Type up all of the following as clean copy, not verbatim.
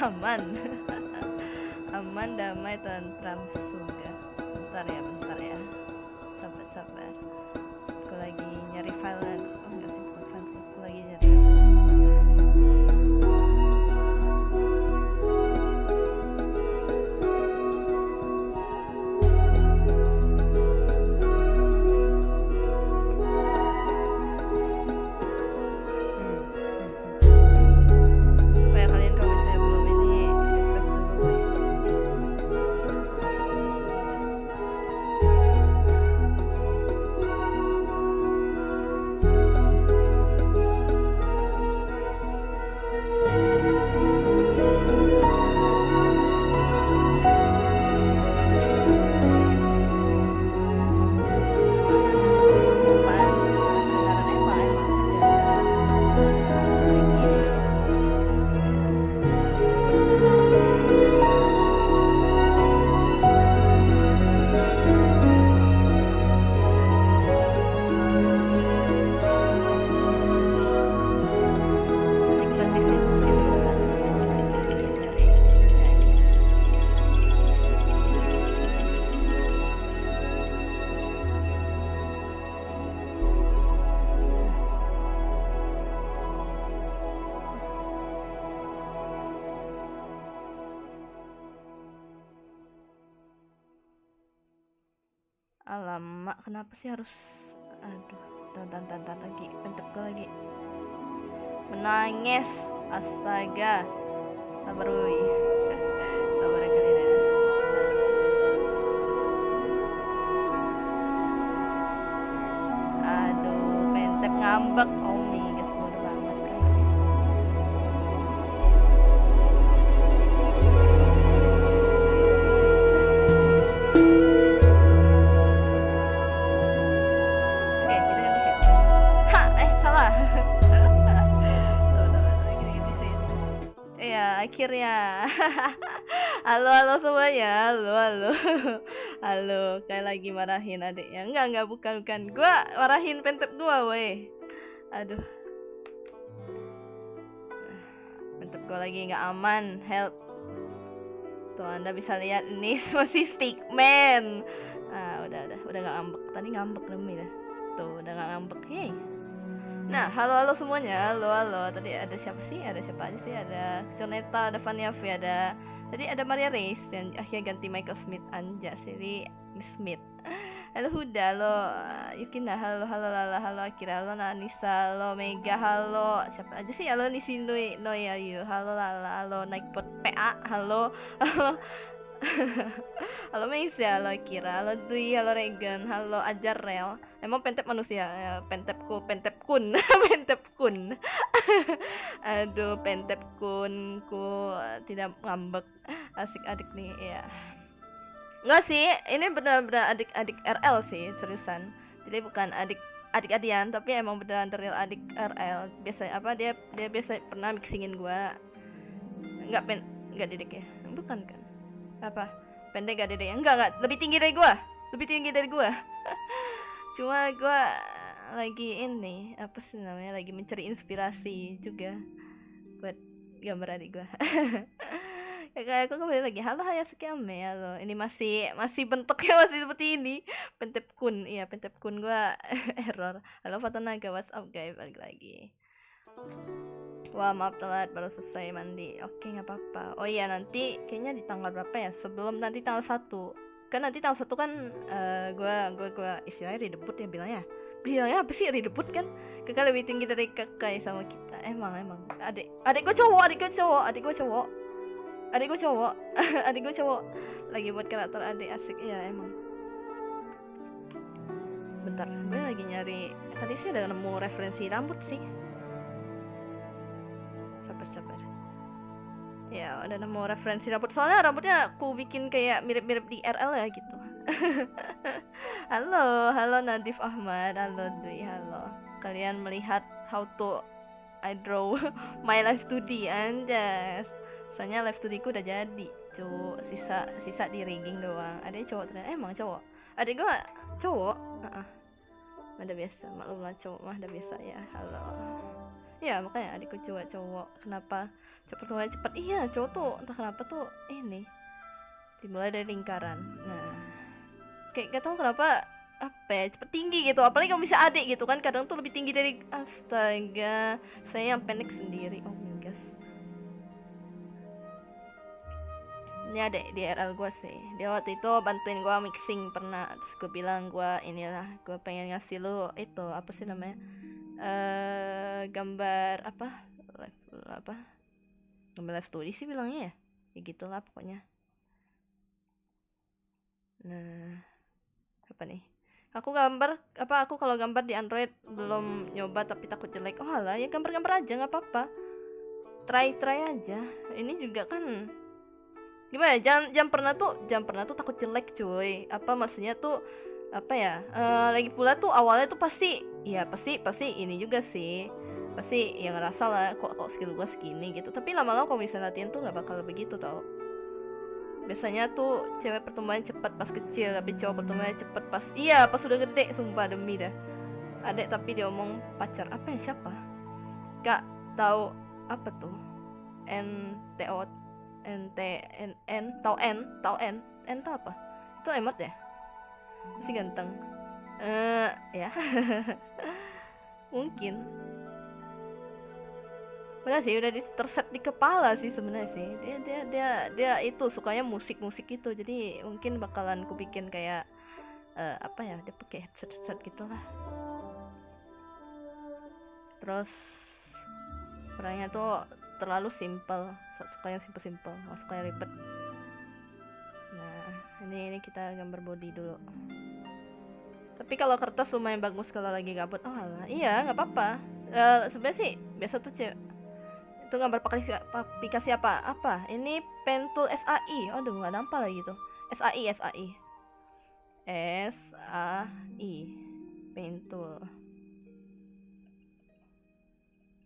aman. Aman, damai, tentram, sesudah. Bentar ya. Sabar. Aku lagi nyari file. Oh enggak sih, bukan file sih. Aku lagi nyari alamak, kenapa sih harus dan lagi pentep gue lagi menangis, astaga. Sabar woi. Sabar ya kalian ya. Aduh, pentep ngambek. Oh my guys, bodoh banget guys. Akhirnya. Halo semuanya. Halo, kayak lagi marahin adiknya. Enggak, bukan. Gua marahin pentep gua, weh. Aduh. Pentep gua lagi nggak aman. Help. Tuh, Anda bisa lihat ini masih stickman. Udah nggak ngambek. Tadi ngambek demi dah. Tuh, udah nggak ngambek. Hey. Nah, halo semuanya. Halo. Tadi ada siapa sih? Ada siapa aja sih? Ada Coneta, ada Vania V, tadi ada Maria Reis dan akhirnya ganti Michael Smith anja jadi Miss Smith. Halo Huda, halo Yukina, halo Lala, halo Akira, halo Nanisa, halo Mega, halo siapa aja sih? Halo Nisi Noyayu, halo Lala, halo Nightbot PA, halo halo Meisya, halo Akira, halo Dwi, halo Regan, halo Ajarel. Emang pentep manusia ya, pentep kun pentep kun. Aduh, pentep kun ku tidak ngambek. Asik adik nih ya. Enggak sih, ini benar-benar adik-adik RL sih, seriusan. Jadi bukan adik-adian, tapi emang beneran real adik RL. Biasa dia biasa pernah mixingin gua. Enggak dedek ya. Bukan kan? Apa? Pendek gak dedek? Enggak, lebih tinggi dari gua. Cuma gue lagi ini apa sih namanya, lagi mencari inspirasi juga buat gambar adik gue. Kayak aku kembali lagi. Halo Hayasuki Ame, halo. Ini masih bentuknya masih seperti ini. Pentep kun gue error. Halo Fatanaga, what's up guys, balik lagi. Wah, maaf telat, baru selesai mandi. Oke, nggak apa-apa. Oh iya, nanti kayaknya di tanggal berapa ya? Sebelum nanti tanggal 1. Kan nanti tanggal 1 kan gue istilahnya redebut ya bilangnya apa sih redebut kan, kakak lebih tinggi dari kakak sama kita. Emang adik gue cowok lagi buat karakter adik asik ya emang. Bentar, gue lagi nyari, tadi sih ada nemu referensi rambut sih. Sabar ya, udah nemu referensi rambut, soalnya rambutnya aku bikin kayak mirip-mirip di RL ya gitu. halo Nadif Ahmad, halo Dwi, halo. Kalian melihat how to I draw my life 2D anjas. Soalnya live 2D ku udah jadi, sisa di rigging doang. Adek cowok ternyata, emang cowok. Adek gua cowok. Udah biasa, maklum lah cowok mah udah biasa ya. Halo. Ya makanya adikku cowok. Kenapa pertumbuhannya cepat? Iya, cowok tuh entah kenapa tuh ini dimulai dari lingkaran. Nah, kayak gak tau kenapa apa ya, cepet tinggi gitu. Apalagi kalau bisa adik gitu kan, kadang tuh lebih tinggi dari, astaga, saya yang pendek sendiri. Oh my gosh. Ini ada di RL gue sih, dia waktu itu bantuin gue mixing pernah, terus gue bilang gue pengen ngasih lu itu apa sih namanya, gambar apa gambar live study sih bilangnya ya gitulah pokoknya. Nah, apa nih, aku kalau gambar di Android belum nyoba tapi takut jelek. Oh alah, ya gambar-gambar aja nggak apa-apa, try aja. Ini juga kan gimana ya, jangan pernah tuh takut jelek cuy. Apa maksudnya tuh apa ya, lagi pula tuh awalnya tuh pasti ini juga sih, pasti yang ngerasa lah kok skill gue segini gitu, tapi lama-lama kalau misalnya latihan tuh nggak bakal begitu tau. Biasanya tuh cewek pertumbuhan cepat pas kecil, tapi cowok pertumbuhan cepat pas udah gede, sumpah demi dah. Adek tapi dia omong pacar apa ya, siapa gak tahu apa tuh, NTO NTNN tau N tau apa itu, emot ya, masih ganteng. Ya mungkin udah sih, udah terset di kepala sih sebenarnya sih. Dia itu sukanya musik itu, jadi mungkin bakalan ku bikin kayak apa ya, dia pakai headset gitulah. Terus orangnya tuh terlalu simple, suka yang simple, nggak suka yang ribet. Nah, ini kita gambar body dulu. Tapi kalau kertas lumayan bagus kalau lagi gabut. Oh alah, iya nggak apa-apa. Sebenarnya sih biasa tuh itu gambar pakai aplikasi apa? Ini Pentool SAI. Aduh nggak nampak lagi tuh. SAI Pentool.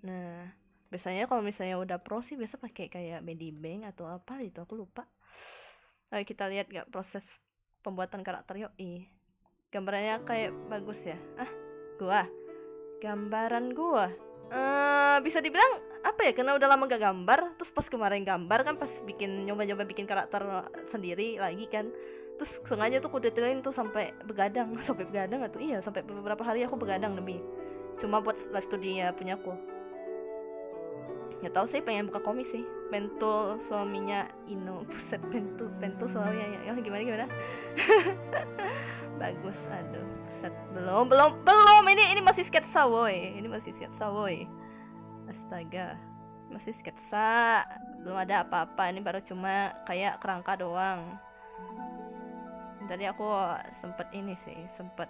Nah, biasanya kalau misalnya udah pro sih biasa pakai kayak Medibank atau apa gitu, aku lupa. Kita lihat gak proses pembuatan karakter. Yoi, gambarannya kayak bagus ya. Gambaran gua bisa dibilang apa ya, karena udah lama gak gambar, terus pas kemarin gambar kan, pas nyoba bikin karakter sendiri lagi kan, terus sengaja tuh aku detailin tuh sampai begadang atau iya sampai beberapa hari aku begadang lebih, cuma buat live studio punya aku. Nggak tahu sih, pengen buka komik sih. Pentool suaminya Ino, buset, Pentool suaminya ya, gimana bagus. Aduh buset, belum ini masih sketsa woy, astaga, masih sketsa, belum ada apa-apa, ini baru cuma kayak kerangka doang. Tadi aku sempet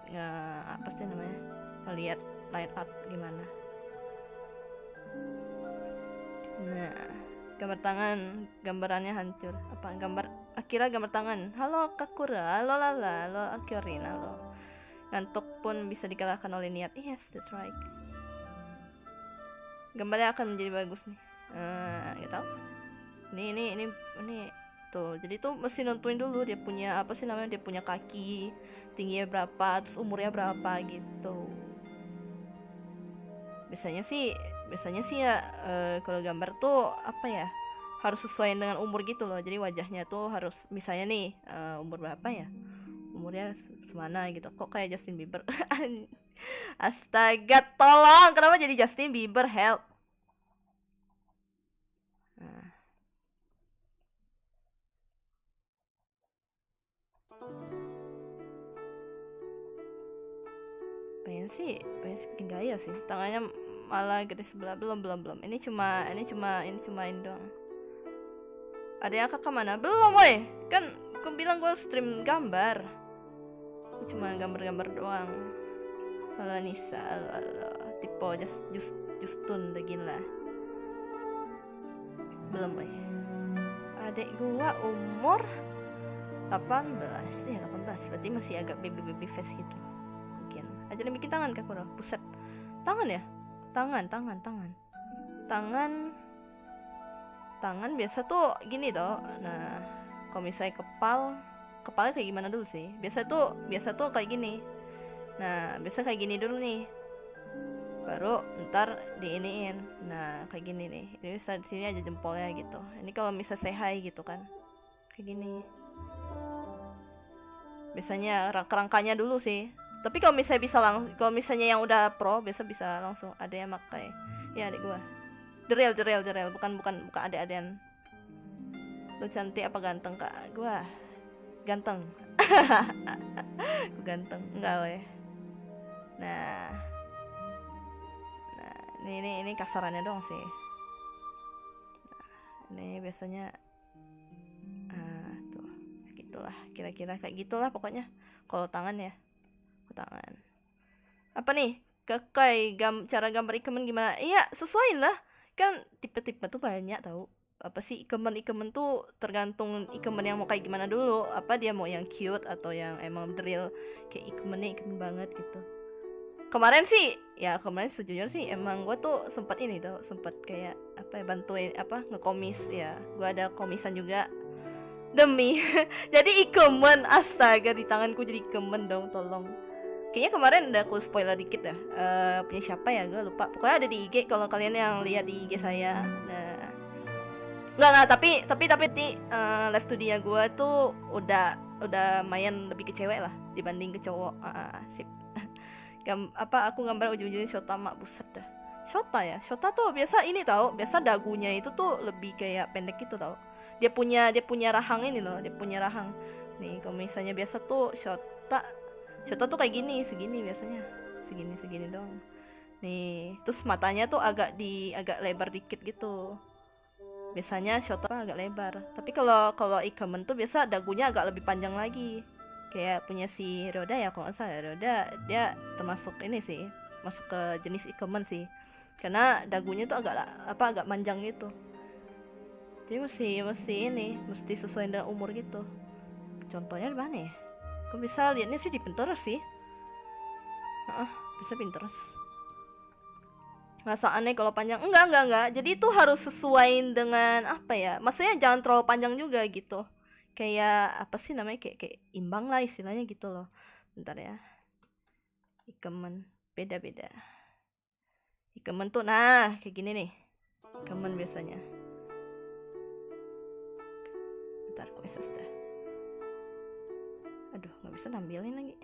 apa sih namanya, ngeliat line art gimana. Nah, gambar tangan, gambarannya hancur. Akira gambar tangan. Halo Kakura, halo Lala, halo Akiorin, halo. Ngantuk pun bisa dikalahkan oleh niat. Yes, that's right. Gambarnya akan menjadi bagus nih. Gak tau. Ini tuh. Jadi tuh mesti nentuin dulu dia punya apa sih namanya, dia punya kaki tingginya berapa, terus umurnya berapa gitu. Biasanya sih ya, kalau gambar tuh apa ya, harus sesuai dengan umur gitu loh. Jadi wajahnya tuh harus misalnya nih, umur berapa ya, umurnya semana gitu. Kok kayak Justin Bieber. Astaga, tolong, kenapa jadi Justin Bieber, help. Nah. pengen sih bikin gaya sih, tangannya malah gede sebelah. Belum, ini cuma ini doang. Ada yang kakak mana? Belum woy, kan aku bilang gue stream gambar, ini cuma gambar doang. Halo Nisa, halo tipe Justun begin lah. Belum woy. Adek gua umur 18 ya, 18 berarti masih agak baby face gitu. Aja bikin tangan kak Kuro, buset, tangan ya, tangan biasa tuh gini toh. Nah, kalau misalnya kepalanya kayak gimana dulu sih, biasa tuh kayak gini. Nah, biasa kayak gini dulu nih, baru ntar diiniin. Nah kayak gini nih, ini bisa di sini aja jempolnya gitu. Ini kalau misalnya say hi gitu kan, kayak gini. Biasanya kerangkanya dulu sih. Tapi kalau misalnya bisa kalau misalnya yang udah pro biasa bisa langsung ada yang pakai. Ya adik gua. The real, bukan adik-adian. Lu cantik apa ganteng kak? Gua ganteng. Gua ganteng enggak weh. Nah, ini kasarannya dong sih. Nah, ini biasanya tuh segitulah, kira-kira kayak gitulah pokoknya. Kalau tangan ya, tangan. Apa nih? Kakai cara gambar ikemen gimana? Iya, sesuaiin lah. Kan tipe-tipe tuh banyak tau. Apa sih ikemen tuh tergantung ikemen yang mau kayak gimana dulu. Apa dia mau yang cute atau yang emang drill kayak ikemen banget gitu. Kemarin sejujurnya sih emang gue tuh sempat kayak apa ya, bantuin apa ngekomis ya. Gue ada komisan juga demi jadi ikemen, astaga di tanganku jadi ikemen dong, tolong. Kayaknya kemarin udah aku spoiler dikit dah. Punya siapa ya, gue lupa. Pokoknya ada di IG kalau kalian yang lihat di IG saya. Nah, nggak tapi live to dia gue tuh udah main lebih ke cewek lah dibanding ke cowok. Sip. Aku gambar ujung-ujungnya Shota mak, buset dah. Shota tuh biasa ini tau, biasa dagunya itu tuh lebih kayak pendek gitu tau. Dia punya rahang ini loh, dia punya rahang. Nih kalau misalnya biasa tuh Shota tuh kayak gini, segini biasanya, segini dong. Nih, terus matanya tuh agak lebar dikit gitu. Biasanya Shota agak lebar. Tapi kalau ikemen tuh biasa dagunya agak lebih panjang lagi. Kayak punya si Roda ya, kalau nggak salah Roda dia termasuk ini sih, masuk ke jenis ikemen sih, karena dagunya tuh agak manjang gitu. Jadi mesti sesuai dengan umur gitu. Contohnya di mana ya? Kau bisa lihatnya sih di Pinterest sih. Bisa Pinterest. Masa aneh kalau panjang? Enggak. Jadi itu harus sesuai dengan apa ya? Maksudnya jangan terlalu panjang juga gitu. Kayak apa sih namanya, kayak imbang lah istilahnya gitu loh. Bentar ya. Ikemen beda-beda. Ikemen tuh nah kayak gini nih. Ikemen biasanya. Bentar, kok bisa sudah. Aduh, nggak bisa nampilin lagi.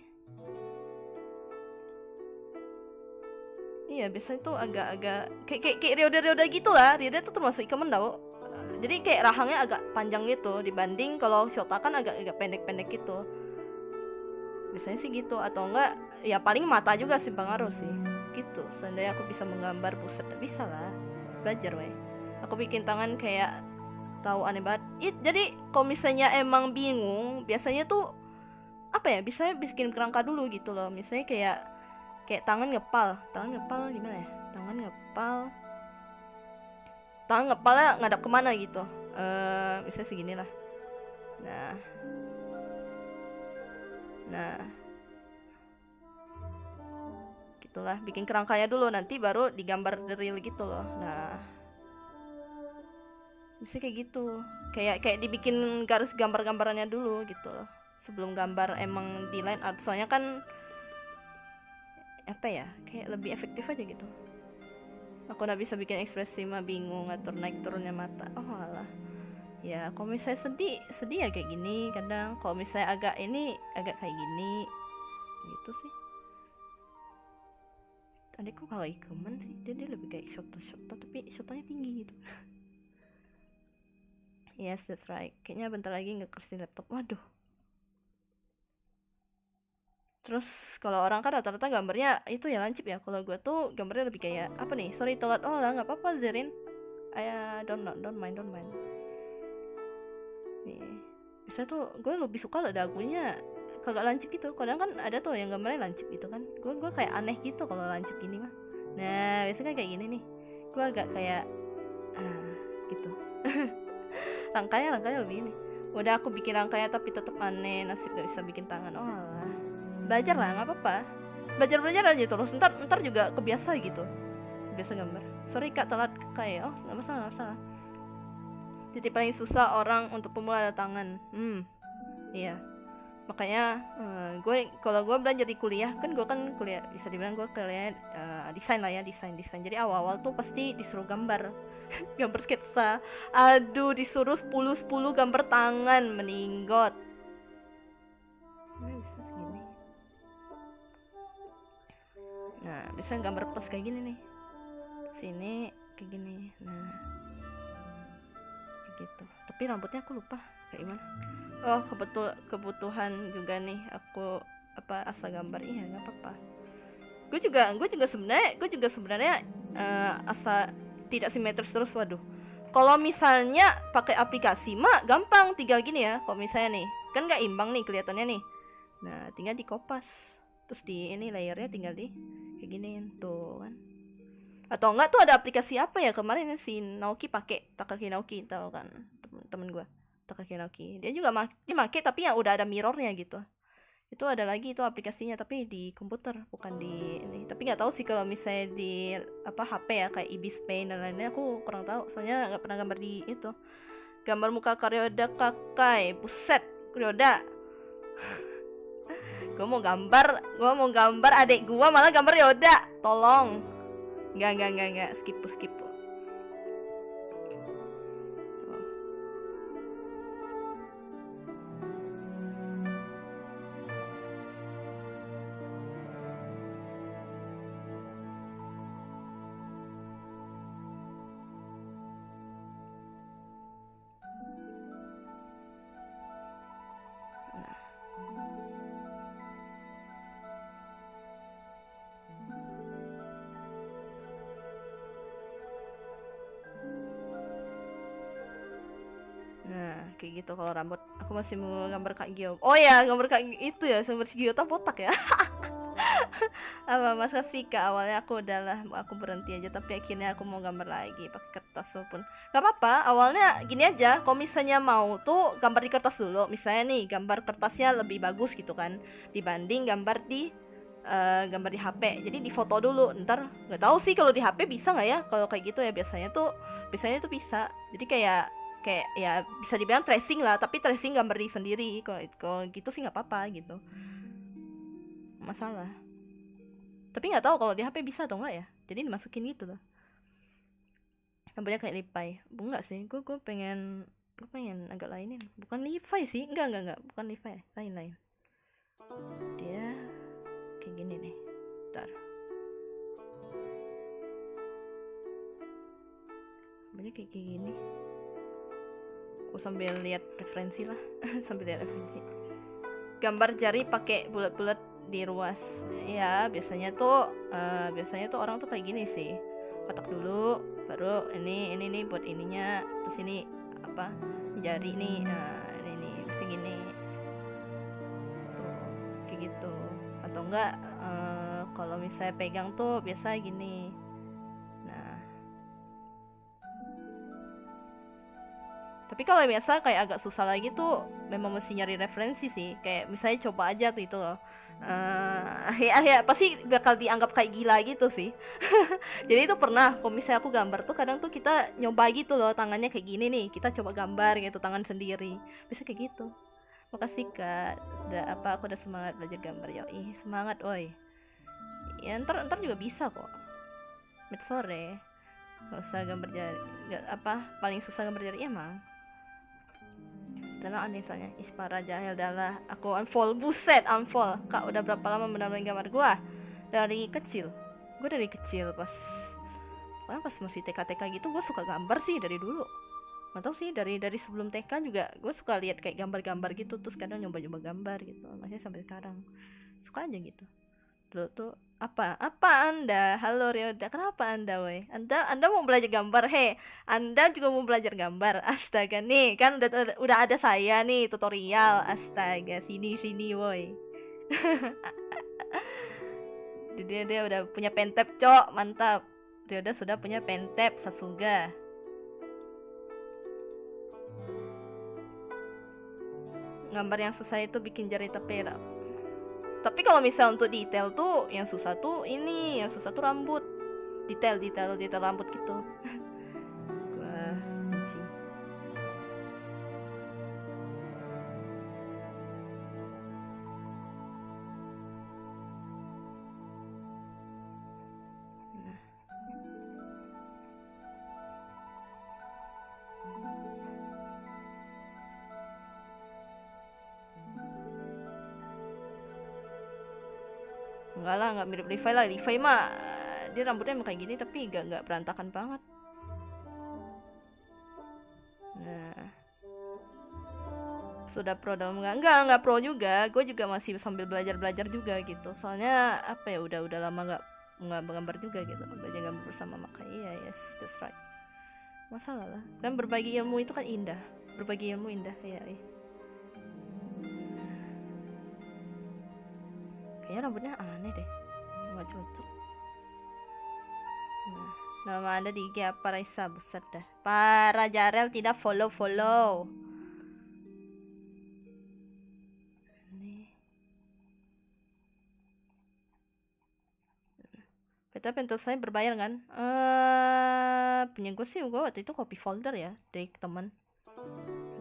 Iya, biasanya tuh agak kayak Ryoda gitu lah. Ryoda tuh termasuk ikemen tau. Jadi kayak rahangnya agak panjang gitu dibanding kalau Shota kan agak pendek-pendek gitu. Biasanya sih gitu, atau enggak ya paling mata juga sih pengaruh sih. Gitu. Seandainya aku bisa menggambar, buset, bisa lah. Belajar weh. Aku bikin tangan kayak tahu aneh banget. Jadi kalau misalnya emang bingung, biasanya tuh apa ya? Bisa bikin kerangka dulu gitu loh. Misalnya kayak tangan ngepal gimana ya? Tangan ngepalnya ngadap kemana gitu, misalnya segini lah. Nah gitulah, bikin kerangkanya dulu, nanti baru digambar the real gitu loh. Nah bisa kayak gitu, kayak dibikin garis gambar-gambarannya dulu gitu loh sebelum gambar emang di line art. Soalnya kan apa ya, kayak lebih efektif aja gitu. Aku udah bisa bikin ekspresi mah bingung ngatur naik turunnya mata. Oh alah. Ya kalau misalnya sedih ya kayak gini kadang. Kalau misalnya agak kayak gini gitu sih. Adikku kalau ikemen sih dia lebih kayak Shota tapi Shotanya tinggi gitu. Yes, that's right. Kayaknya bentar lagi nge-curse laptop. Waduh. Terus kalau orang kan rata-rata gambarnya itu ya lancip ya. Kalau gue tuh gambarnya lebih kayak apa nih? Sorry telat. Oh lah, nggak apa-apa Zerin. Don't mind. Nih, biasanya tuh gue lebih suka lah dagunya kagak lancip gitu. Kadang kan ada tuh yang gambarnya lancip gitu kan. Gue kayak aneh gitu kalau lancip gini mah. Nah biasanya kayak gini nih. Gue agak kayak gitu. rangkanya lebih ini. Udah aku bikin rangkanya tapi tetap aneh. Nasib gak bisa bikin tangan. Oh alah. Belajar lah, nggak apa-apa. Belajar aja terus. Ntar juga kebiasa gitu. Biasa gambar. Sorry kak telat kayak. Oh nggak masalah. Titik paling susah orang untuk pemula ada tangan. Iya. makanya kalau gue belajar di kuliah kan gue kan kuliah bisa dibilang gue kuliah desain lah ya, desain. Jadi awal-awal tuh pasti disuruh gambar gambar sketsa. Aduh, disuruh 10 gambar tangan, meninggot. Nah, bisa segini. Nah, bisa gambar plus kayak gini nih. Sini kayak gini. Nah, kayak gitu. Tapi rambutnya aku lupa kayak gimana. Oh, kebutuhan juga nih aku asal gambar. Iya, nggak apa-apa. Gue juga sebenarnya asal tidak simetris terus. Waduh, kalau misalnya pakai aplikasi mah gampang, tinggal gini ya. Kalau misalnya nih kan nggak imbang nih kelihatannya nih, nah tinggal dikopas, terus di ini layernya tinggal di kayak gini tuh kan. Atau enggak tuh ada aplikasi apa ya kemarin si Naoki pakai, Takaki Naoki, tahu kan temen gue, Takaki Naoki, dia juga pakai tapi yang udah ada mirrornya gitu. Itu ada lagi itu aplikasinya tapi di komputer bukan di ini. Tapi nggak tahu sih kalau misalnya di HP ya kayak Ibis Paint dan lainnya, aku kurang tahu soalnya nggak pernah gambar di itu. Gambar muka Ryoda Kakai, buset Ryoda. gue mau gambar adik gue malah gambar Ryoda, tolong. Nggak, skip. Nah, kayak gitu kalau rambut. Aku masih mau gambar Kak Gio. Oh ya, gambar Kak itu ya, gambar si Gyota botak ya. Masa sih Kak, awalnya aku berhenti aja, tapi akhirnya aku mau gambar lagi pakai kertas walaupun gak apa-apa. Awalnya gini aja, kalau misalnya mau tuh gambar di kertas dulu. Misalnya nih, gambar kertasnya lebih bagus gitu kan dibanding gambar di HP. Jadi difoto dulu, ntar nggak tahu sih kalau di HP bisa nggak ya kalau kayak gitu ya. Biasanya tuh bisa. Jadi kayak ya bisa dibilang tracing lah, tapi tracing gambar di sendiri. Kalau gitu sih nggak apa-apa gitu, masalah. Tapi nggak tahu kalau di HP bisa atau enggak ya, jadi dimasukin gitu loh. Gambarnya kayak Levi. Enggak sih, gue pengen agak lainin. Bukan Levi sih, enggak, bukan Levi, lain. Dia kayak gini nih. Bentar. Gambarnya kayak gini. Aku sambil lihat referensi lah. Gambar jari pakai bulat-bulat di ruas. Ya, biasanya tuh orang tuh kayak gini sih. Kotak dulu, baru ini buat ininya, terus ini jari nih. Ini bisa gini. Tuh, kayak gitu. Atau enggak kalau misalnya pegang tuh biasa gini. Tapi kalau biasa kayak agak susah lagi tuh memang mesti nyari referensi sih. Kayak misalnya coba aja tuh itu loh. Ya pasti bakal dianggap kayak gila gitu sih. Jadi itu pernah kalau misalnya aku gambar tuh kadang tuh kita nyoba gitu loh, tangannya kayak gini nih, kita coba gambar gitu tangan sendiri. Bisa kayak gitu. Makasih Kak. Aku udah semangat belajar gambar. Yoi, semangat oi. Ya ntar juga bisa kok. Mid sore. Gak usah gambar jari. Paling susah gambar jari emang. Tenang nih soalnya Ispara jahil adalah aku unfollow. Buset, unfollow. Kak udah berapa lama benar-benar gambar gua? Dari kecil. Gue dari kecil pas masih TK gitu gue suka gambar sih dari dulu. Gak tau sih dari sebelum TK juga gue suka lihat kayak gambar-gambar gitu, terus kadang nyoba-nyoba gambar gitu. Makanya sampai sekarang suka aja gitu. Dulu tuh apa Anda? Halo Ryoda, kenapa Anda woi? Anda mau belajar gambar? Anda juga mau belajar gambar? Astaga nih, kan udah ada saya nih tutorial. Astaga, sini woi. dia udah punya pentap, cok, mantap. Ryoda sudah punya pentap, Sasuga. Gambar yang susah itu bikin jari tapera. Tapi kalau misal untuk detail tuh yang susah tuh rambut. Detail rambut gitu. Wah, benci. Enggak lah, nggak mirip Levi lah. Levi mah dia rambutnya emang kayak gini tapi nggak berantakan banget. Nah, sudah pro dalam nggak pro juga. Gue juga masih sambil belajar juga gitu. Soalnya apa ya, udah lama nggak gambar juga gitu. Belajar gambar bersama, makanya ya, yes, that's right. Masalah lah, kan berbagi ilmu itu kan indah. Berbagi ilmu indah ya. Kayaknya rambutnya aneh deh, nggak cocok. Nah, nama anda di IG apa Raisa? Buset dah, para Jarel tidak follow. Kita pentul saya berbayar kan? Punya gue sih, gue waktu itu copy folder ya dari teman.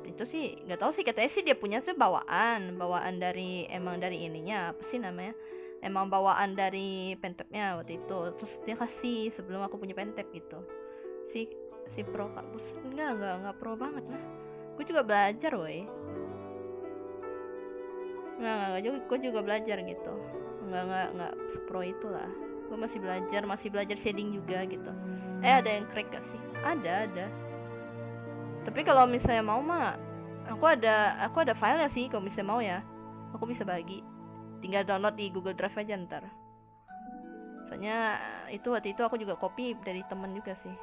Itu sih nggak tahu sih, katanya sih dia punya sih bawaan dari emang dari ininya apa sih namanya, emang bawaan dari pentapnya waktu itu, terus dia kasih sebelum aku punya pentap gitu. Si pro kak, bus nggak pro banget lah. Gue juga belajar woi. Nggak gue juga belajar gitu. Nggak sepro itulah. Gue masih belajar shading juga gitu. Ada yang crack gak sih? Ada. Tapi kalau misalnya mau mah aku ada filenya sih, kalau misalnya mau ya aku bisa bagi, tinggal download di Google Drive aja ntar. Soalnya itu waktu itu aku juga copy dari temen juga sih.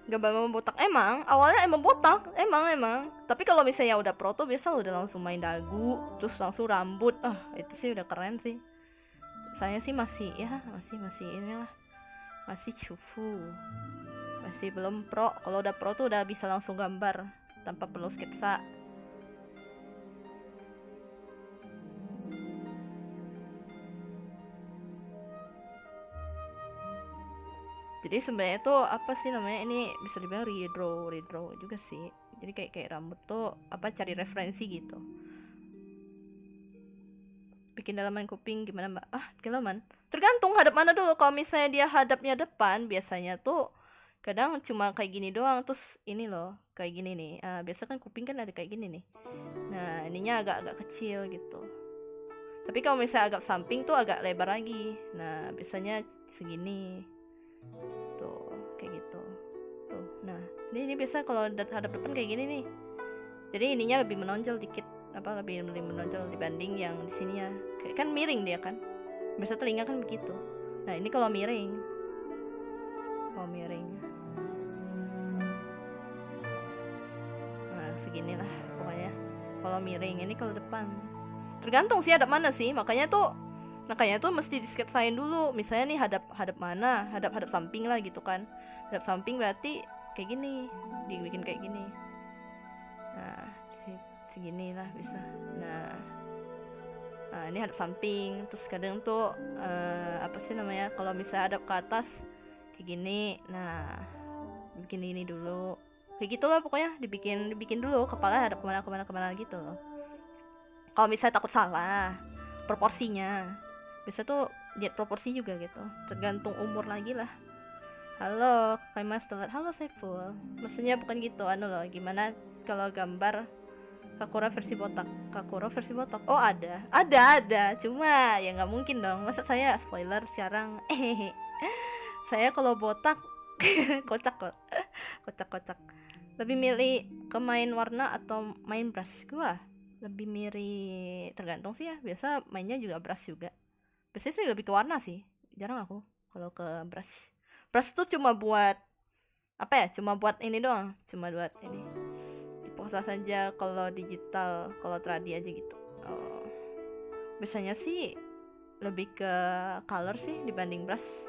Gambar botak, emang awalnya emang botak, emang. Tapi kalau misalnya udah pro tuh biasa udah langsung main dagu, terus langsung rambut. Itu sih udah keren sih. Saya sih masih inilah, masih cufu, masih belum pro. Kalau udah pro tuh udah bisa langsung gambar tanpa perlu sketsa. Jadi sebenarnya tuh apa sih namanya, ini bisa dibilang redraw juga sih. Jadi kayak rambut tuh apa, cari referensi gitu. Bikin dalaman kuping gimana mbak? Dalaman tergantung hadap mana dulu. Kalau misalnya dia hadapnya depan, biasanya tuh kadang cuma kayak gini doang, terus ini loh kayak gini nih. Biasa kan kuping kan ada kayak gini nih. Nah ininya agak kecil gitu. Tapi kalau misalnya agak samping tuh agak lebar lagi. Nah biasanya segini tuh, kayak gitu tuh. Nah ini biasa kalau hadap depan kayak gini nih, jadi ininya lebih menonjol dikit, apa lebih menonjol dibanding yang di sini ya. Kayak kan miring dia kan, biasa telinga kan begitu. Nah ini kalau miring nah segini lah pokoknya kalau miring. Ini kalau depan tergantung sih hadap mana sih, makanya tuh mesti disketsain dulu. Misalnya nih hadap mana, hadap samping lah gitu kan. Hadap samping berarti kayak gini, dibikin kayak gini. Nah segini lah bisa. Nah ini hadap samping. Terus kadang tuh apa sih namanya, kalau misalnya hadap ke atas kayak gini. Nah bikin ini dulu, kayak gitulah pokoknya. dibikin dulu kepala hadap kemana gitu loh. Kalau misalnya takut salah proporsinya, bisa tuh lihat proporsi juga gitu, tergantung umur lagi lah. Halo Kak Master, halo Saiful. Maksudnya bukan gitu, loh, gimana kalau gambar Kakura versi botak? Oh ada, cuma ya nggak mungkin dong, masa saya spoiler sekarang. Saya kalau botak kocak. Lebih milih ke main warna atau main brush? Gua lebih mirip, tergantung sih ya. Biasa mainnya juga brush juga. Biasanya sih lebih ke warna sih, jarang aku kalau ke brush. Brush tuh cuma buat apa ya, cuma buat ini doang, cuma buat ini diposa saja. Kalau digital, kalau tradi aja gitu. Biasanya sih lebih ke color sih dibanding brush.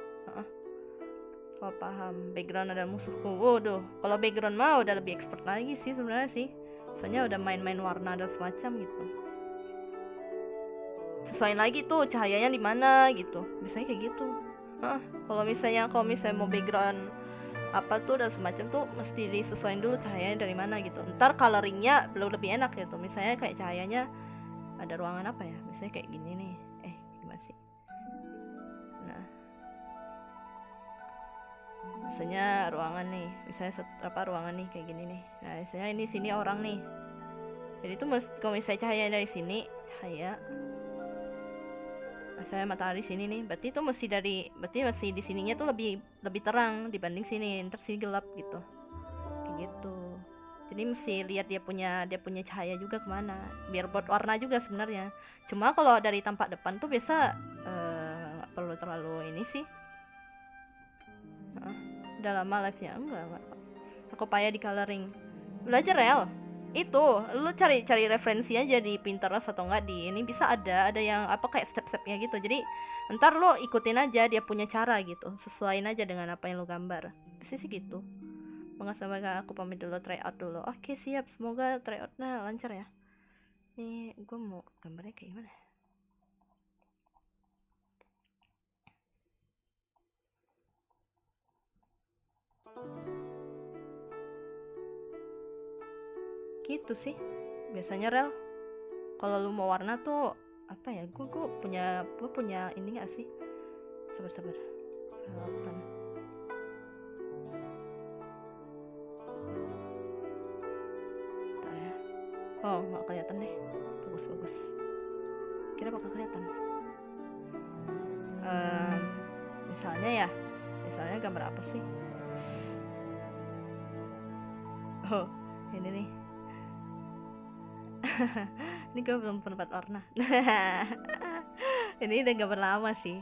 Kalau paham background ada musuhku, waduh, kalau background mah udah lebih expert lagi sih sebenarnya sih. Soalnya udah main-main warna dan semacam gitu. Sesuaiin lagi tuh cahayanya di mana gitu, biasanya kayak gitu. Kalau misalnya mau background apa tuh dan semacam tuh mesti disesuaiin dulu cahayanya dari mana gitu. Ntar coloringnya belum lebih enak gitu. Misalnya kayak cahayanya ada ruangan apa ya, misalnya kayak gini nih, gimana sih. Nah misalnya ruangan nih, misalnya ruangan nih kayak gini nih. Nah misalnya ini sini orang nih, jadi tuh kalau misalnya cahaya dari sini, misalnya matahari sini nih, berarti masih di sininya tuh lebih terang dibanding sini, ntar sini gelap gitu, kayak gitu. Jadi mesti lihat dia punya cahaya juga kemana, biar buat warna juga sebenarnya. Cuma kalau dari tampak depan tuh biasa nggak perlu terlalu ini sih. Udah lama live-nya enggak. Aku payah di coloring. Belajar Rel. Itu, lu cari referensi aja di Pinterest atau enggak di ini bisa ada yang apa kayak step-stepnya gitu. Jadi ntar lu ikutin aja dia punya cara gitu. Sesuaiin aja dengan apa yang lu gambar. Pasti sih gitu. Makasih, aku pamit dulu, try out dulu. Oke siap, semoga try outnya lancar ya. Nih gue mau gambarnya kayak gimana. Gitu sih biasanya Rel. Kalau lu mau warna tuh apa ya, gue punya ini gak sih, sabar oh nggak kelihatan deh, bagus kira bakal kelihatan. Misalnya gambar apa sih? Oh ini nih. Ini gue belum penepat warna. Ini udah gambar lama sih.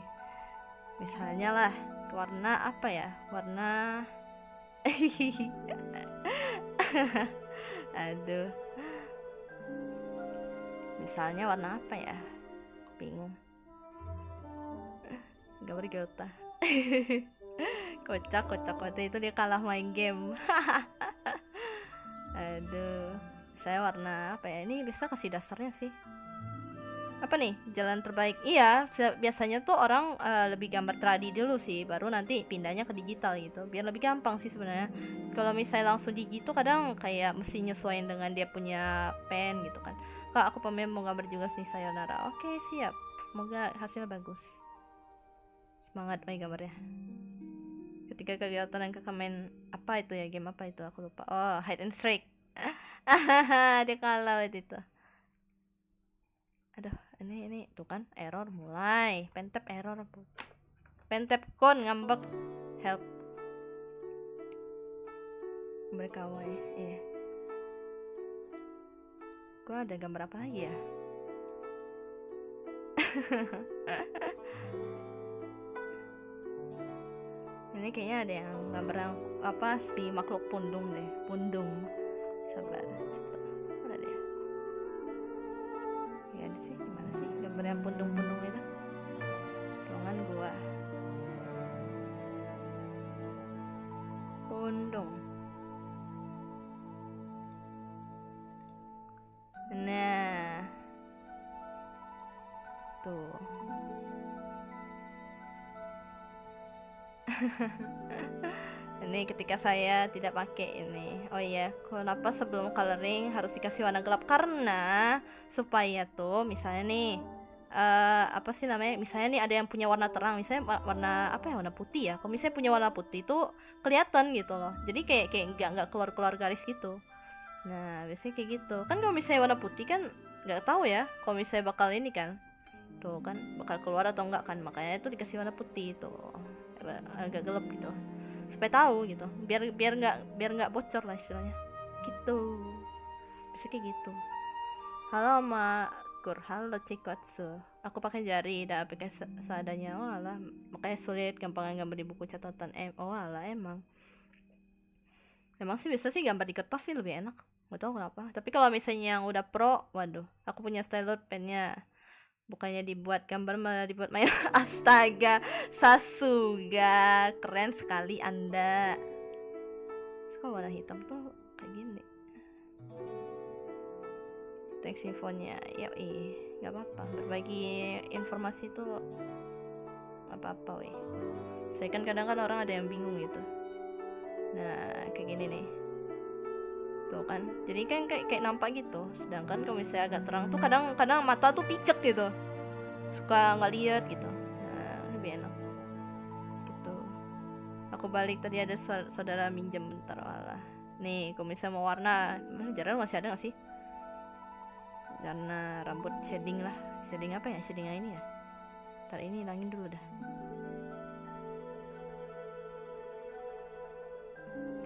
Misalnya lah warna apa ya, warna aduh, misalnya warna apa ya, bingung. Gambar Gota. kocak itu dia kalah main game. Aduh, saya warna apa ya, ini bisa kasih dasarnya sih. Apa nih jalan terbaik? Iya, biasanya tuh orang lebih gambar tradi dulu sih, baru nanti pindahnya ke digital gitu, biar lebih gampang sih sebenarnya. Kalau misalnya langsung digital kadang kayak mesti nyesuaiin dengan dia punya pen gitu kan. Kak, aku pamit mau gambar juga sih, sayonara. Oke siap, semoga hasilnya bagus. Semangat main gambarnya. Ketika kegiatan yang kakak main apa itu ya, game apa itu aku lupa. Oh, hide and seek. Dia kalah itu. Aduh, ini tuh kan error mulai. Pentap error. Pentap kon ngambek. Help. Mereka wae. Iya. Gua ada gambar apa lagi ya? Ini kayaknya ada yang gambar apa sih, makhluk pundung deh. Pundung. Sabar. Mana dia? Ya ada sih, gimana sih gambar yang pundung-pundung itu? Ruangan gua. Pundung. Nah. Tuh. Ini ketika saya tidak pakai ini. Oh iya, kenapa sebelum coloring harus dikasih warna gelap? Karena supaya tuh misalnya nih apa sih namanya, misalnya nih ada yang punya warna terang, misalnya warna apa ya, warna putih ya. Kalau misalnya punya warna putih tuh kelihatan gitu loh, jadi kayak nggak keluar garis gitu. Nah biasanya kayak gitu kan. Kalau misalnya warna putih kan nggak tahu ya kalau misalnya bakal ini kan, tuh kan bakal keluar atau enggak kan, makanya itu dikasih warna putih tuh agak gelap gitu supaya tahu gitu, biar nggak bocor lah istilahnya gitu. Bisa kayak gitu. Halo Makur, halo Cikotsu, aku pakai jari dan pakai seadanya. Oh alah, makanya sulit, gampang gambar di buku catatan. Oh alah, emang sih bisa sih gambar di kertas sih lebih enak, nggak tahu kenapa. Tapi kalau misalnya yang udah pro, waduh, aku punya stylus pennya, bukannya dibuat gambar malah dibuat main. Astaga, Sasuga, keren sekali Anda. Suka warna hitam tuh kayak gini. Teks infonya, yoi, nggak apa-apa. Berbagi informasi tuh apa-apa, weh. Saya kan kadang orang ada yang bingung gitu. Nah, kayak gini nih. Tuh kan, jadi kan kayak nampak gitu. Sedangkan kalau misalnya agak terang tuh kadang mata tuh picek gitu, suka nggak lihat gitu. Nah lebih enak gitu. Aku balik tadi ada saudara minjem bentar. Walah. Nih, kalau misalnya mau warna, jarang masih ada gak sih? Warna rambut shading lah. Shading apa ya? Shading yang ini ya? Ntar ini hilangin dulu dah.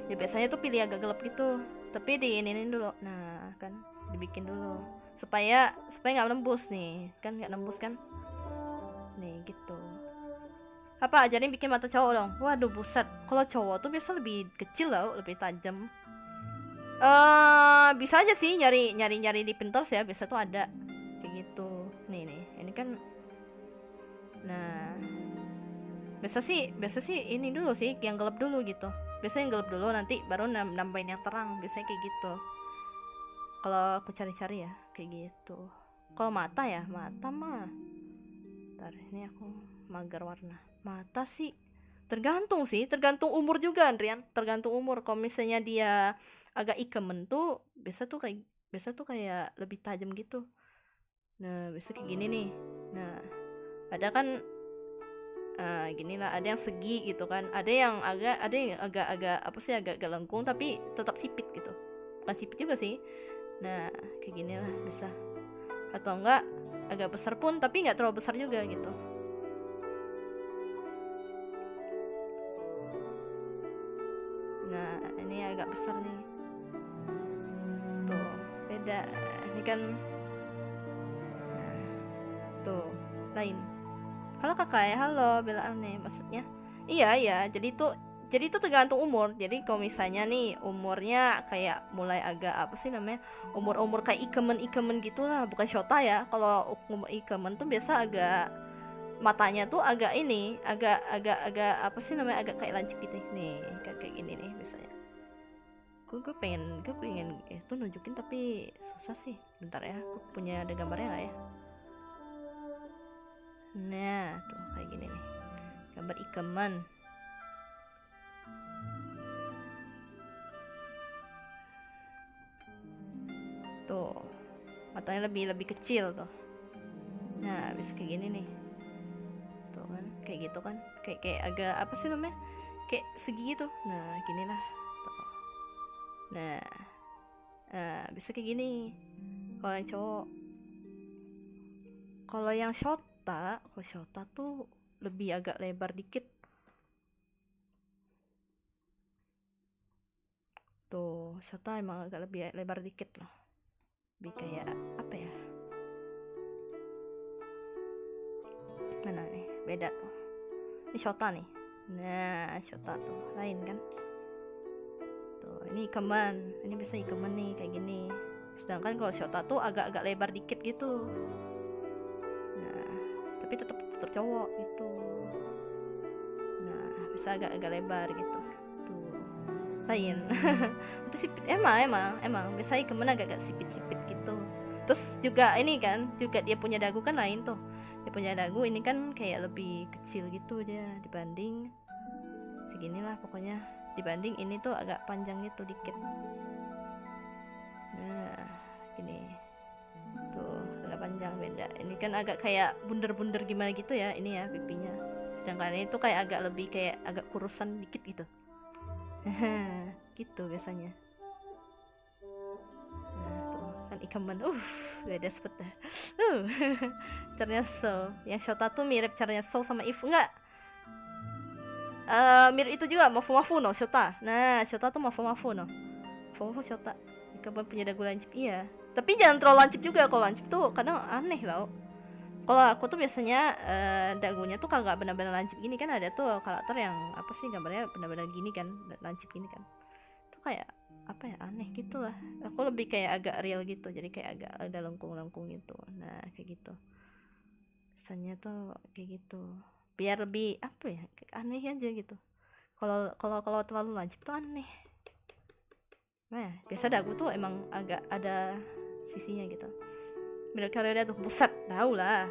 Ya biasanya tuh pilih agak gelap gitu. Tapi diinin dulu. Nah, kan dibikin dulu. Supaya nggak nembus nih. Kan nggak nembus kan? Nih gitu. Apa ajarin bikin mata cowok dong? Waduh buset. Kalau cowok tuh biasa lebih kecil loh, lebih tajam. Bisa aja sih nyari di Pinterest ya, biasa tuh ada kayak gitu. Nih, ini kan. Nah, biasa sih ini dulu sih, yang gelap dulu gitu. Biasanya yang gelap dulu, nanti baru nambahin yang terang. Biasanya kayak gitu. Kalau aku cari-cari ya, kayak gitu. Kalau mata mah. Ntar ini aku mager warna. Mata sih tergantung umur juga, Andrian. Tergantung umur. Kalau misalnya dia agak ikemen tuh biasa tuh kayak lebih tajam gitu. Nah, biasa kayak gini nih. Nah, ada kan gini lah, ada yang segi gitu kan. Ada yang agak apa sih, agak lengkung tapi tetap sipit gitu. Bukan sipit juga sih. Nah, kayak gini lah bisa. Atau enggak agak besar pun tapi enggak terlalu besar juga gitu. Nah, ini agak besar nih. Tuh, beda. Ini kan tuh lain. Halo kakak ya, halo Bella aneh maksudnya. Iya, jadi tuh tergantung umur. Jadi kalau misalnya nih umurnya kayak mulai agak apa sih namanya, umur kayak ikemen gitulah, bukan Shota ya. Kalau umur ikemen tuh biasa agak matanya tuh agak ini, agak apa sih namanya, agak kayak lancip gitu nih, kayak gini nih biasanya. Gue pengen itu nunjukin tapi susah sih. Bentar ya, aku punya ada gambarnya lah ya. Nah, tuh kayak gini nih. Gambar ikemen. Tuh. Matanya lebih kecil tuh. Nah, bisa kayak gini nih. Tuh kan, kayak gitu kan. Kayak agak apa sih namanya? Kayak segi gitu. Nah, gini lah. Tuh. Nah. Bisa kayak gini. Kalau yang cowok. Kalau yang Shota tuh lebih agak lebar dikit. Tuh, Shota emang agak lebih lebar dikit loh. Lebih kayak apa ya? Mana nih? Beda tuh. Ini Shota nih. Nah, Shota tuh lain kan? Tuh, ini ikemen. Ini bisa ikemen nih kayak gini. Sedangkan kalau Shota tuh agak lebar dikit gitu. Nah, tapi tetap cowok gitu. Nah, bisa agak lebar gitu. Tuh. Lain. Itu sipit emang bisa ikemen agak sipit gitu. Terus juga ini kan, juga dia punya dagu kan lain tuh. Dia punya dagu ini kan kayak lebih kecil gitu dia dibanding seginilah pokoknya. Dibanding ini tuh agak panjang gitu dikit. Nah, gini. Tuh, agak panjang beda. Ini kan agak kayak bunder-bunder gimana gitu ya, ini ya pipinya. Sedangkan ini tuh kayak agak lebih kayak agak kurusan dikit gitu. Gitu biasanya. Nah, tuh kan ikemen. Beda sepet dah. Caranya so. Yang Shota tuh mirip caranya so sama If enggak? Mirip itu juga Mafu no Shota. Nah, Shota tuh Mafu no. Mafu Shota. Ikemen punya dagu lancip iya. Tapi jangan terlalu lancip juga. Kalau lancip tuh kadang aneh loh. Kalau aku tuh biasanya dagunya tuh kagak benar-benar lancip gini kan, ada tuh karakter yang apa sih gambarnya benar-benar gini kan, lancip gini kan. Itu kayak apa ya, aneh gitu lah. Aku lebih kayak agak real gitu, jadi kayak agak ada lengkung gitu. Nah, kayak gitu. Biasanya tuh kayak gitu. Biar lebih apa ya, aneh aja gitu. Kalau terlalu lancip tuh aneh. Nah, biasa dagu tuh emang agak ada sisinya gitu. Milik kalian tuh pusat, tahu lah.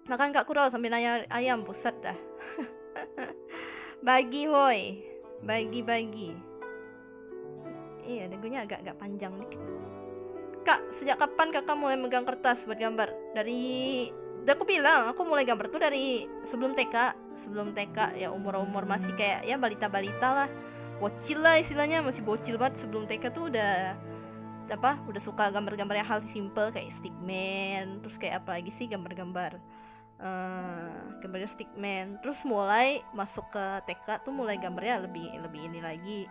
Makan Kak Kuro sambil nanya ayam, pusat dah. Bagi woi, bagi. Iya, dagunya agak panjang dikit. Kak, sejak kapan kakak mulai megang kertas buat gambar? Aku bilang, aku mulai gambar tuh dari sebelum TK. sebelum TK ya, umur masih kayak ya balita-balita lah, bocil lah istilahnya, masih bocil banget. Sebelum TK tuh udah suka gambar-gambar yang hal simple kayak stickman, terus kayak apa lagi sih gambar-gambar gambarnya stickman. Terus mulai masuk ke TK tuh mulai gambarnya lebih ini lagi.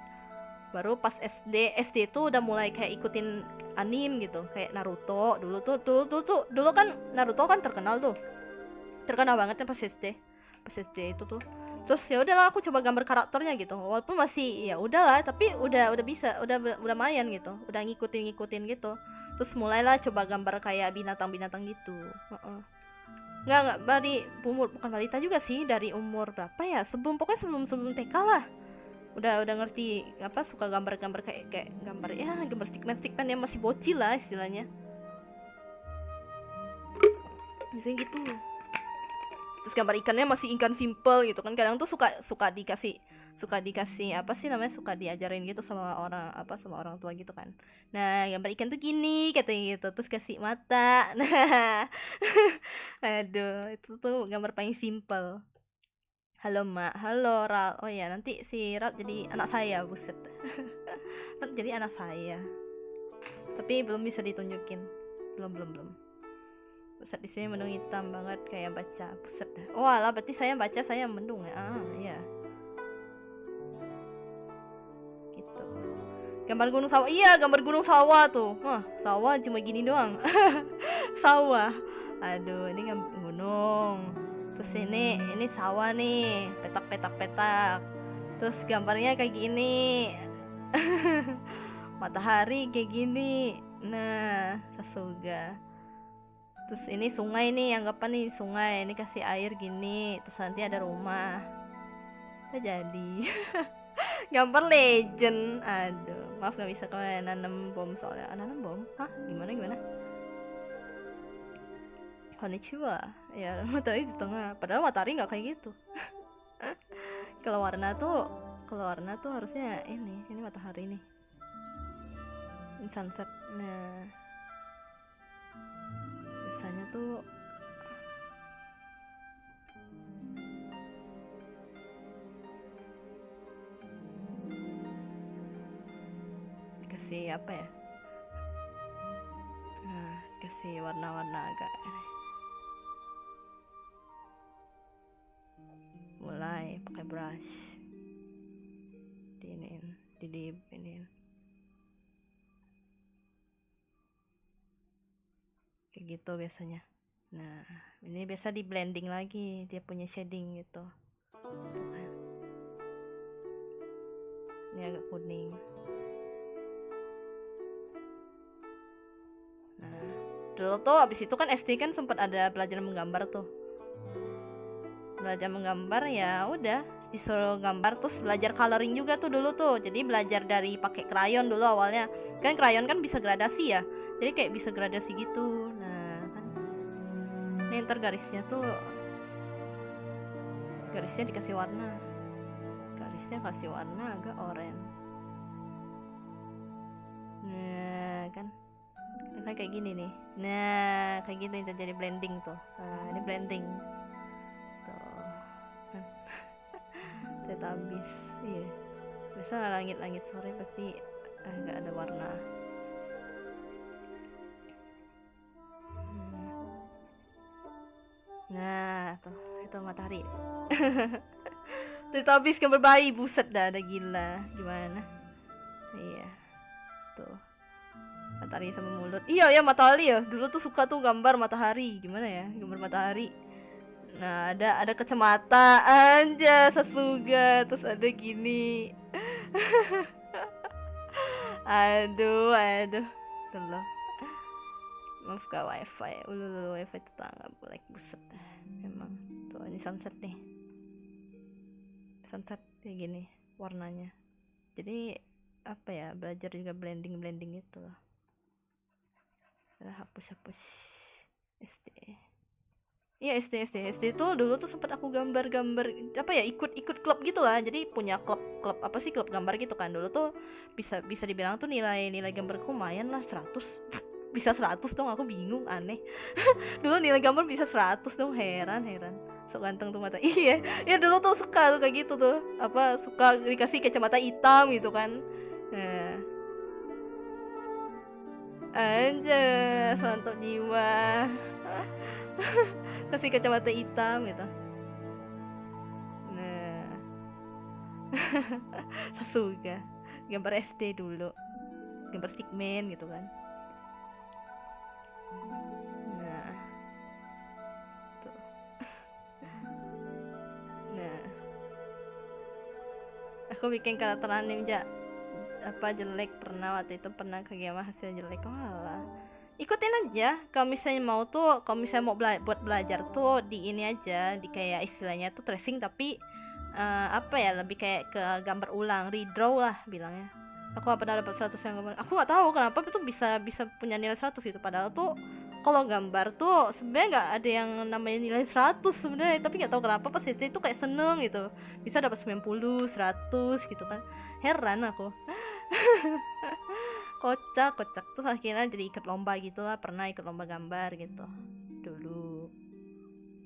Baru pas SD tuh udah mulai kayak ikutin anim gitu, kayak Naruto. Dulu kan Naruto kan terkenal banget ya pas SD itu tuh. Terus ya udahlah aku coba gambar karakternya gitu, walaupun masih ya udahlah, tapi udah bisa, udah mayan gitu, udah ngikutin gitu. Terus mulailah coba gambar kayak binatang gitu. Nggak dari umur, bukan balita juga sih, dari umur berapa ya, pokoknya sebelum TK lah udah ngerti suka gambar-gambar kayak gambar ya, gambar stickman yang masih bocil lah istilahnya, biasanya gitu. Terus gambar ikannya masih ikan simple gitu kan, kadang tuh suka dikasih apa sih namanya, suka diajarin gitu sama orang tua gitu kan. Nah, gambar ikan tuh gini katanya gitu, terus kasih mata. Nah, aduh, itu tuh gambar paling simple. Halo Mak, halo Ral. Oh ya, nanti si Ral jadi anak saya, buset. Ral jadi anak saya. Tapi belum bisa ditunjukin. Belum. Buset, di sini mendung hitam banget kayak baca. Buset dah. Oh alah, berarti saya baca, saya mendung ya. Iya. Gitu. Gambar gunung sawah. Iya, gambar gunung sawah tuh. Wah, sawah cuma gini doang. Sawah. Aduh, ini gunung. Terus ini sawah nih, petak. Terus gambarnya kayak gini. Matahari kayak gini. Nah, Sasuga. Terus ini sungai nih, anggapan nih sungai, ini kasih air gini. Terus nanti ada rumah. Udah jadi. Gambar legend. Aduh, maaf gak bisa kalau nanam bom soalnya. Nanam bom? Hah? Gimana? Konnichiwa. Ya, matahari di tengah. Padahal matahari nggak kayak gitu. Kalau warna tuh harusnya ini matahari nih. Ini sunset. Nah, biasanya tuh dikasih apa ya? Nah, kasih warna-warna agak mulai pakai brush diinin kayak gitu biasanya. Nah, ini biasa di blending lagi, dia punya shading gitu. Tuh kan. Ini agak kuning. Nah, dulu tuh abis itu kan SD kan sempat ada belajar menggambar tuh. Belajar menggambar ya udah disuruh gambar, terus belajar coloring juga tuh dulu tuh. Jadi belajar dari pakai krayon dulu awalnya. Kan krayon kan bisa gradasi ya. Jadi kayak bisa gradasi gitu. Nah, kan. Ini ntar garisnya dikasih warna. Garisnya kasih warna agak oranye. Nah, kan. Kayak gini nih. Nah, kayak gitu jadi blending tuh. Nah, ini blending. Ternyata habis. Iya, bisa langit sore pasti nggak ada warna. Nah tuh, itu matahari. Ternyata habis gambar bayi, buset dah, ada gila. Gimana? Iya, tuh matahari sama mulut. Iya ya, matahari ya, dulu tuh suka tuh gambar matahari. Gimana ya, gambar matahari. Nah, ada kacamata aja Sasuga, terus ada gini. aduh tuh loh. Maaf gak wifi, wifi tetangga boleh, buset. Emang tuh ini sunset nih, sunset kayak gini warnanya. Jadi apa ya, belajar juga blending itu loh. Udah hapus SD. Iya, SD tuh dulu tuh sempet aku gambar apa ya, ikut klub gitu lah. Jadi punya klub apa sih, klub gambar gitu kan. Dulu tuh bisa dibilang tuh nilai gambarku lumayan lah, 100. bisa 100 dong, aku bingung, aneh. Dulu nilai gambar bisa 100 dong, heran. So ganteng tuh mata. Iya, ya dulu tuh suka tuh kayak gitu tuh. Apa suka dikasih kacamata hitam gitu kan. Nah, anjas, mantap jiwa. Kasih kacamata hitam gitu. Nah, Sasuga. Gambar SD dulu. Gambar stickman gitu kan. Nah, tuh. Nah, aku bikin karakter anim apa jelek, pernah waktu itu pernah Kageyama hasil jelek. Walah, ikutin aja. Kalau misalnya mau tuh, kalau misalnya mau buat belajar tuh di ini aja, di kayak istilahnya tuh tracing, tapi apa ya, lebih kayak ke gambar ulang, redraw lah bilangnya. Aku gak pernah dapat 100 yang gambar. Aku nggak tahu kenapa itu bisa punya nilai 100 gitu, padahal tuh kalau gambar tuh sebenarnya nggak ada yang namanya nilai 100 sebenarnya, tapi nggak tahu kenapa pas itu kayak seneng gitu, bisa dapat 90, 100 gitu kan. Heran aku. Kocak terus akhirnya jadi ikut lomba gitulah, pernah ikut lomba gambar gitu dulu.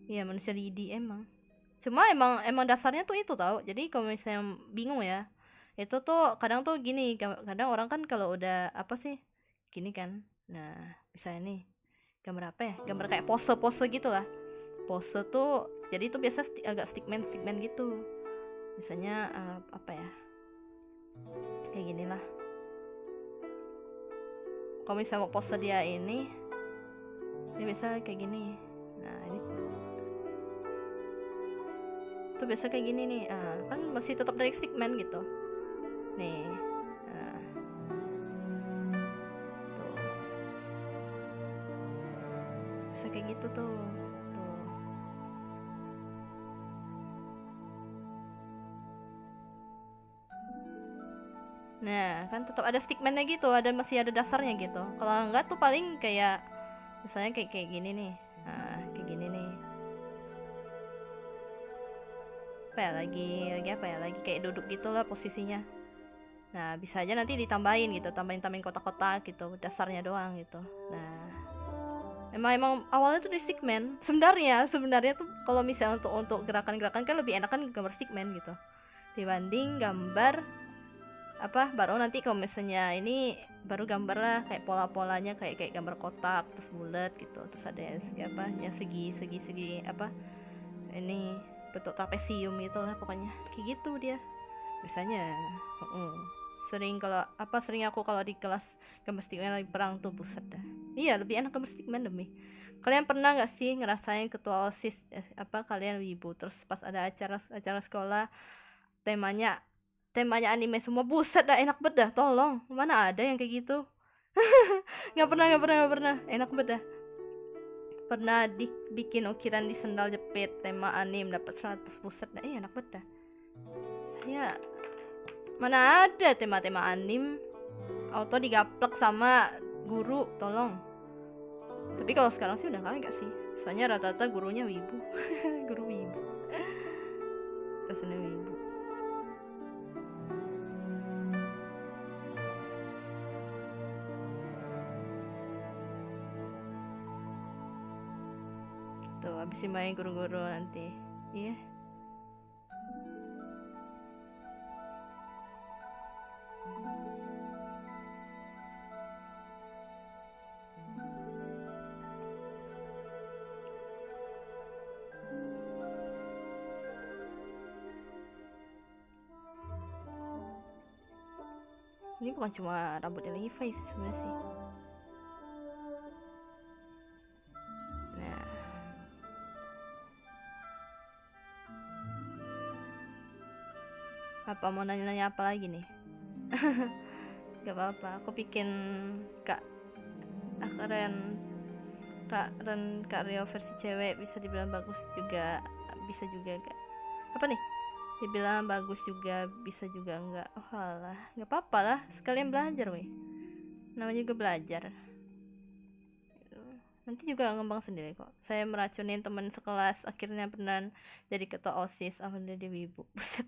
Iya, manusia lidi emang. Cuma emang dasarnya tuh itu tau. Jadi kalau misalnya bingung ya, itu tuh kadang tuh gini, kadang orang kan kalau udah apa sih gini kan, nah bisa ini gambar apa ya, gambar kayak pose gitu lah. Pose tuh jadi itu biasa agak stickman gitu. Misalnya apa ya, kayak gini lah. Kalau misalnya mau pose dia ini bisa kayak gini. Nah ini tuh biasa kayak gini nih. Kan masih tetap dari stickman gitu nih. Tuh bisa kayak gitu tuh. Nah, kan tetap ada stickman-nya gitu, masih ada dasarnya gitu. Kalau enggak tuh paling kayak misalnya kayak gini nih. Nah, kayak gini nih. Apa ya, lagi apa ya? Lagi kayak duduk gitu lah posisinya. Nah, bisa aja nanti ditambahin gitu, tambahin kotak-kotak gitu, dasarnya doang gitu. Nah, emang awalnya tuh di stickman. Sebenarnya tuh kalau misalnya untuk gerakan-gerakan kan lebih enakan gambar stickman gitu dibanding gambar apa, baru nanti kalau misalnya ini baru gambar lah kayak pola-polanya, kayak gambar kotak terus bulat gitu, terus ada yang segi apa ini bentuk trapesium gitu lah pokoknya, kayak gitu dia biasanya. Sering aku kalau di kelas gambar stickman lagi perang tuh, buset dah. Iya, lebih enak gambar stickman demi. Kalian pernah nggak sih ngerasain ketua OSIS apa kalian wibu, terus pas ada acara sekolah temanya anime semua, buset dah, enak banget dah, tolong, mana ada yang kayak gitu. nggak pernah, enak banget dah. Pernah bikin ukiran di sendal jepit tema anime dapat 100, buset dah, enak banget dah. Saya mana ada tema anime auto digaplek sama guru, tolong. Tapi kalau sekarang sih udah enggak sih, soalnya rata-rata gurunya wibu. Guru wibu, rasanya wibu. Tuh habis main guru-guru nanti. Iya. Ini bukan cuma rambutnya Levi sebenarnya sih. Nah, apa mau nanya-nanya apa lagi nih? Gak apa-apa, aku bikin Kak Rio versi cewek, bisa dibilang bagus juga, bisa juga gak apa nih, dibilang bagus juga, bisa juga enggak. Oh alah, nggak apa-apa lah, sekalian belajar weh, namanya juga belajar. Nanti juga ngembang sendiri kok. Saya meracunin teman sekelas, akhirnya pernah jadi ketua OSIS, alhamdulillah di wibu. Buset,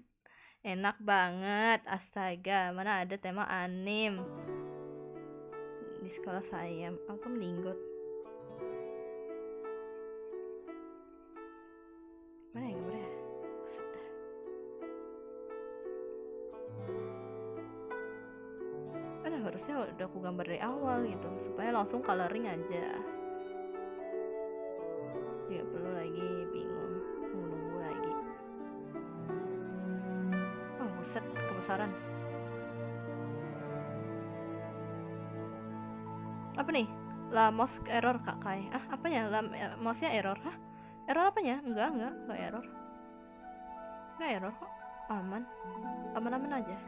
enak banget, astaga, mana ada tema anim. di sekolah saya aku melinggot. Mana ya gambarnya? Buset dah. Harusnya udah aku gambar dari awal gitu supaya langsung coloring aja, nggak perlu lagi bingung nunggu lagi. Oh buset, kebesaran. Apa nih? La mouse error kak Kai. Apanya? Mouse nya error? Error apanya? Enggak error. Enggak error kok. Aman aja.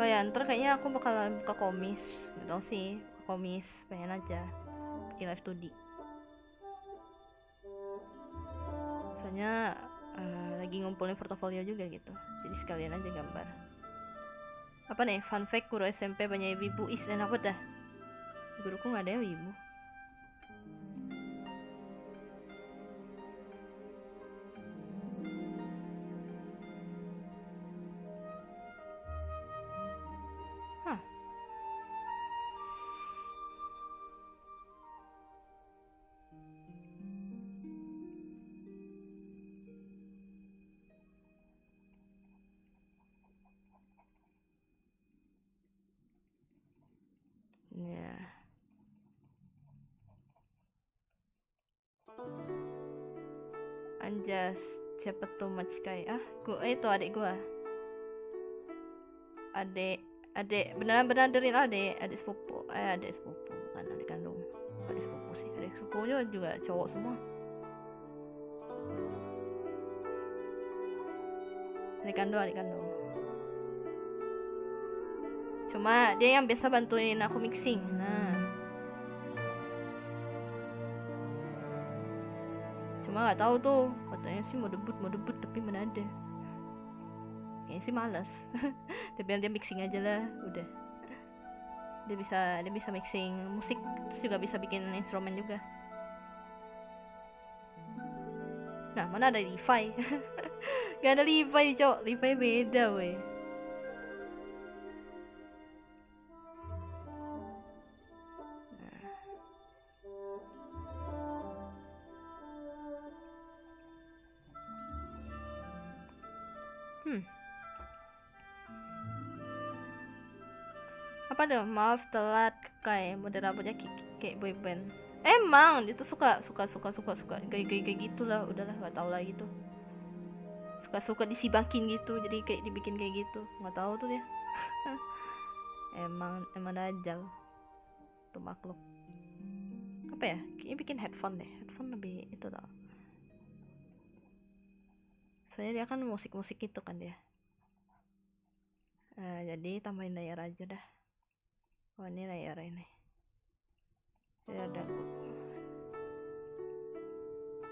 Oh ya, ntar kayaknya aku bakalan buka komis. Gak tau sih, komis pengen aja bikin live 2D. Soalnya lagi ngumpulin portofolio juga gitu, jadi sekalian aja gambar. Apa nih, fun fact, guru SMP banyak ibu dan apa dah, guruku nggak ada yang ibu. Ya. Anjas, siapa tuh Matskai? Itu adik gua. Adik beneran adik sepupu. Adik sepupu, bukan adik kandung. Adik sepupu sih. Adik sepupunya juga cowok semua. Adik kandung. Cuma dia yang biasa bantuin aku mixing. Nah. Cuma nggak tahu tuh, katanya sih mau debut tapi mana ada. Kayaknya sih malas. Dia bilang dia mixing aja lah, udah. Dia bisa mixing musik, terus juga bisa bikin instrumen juga. Nah, mana ada Levi? Gak ada Levi, cok. Levi beda, weh. Apa dong? Maaf telat, kayak model rambutnya kayak boyband. Emang dia tuh suka kayak gitulah, udahlah nggak tahu lagi tuh. Suka disibakin gitu, jadi kayak dibikin kayak gitu, nggak tahu tuh dia. emang dajal tuh makhluk. Apa ya? Kayaknya bikin headphone lebih itu tau. Soalnya dia kan musik itu kan dia. Jadi tambahin layar aja dah. Oh ini layar ini. Jadi ada aku.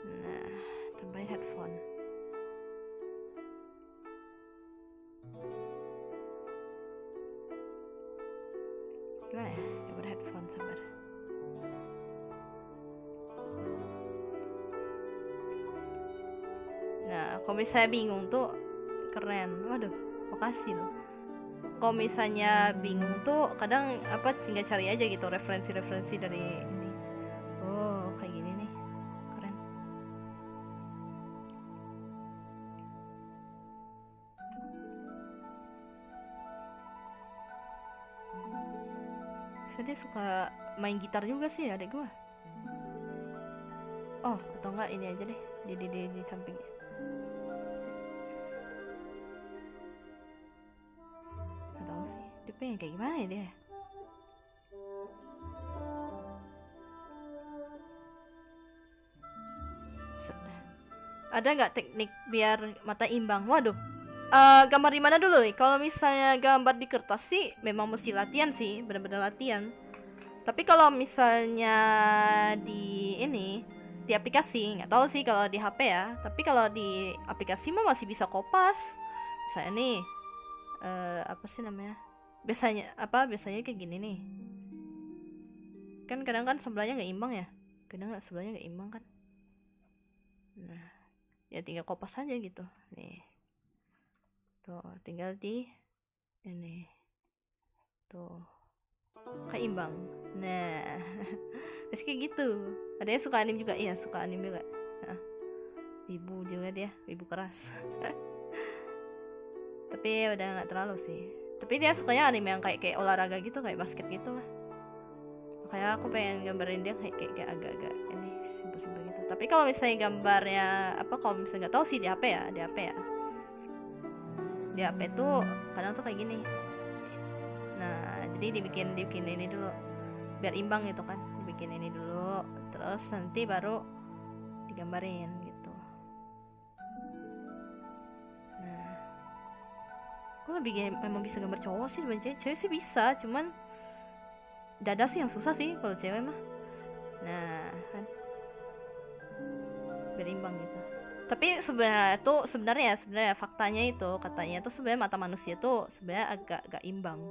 Nah, tambahin headphone. Gimana ya? Gambar headphone, sabar. Nah, kalau misalnya bingung tuh keren. Waduh, makasih loh. Kalau misalnya bingung tuh kadang tinggal cari aja gitu referensi dari ini. Oh, kayak gini nih. Keren. So, dia suka main gitar juga sih adek gua. Oh, atau enggak ini aja deh di sampingnya. Gak tahu sih, dia pengen kayak gimana ya dia. Ada nggak teknik biar mata imbang? Waduh, gambar di mana dulu nih? Kalau misalnya gambar di kertas sih memang mesti latihan sih, benar-benar latihan. Tapi kalau misalnya di aplikasi, nggak tahu sih kalau di HP ya. Tapi kalau di aplikasi mah masih bisa kopas. Misalnya nih, apa sih namanya? Biasanya kayak gini nih. Kan kadang kan sebelahnya nggak imbang ya. Kadang sebelahnya nggak imbang kan. Nah, ya tinggal kopas aja gitu. Nih. Tuh, tinggal di ini. Tuh. Keimbang. Nah. Terus kayak gitu. Ada yang suka anime juga, iya suka anime juga. Nah, ibu juga dia, ibu keras. Tapi udah nggak terlalu sih. Tapi dia sukanya anime yang kayak olahraga gitu, kayak basket gitu lah. Kayak aku pengen gambarin dia kayak agak-agak ini simpel-simpel gitu. Tapi kalau misalnya gambarnya apa, kalau misalnya nggak tahu sih di HP ya, di HP ya. Di HP tuh kadang tuh kayak gini. Nah, jadi dibikin ini dulu biar imbang gitu kan, dibikin ini dulu, terus nanti baru digambarin gitu. Nah, aku memang bisa gambar cowok sih dibanding cewek sih bisa, cuman dada sih yang susah sih kalau cewek mah. Nah kan biar imbang gitu. Tapi sebenarnya faktanya itu katanya tuh sebenarnya mata manusia tuh sebenarnya agak imbang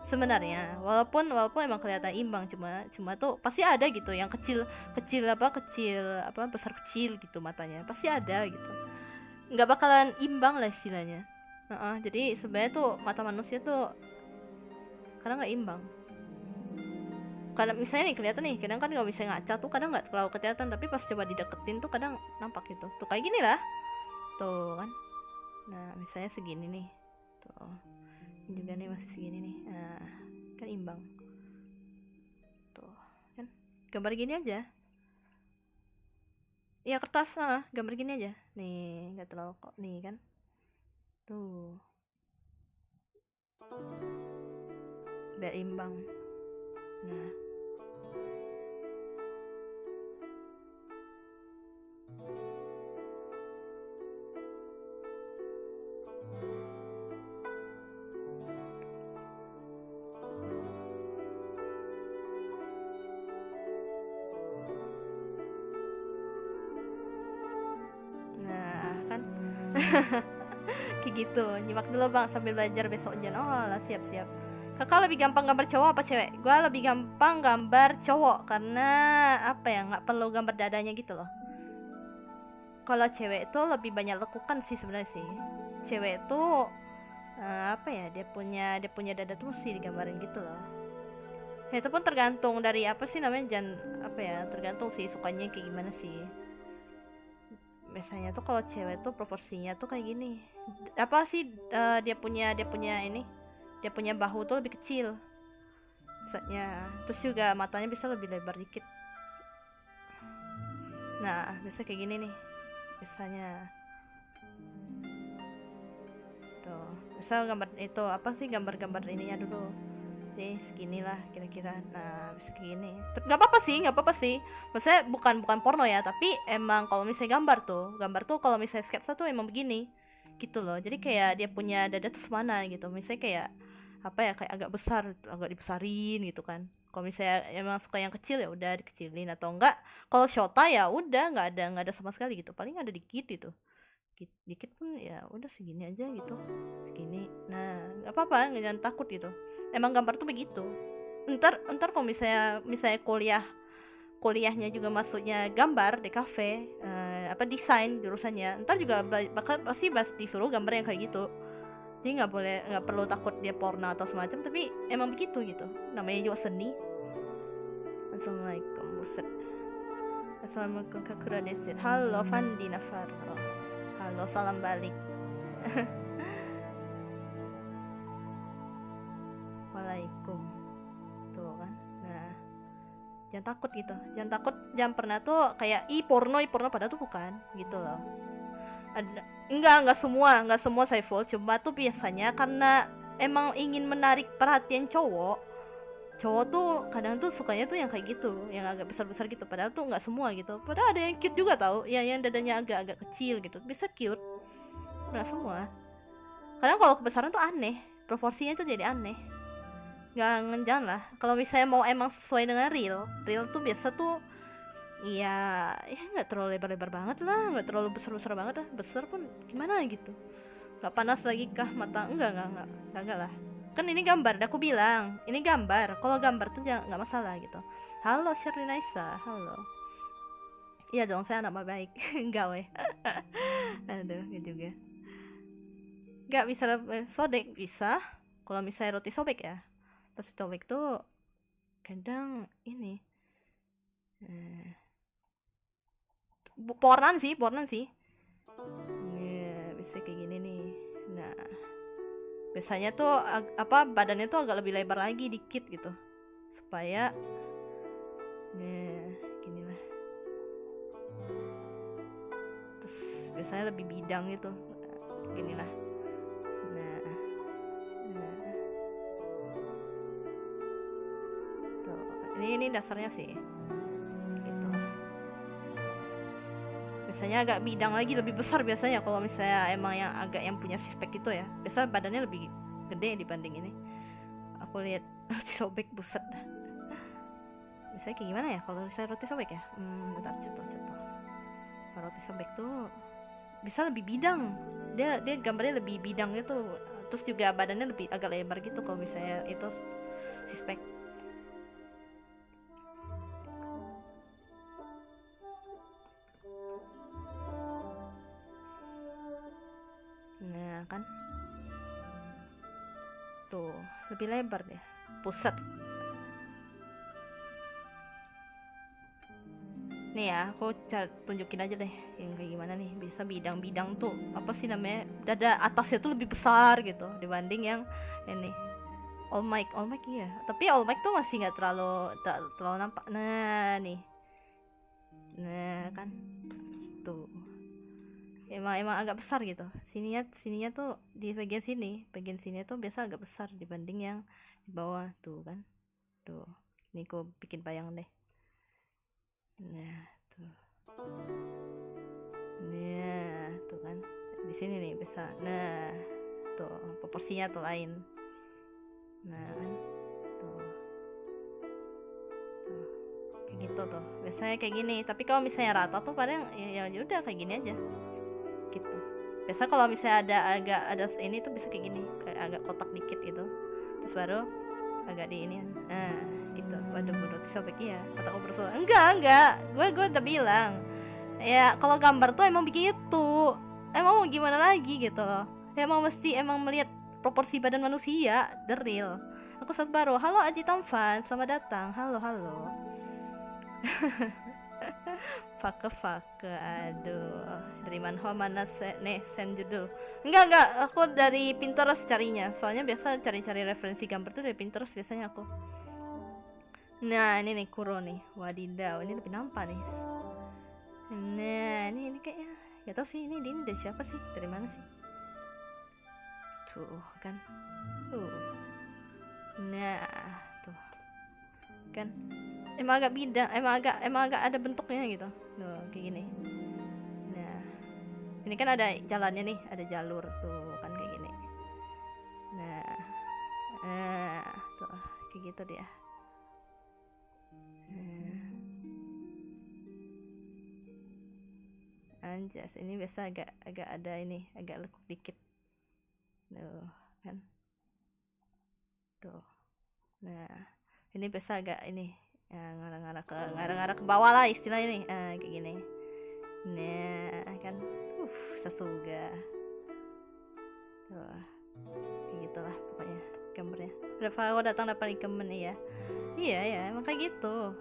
sebenarnya, walaupun emang kelihatan imbang, cuma tuh pasti ada gitu yang kecil besar kecil gitu matanya pasti ada gitu, nggak bakalan imbang lah istilahnya. Jadi sebenarnya tuh mata manusia tuh kadang nggak imbang. Kadang misalnya nih kelihatan nih, kadang kan kalau misalnya ngaca tuh kadang nggak terlalu kelihatan, tapi pas coba dideketin tuh kadang nampak gitu. Tuh kayak gini lah, tuh kan. Nah misalnya segini nih, tuh ini juga nih masih segini nih, nah kan imbang. Tuh kan gambar gini aja, ya kertas gambar gini aja nih, nggak terlalu kok nih kan, tuh biar imbang. Nah kan kayak gitu. Nyimak dulu bang sambil belajar besok ujian. Oh lah, siap. Kakak lebih gampang gambar cowok apa cewek? Gue lebih gampang gambar cowok karena apa ya, nggak perlu gambar dadanya gitu loh. Kalau cewek itu lebih banyak lekukan sih sebenarnya sih. Cewek itu apa ya, dia punya dada tuh mesti digambarin gitu loh. Ya, itu pun tergantung dari apa sih namanya, apa ya, tergantung sih sukanya kayak gimana sih. Biasanya tuh kalau cewek tuh proporsinya tuh kayak gini. Apa sih dia punya ini, dia punya bahu tuh lebih kecil misalnya, terus juga matanya bisa lebih lebar dikit. Nah biasa kayak gini nih biasanya. Tuh bisa gambar itu apa sih, gambar ininya dulu nih, segini lah kira-kira. Nah bisa kayak gini, nggak apa-apa sih maksudnya bukan porno ya, tapi emang kalau misalnya gambar tuh kalau misalnya sketsa tuh emang begini gitu loh. Jadi kayak dia punya dada tuh semana gitu, misalnya kayak apa ya, kayak agak besar, agak dibesarin gitu kan. Kalau misalnya emang suka yang kecil ya udah dikecilin, atau enggak kalau shota ya udah nggak ada sama sekali gitu, paling ada dikit gitu, dikit pun ya udah segini aja gitu, segini. Nah nggak apa-apa, jangan takut gitu, emang gambar tuh begitu. Ntar kalau misalnya kuliahnya juga maksudnya gambar di kafe, apa desain jurusannya, ntar juga bakal pasti disuruh gambar yang kayak gitu. Jadi nggak perlu takut dia porno atau semacam, tapi emang begitu gitu, namanya juga seni. Assalamualaikum, buset. Assalamualaikum Kakura Desit. Halo Fandi Nafar. Halo, salam balik. Waalaikum. Tuh kan. Nah, jangan takut gitu. Jangan pernah tuh kayak porno padahal tuh bukan gitu loh. Enggak semua Saiful, cuma tuh biasanya karena emang ingin menarik perhatian cowok tuh kadang tuh sukanya tuh yang kayak gitu, yang agak besar gitu, padahal tuh nggak semua gitu. Padahal ada yang cute juga tau, yang dadanya agak kecil gitu, bisa cute, nggak semua. Kadang kalau kebesaran tuh aneh, proporsinya tuh jadi aneh, nggak ngenjan lah. Kalau misalnya mau emang sesuai dengan real tuh biasa tuh ya nggak terlalu lebar banget lah, nggak terlalu besar banget lah. Besar pun gimana gitu, nggak panas lagi kah mata, enggak lah. Kan ini gambar, aku bilang ini gambar. Kalau gambar tuh nggak masalah gitu. Halo Sherina Isa, halo. Iya dong, saya anak baik. Enggak weh. Aduh, gitu juga. Gak bisa sobek, bisa kalau misalnya roti sobek ya. Terus sobek tuh kadang ini pornan sih bisa kayak gini nih. Nah biasanya tuh badannya tuh agak lebih lebar lagi dikit gitu supaya gini lah. Terus biasanya lebih bidang gitu gini lah. Nah tuh ini dasarnya sih gitu. Biasanya agak bidang lagi lebih besar biasanya kalau misalnya emang yang punya six-pack itu ya. Biasanya badannya lebih gede dibanding ini. Aku lihat roti sobek, buset. Biasanya kayak gimana ya kalau misalnya roti sobek ya? Bentar, contoh. Roti sobek tuh bisa lebih bidang. Dia gambarnya lebih bidang gitu. Terus juga badannya lebih agak lebar gitu kalau misalnya itu six-pack. Nah kan tuh lebih lebar deh, pusat. Nih ya, aku tunjukin aja deh yang kayak gimana nih. Bisa bidang-bidang tuh apa sih namanya, dada atasnya tuh lebih besar gitu dibanding yang ini all mic iya. Tapi all mic tuh masih nggak terlalu nampak. Nah nih, nah kan tuh emang agak besar gitu. Sininya tuh di bagian sini tuh biasa agak besar dibanding yang di bawah tuh kan. Tuh ini aku bikin bayang deh. Nah tuh, nah tuh kan di sini nih bisa. Nah tuh proporsinya tuh lain. Nah kan tuh kayak gitu tuh biasanya kayak gini. Tapi kalau misalnya rata tuh padahal ya udah kayak gini aja gitu. Biasa kalau misalnya ada ini tuh bisa kayak gini, kayak agak kotak dikit gitu, terus baru agak di ini. Nah gitu. Waduh roti sobek ya, kata aku bersuara enggak, gue udah bilang ya kalau gambar tuh emang begitu, emang mau gimana lagi gitu loh. Emang mesti melihat proporsi badan manusia, the real. Aku saat baru, halo Aji Tamfan, selamat datang, halo Fake, aduh, dari mana sen judul. Enggak, aku dari Pinterest carinya. Soalnya biasa cari-cari referensi gambar tuh dari Pinterest biasanya aku. Nah, ini nih Kuro nih. Wadidaw, ini lebih nampak nih. Nah, ini kayaknya gak tau sih ini dari siapa sih? Dari mana sih? Tuh, kan. Nah, tuh. Kan emang agak bidang, emang agak ada bentuknya gitu. Tuh, kayak gini. Nah, ini kan ada jalannya nih, ada jalur tuh kan kayak gini. Nah, tuh kayak gitu dia. Anjas, ini biasa agak ada ini, agak lekuk dikit. Tuh, kan. Tuh. Nah, ini biasa agak ini ngarah-ngarah ke bawah lah istilahnya nih. Kayak gini. Nah kan Sasuga tuh kayak gitulah pokoknya gambarnya. Berapa aku datang dapat recommend ya. Iya ya emang kayak gitu.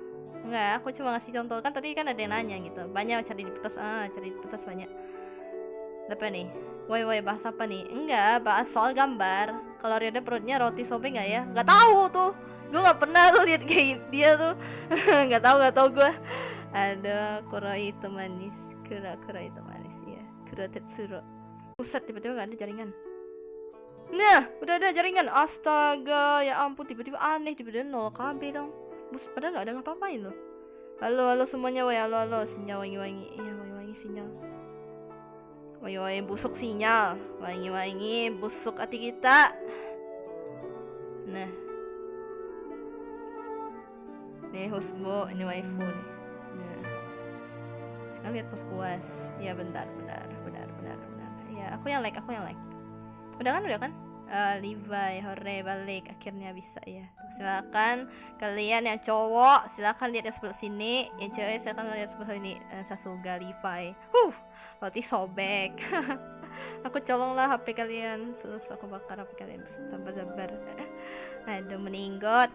Enggak, aku cuma ngasih contoh kan tadi kan ada yang nanya gitu. Banyak cari di Pinterest banyak. Apa nih? Woi bahas apa nih? Enggak, bahas soal gambar. Kalau Riana perutnya roti sobek nggak ya? Nggak tahu tuh. Gue nggak pernah tuh lihat kayak dia tuh. nggak tahu gue. Ada kura itu manis ya. Kura tetsuro. Pusat tiba-tiba nggak ada jaringan. Nah, udah ada jaringan. Astaga, ya ampun tiba-tiba aneh, tiba-tiba 0 KB dong. Bus padahal nggak ada ngapa-ngapain loh. Halo semuanya, woi halo sinyal wangi-wangi. Iya wangi-wangi sinyal. Wangi-wangi busuk sinyal. Wangi-wangi busuk hati kita. Nah. Nih husbo, ini waifu nih. Nah. Sekarang lihat puas. Ya bentar. Ya, aku yang like. Udah kan? Levi, hore balik akhirnya bisa ya. Silakan kalian yang cowok silakan lihat yang sebelah sini, yang cewek silakan lihat sebelah sini. Sasuga Levi. Roti sobek. Aku colong lah HP kalian, terus aku bakar HP kalian. Sabar. Aduh, meninggot.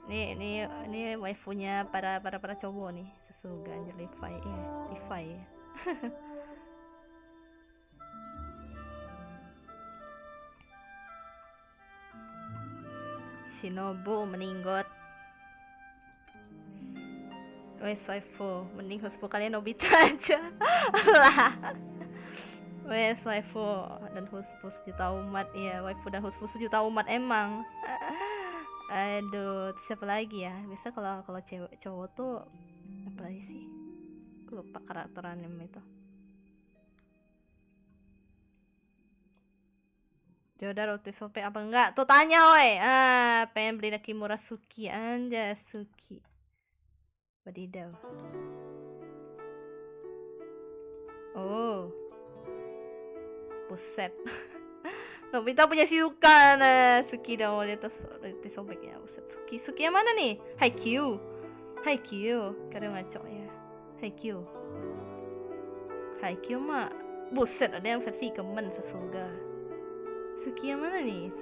Ini waifunya para cowok nih. Sesuga anjir, Levi. Shinobu meninggot. Wes waifu, mending waifu kalian Nobita aja. Lah. Wes waifu dan waifu sejuta umat, ya waifu dan waifu sejuta umat emang. Aduh, siapa lagi ya? Biasa kalau cewek cowok tuh apa lagi sih? Aku lupa karakter anime itu. Joda roti sope apa enggak? Tuh tanya woi. Pengen beli Nakimura Suki anja Suki. Wadidaw. Oh. Buset. Nobita punya Shizuka. Nah, Suki dong mau lihat roti sobeknya. Buset. Suki yang mana nih? Haikyuu. Karena ngaco ya. Haikyuu mah. Buset, ada yang versi kemen Sasuga. Suki yang mana nih?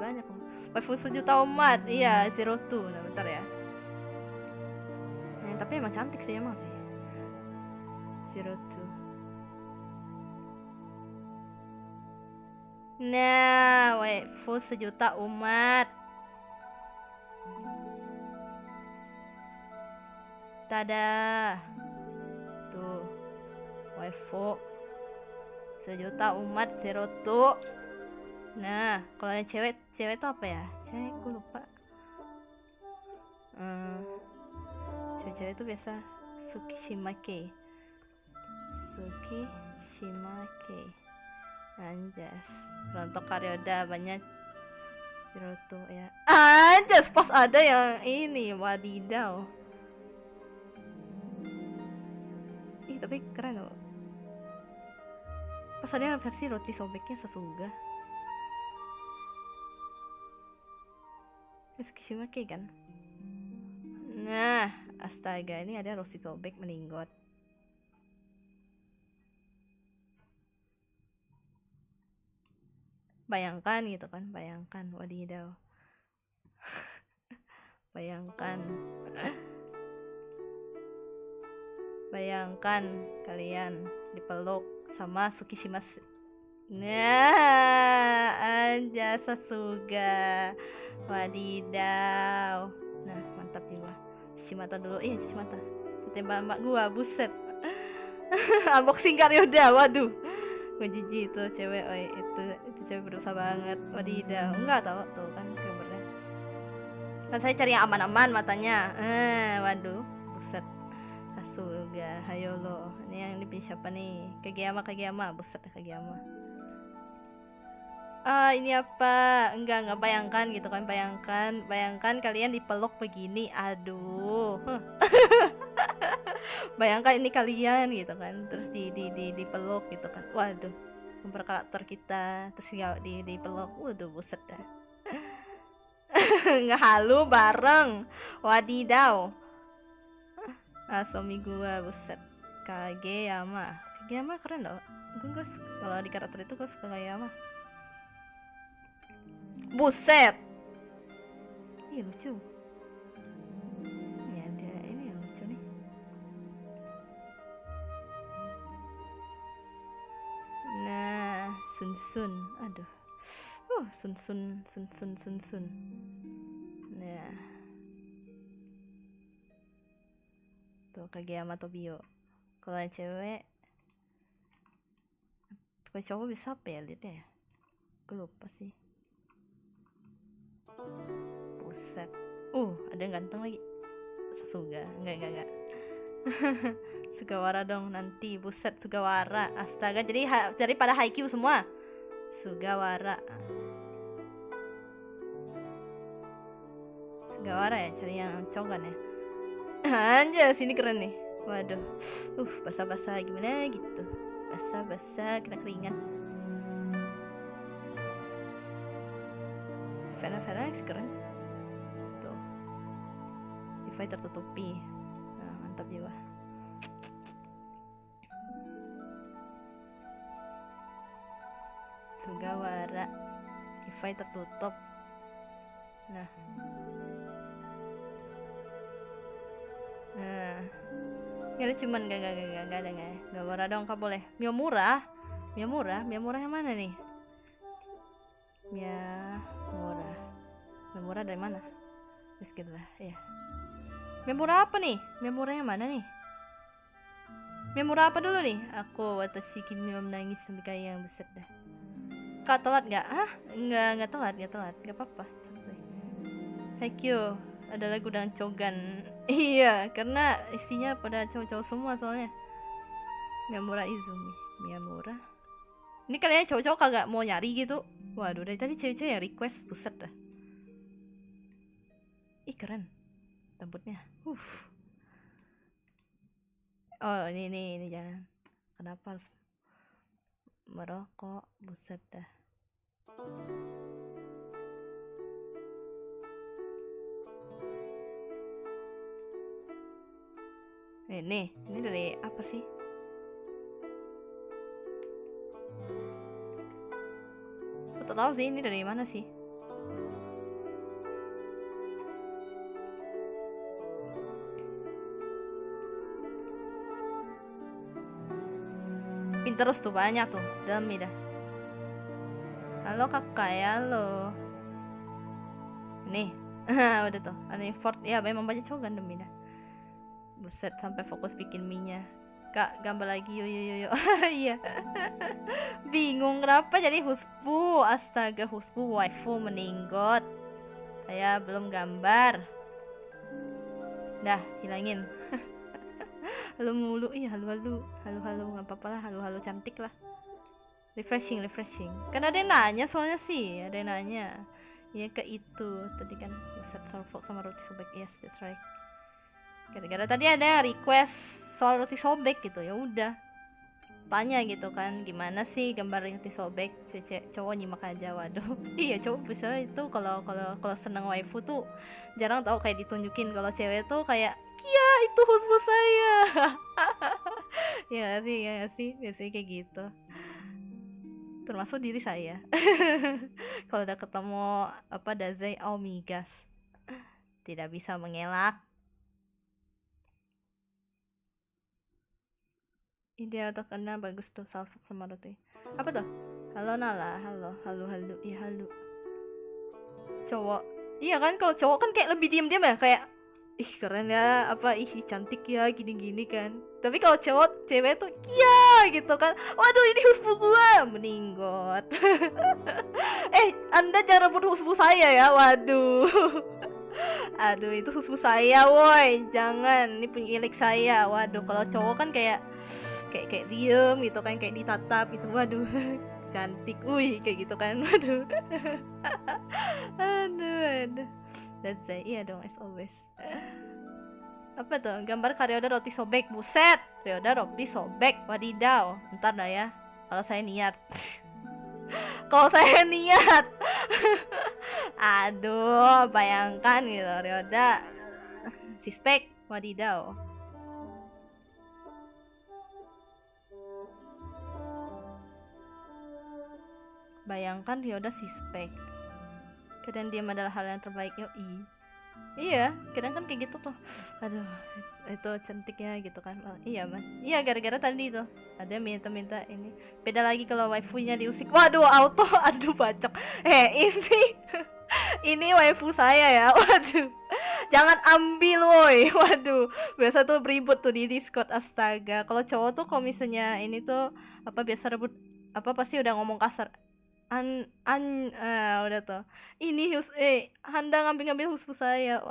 Banyak loh. Waifu sejuta umat. Iya, Zero Two. Nah, bentar ya. Tapi emang cantik sih emang sih. Zero Two. Nah, waifu sejuta umat. Tada. Tuh. Waifu sejuta umat Zero Two. Nah, kalau yang cewek tuh apa ya? Cewek gue lupa. Cewek itu biasa Tsukishimake. Anjas. Rontok Karyoda banyak Hiroto ya. Anjas pas ada yang ini wadidaw. Ih, tapi keren loh. Pas ada yang versi roti sobeknya Sasuga. Tsukishimake kan? Nah, astaga, ini ada roti sobek meninggot. Bayangkan gitu kan, wadidaw. Bayangkan kalian dipeluk sama Tsukishimasu. Nah, anja Sasuga. Wadidaw. Nah, mantap juga. Cuci mata dulu. Cuci mata. Tembak mbak gua, buset. Unboxing Karyoda, waduh. Gue jijik itu cewek, itu cewek berusaha banget. Wadidaw. Enggak tahu tuh kan gambarnya. Kan saya cari yang aman-aman matanya. Waduh, buset. Sasuga, hayo lo. Ini yang dipilih siapa nih? Kageyama, buset Kageyama. Ini apa? Enggak bayangkan gitu kan, bayangkan kalian dipeluk begini, aduh. Bayangkan ini kalian gitu kan, terus dipeluk gitu kan, waduh, gambar karakter kita, terus dipeluk, waduh, buset dah. Nggak halu bareng, wadidaw. Suami gua, buset. Kageyama keren loh. Gue kalau di karakter itu gue suka Kageyama. Buset. Ih, lucu. Ini ada ini yang lucu nih. Nah, Sun. Aduh. Sun. Nah. Tuh Kageyama Tobio. Kalau yang cewek, kalau cowok bisa apa ya lihat ya? Gue lupa sih. Buset. Ada yang ganteng lagi. Sasuga. Enggak. Sugawara dong nanti. Buset, Sugawara. Astaga, jadi pada Haikyuu semua. Sugawara ya, cari yang cogan ya. Anjir, sini keren nih. Waduh. Basah-basah gimana gitu. Basah kena keringat. Vera keren. Tuh. Levi tertutupi. Nah, mantap juga. Sugawara. Wifi tertutup. Nah. Ini cuman gak ada Gawara dong, kak boleh. Miyamura yang mana nih? Miyamura dari mana? Terus lah ya. Miyamura apa nih? Miyamura yang mana nih? Miyamura apa dulu nih? Aku watashi kimi wa menangis sampai kayak yang besar dah. Kak telat nggak? Nggak telat. Nggak apa-apa. Haikyuu ada lagu dengan Chogan. Iya, karena isinya pada cowok-cowok semua soalnya. Miyamura Izumi. Miyamura. Ini kalian cowok-cowok kagak mau nyari gitu. Waduh, dari tadi cewek-cewek yang request, buset dah. Ih, keren rambutnya. Oh, ini jangan. Kenapa harus merokok? Buset dah. Ini dari apa sih? Aku tahu sih ini dari mana sih? Terus tuh banyak tuh demi dah. Halo kakak ya lo. Nih udah tuh ada effort ya, memang banyak cowok demi dah. Buset, sampai fokus bikin mie-nya. Kak gambar lagi yuk. Iya. Bingung kenapa jadi husbu. Astaga, husbu waifu meninggot. Saya belum gambar. Dah hilangin. Halo mulu, iya halo nggak apa-apa lah, halo cantik lah. Refreshing. Kan ada yang nanya soalnya sih, ada yang nanya. Ya ke itu tadi kan Buset salfok sama roti sobek. Yes, that's right. Gara-gara tadi ada request soal roti sobek gitu, ya udah tanya gitu kan, gimana sih gambar roti sobek. Cowok nyimak aja, waduh. Iya cowok bisa itu kalau seneng waifu tuh jarang tau kayak ditunjukin. Kalau cewek tuh kayak kia itu husband saya. Ya sih biasanya kayak gitu, termasuk diri saya. Kalau udah ketemu Dazai Omigas tidak bisa mengelak. Ide atau kena bagus tuh salfok sama roti. Apa tuh? Halo Nala, halo. Iya halo. Cowok. Iya kan kalau cowok kan kayak lebih diam-diam ya, kayak ih keren ya, ih cantik ya, gini-gini kan. Tapi kalau cewek tuh iya gitu kan. Waduh, ini husbu gua meninggot. Anda jangan rebut husbu saya ya. Waduh. Aduh, itu husbu saya, woi. Jangan, ini pemilik saya. Waduh, kalau cowok kan kayak diem gitu kan, kayak ditatap gitu. Waduh. Cantik, kayak gitu kan. Waduh. Aduh. That's it. Iya dong, as always. Apa tuh? Gambar Ryoda roti sobek. Buset, Ryoda roti sobek. Wadidaw. Ntar dah ya, kalau saya niat. Aduh, bayangkan gitu Ryoda sispek. Wadidaw. Bayangkan Ryoda sispek. Kadang diam adalah hal yang terbaik. Iya, kadang kan kayak gitu tuh. Aduh, itu cantiknya gitu kan. Iya man. Iya, gara-gara tadi tuh ada minta ini. Beda lagi kalau waifunya diusik. Waduh, auto. Aduh, bacok. Ini waifu saya ya. Waduh, jangan ambil woi. Waduh, biasa tuh beribut tuh di Discord. Astaga, kalau cowok tuh kalau misalnya ini tuh biasa rebut pasti udah ngomong kasar. Udah tuh. Ini Anda ngambil husbu saya.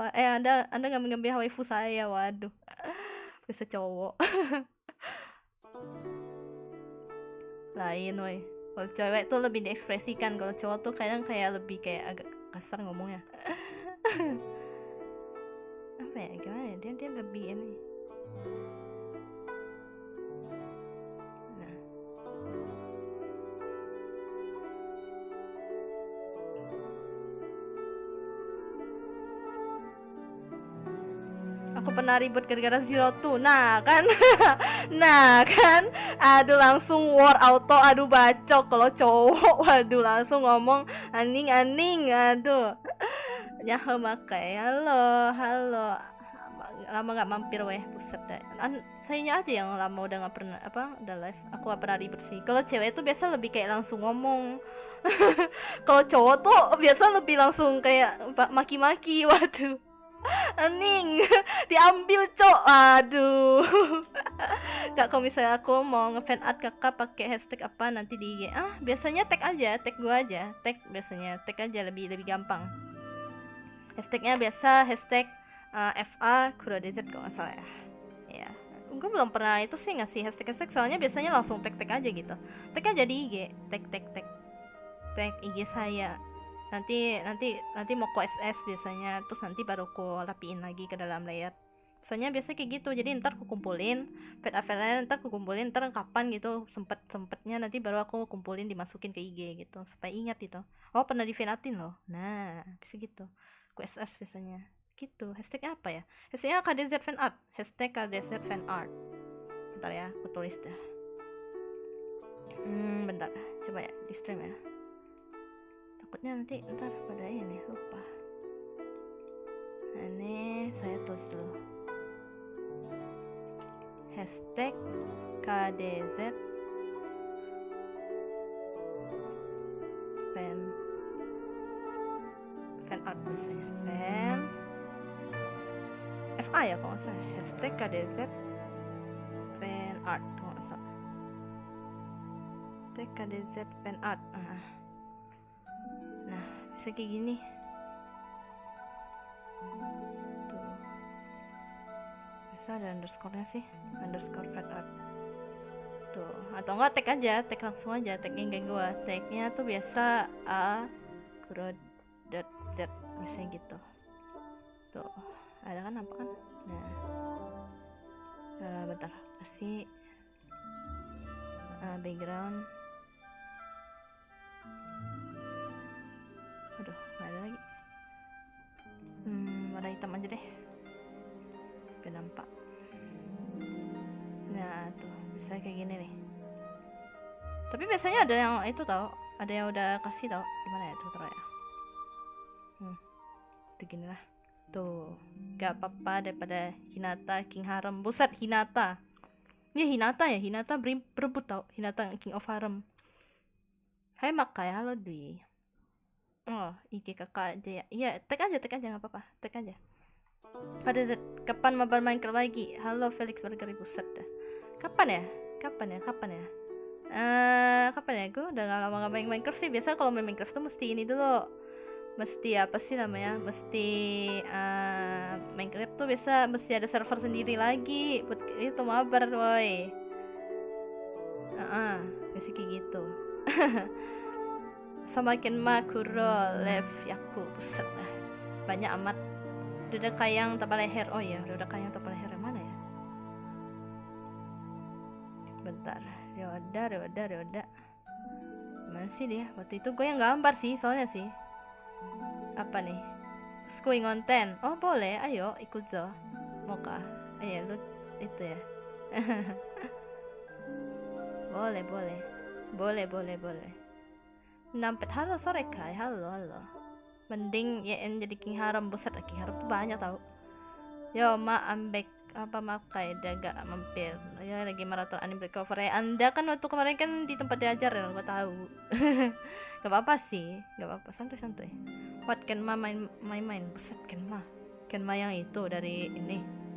Anda ngambil waifu saya. Waduh. Bisa cowok. Lain woi. Kalau cewek tuh lebih diekspresikan, kalau cowok tuh kadang kayak lebih kayak agak kasar ngomongnya. Apa ya? Gimana ya? Dia lebih ini. Aku pernah ribut gara-gara Zero Two. Nah kan nah kan, aduh langsung war auto, aduh bacok. Kalau cowok waduh langsung ngomong aning, aduh nyahe makai. Halo, lama nggak mampir weh, buset dah. Sayanya aja yang lama udah nggak pernah udah live. Aku gak pernah ribet sih. Kalau cewek itu biasa lebih kayak langsung ngomong. Kalau cowok tuh biasa lebih langsung kayak maki-maki. Waduh, aning diambil cok, aduh. Kak, kalau misalnya aku mau nge-fan art kakak pakai hashtag apa nanti di IG? Biasanya tag aja, tag gua aja, biasanya tag aja lebih gampang. Hashtagnya biasa hashtag FA KuroDZ kalau nggak salah ya. Gue belum pernah itu sih ngasih hashtag soalnya biasanya langsung tag aja gitu. Tag aja di IG, tag IG saya. Nanti mau ku SS biasanya, terus nanti baru ku rapiin lagi ke dalam layer. Soalnya biasa kayak gitu, jadi ntar ku kumpulin ntar ku kumpulin, ntar kapan gitu sempetnya nanti baru aku kumpulin dimasukin ke IG gitu supaya ingat gitu. Oh pernah di fanatin loh, nah bisa gitu. Ku SS biasanya gitu. Hashtagnya apa ya? Hashtagnya KDZ Fan Art, hashtag KDZ Fan Art. Bentar ya, aku tulis dah. Bentar, coba ya di stream ya. Takutnya nanti ntar pada ini lupa. Ini saya tulis dulu. Hashtag KDZ Fan Art biasanya. FA ya kalau nggak salah. Hashtag KDZ Fan Art kalau nggak salah. Hashtag KDZ Fan Art. Nah bisa kayak gini. Tuh. Bisa ada underscore-nya sih. Underscore Fan Art. Tuh. Atau enggak tag aja, tag langsung aja, tag geng gua. Tagnya tuh biasa kuro.z misalnya gitu. Tuh. Ada kan apa kan? Nah. Bentar. Kasih background. Aduh, nggak ada lagi. Warna hitam aja deh. Biar nampak. Nah, tuh bisa kayak gini nih. Tapi biasanya ada yang itu tau, ada yang udah kasih tau. Gimana ya tuh ya? Itu gini lah. Tuh, gak apa-apa daripada Hinata King Harem. Buset, Hinata. Ya Hinata berebut tau. Hinata King of Harem. Hai Makai, halo Dwi. Oh, IG kakak aja ya. Iya, tag aja gak apa-apa. Tag aja. Pada Z, kapan mabar Minecraft lagi? Halo Felix Burger, buset dah. Kapan ya? Kapan ya? Gue udah gak lama gak main Minecraft sih. Biasa kalau main Minecraft tuh mesti ini dulu. Mesti apa sih namanya? Mesti Minecraft tuh biasa mesti ada server sendiri lagi buat itu mabar, woy. Biasa kayak gitu. Semakin makuro left yaku, buset lah. Banyak amat. Udah kayang tapal leher. Oh ya, udah kayang tapal leher yang mana ya? Bentar. Ryoda. Mana sih dia? Waktu itu gue yang gambar sih, soalnya sih. Apa nih? Skuing konten. Oh boleh, ayo ikut zo. Mau kah? Ayo lu itu ya. boleh. Nampet, halo sore Kai, halo. Mending YN jadi King Harem, buset King Harem tuh banyak tau. Yo ambek apa Makai udah gak mampir. Ya lagi maraton anime cover ya. Anda kan waktu kemarin kan di tempat diajar ya, gue tahu. Gak apa-apa sih, gak apa-apa, santuy. What Kenma main, buset Kenma yang itu dari ini.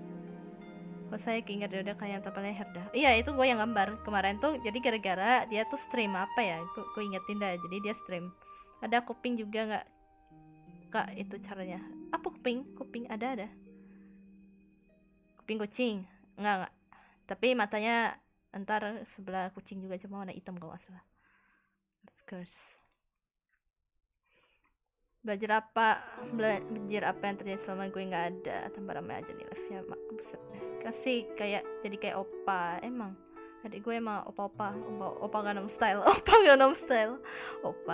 Kok saya keinget udah kayak tapal leher dah. Iya itu gue yang gambar kemarin tuh. Jadi gara-gara dia tuh stream apa ya, gue ingetin dah. Jadi dia stream. Ada kuping juga nggak kak itu caranya? Apa kuping ada. Kuping kucing nggak. Tapi matanya entar sebelah kucing juga, cuma warna hitam kalau nggak salah. Of course. Belajar apa yang terjadi selama gue nggak ada. Tambah ramai aja nih live-nya, buset. Kasih jadi kayak opa. Emang adik gue emang opa Gangnam Style. Opa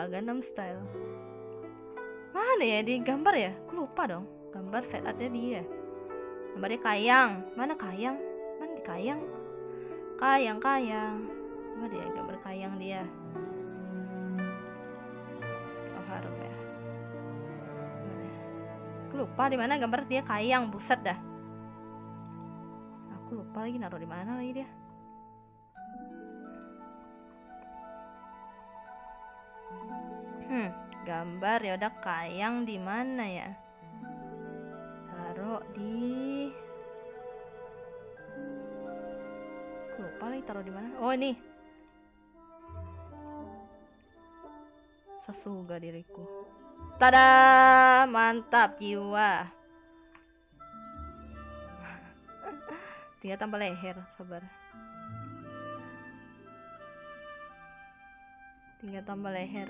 Gangnam Style. Mana ya di gambar ya? Aku lupa dong. Gambar fat artnya dia. Gambarnya kayang. Mana kayang? Mana di kayang? Kayang. Mana dia gambar kayang dia? Oh, harum ya. Mana? Aku lupa di mana gambar dia kayang, buset dah. Aku lupa lagi naruh di mana lagi dia. Gambar ya udah kayang di mana ya? Taruh di. Aku lupa lagi taruh di mana. Oh, ini. Sasuga diriku. Tada, mantap jiwa. 3 tambah leher, sabar. 3 tambah leher.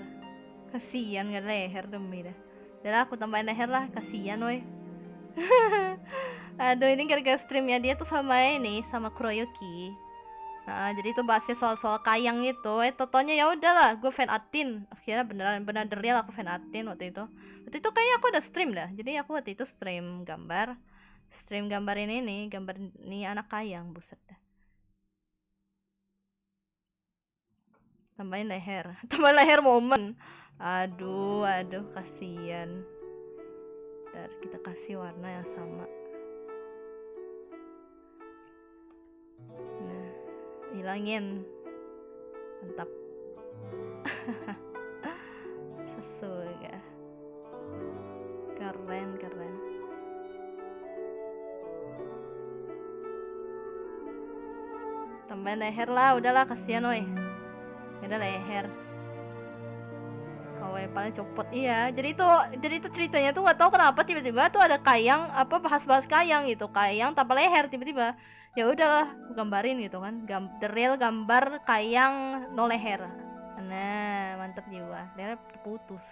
Kasian gak leher demi dah. Udah aku tambahin leher lah, kasian woi. Aduh, ini gara-gara streamnya dia tuh sama ini, sama Kuroyuki. Nah, jadi itu bahasnya soal kayang itu. Totonya ya udahlah, gue fan artin. Akhirnya benar real aku fan artin waktu itu. Waktu itu kayaknya aku udah stream dah. Jadi aku waktu itu stream gambar ini gambar nih anak kayang, buset dah. Tambahin leher. Tambahin leher momen. Aduh, kasihan. Ntar kita kasih warna yang sama. Nah, hilangin. Mantap. Sasuga. Keren. Tambahin leher lah, udahlah kasihan woi. Ada leher. Kawaii paling copot, iya. Jadi itu ceritanya tuh gak tau kenapa tiba-tiba tuh ada kayang, apa bahas kayang gitu, kayang tanpa leher tiba-tiba. Ya udahlah, aku gambarin gitu kan, the real gambar kayang no leher. Nah, mantap jiwa. Leher terputus.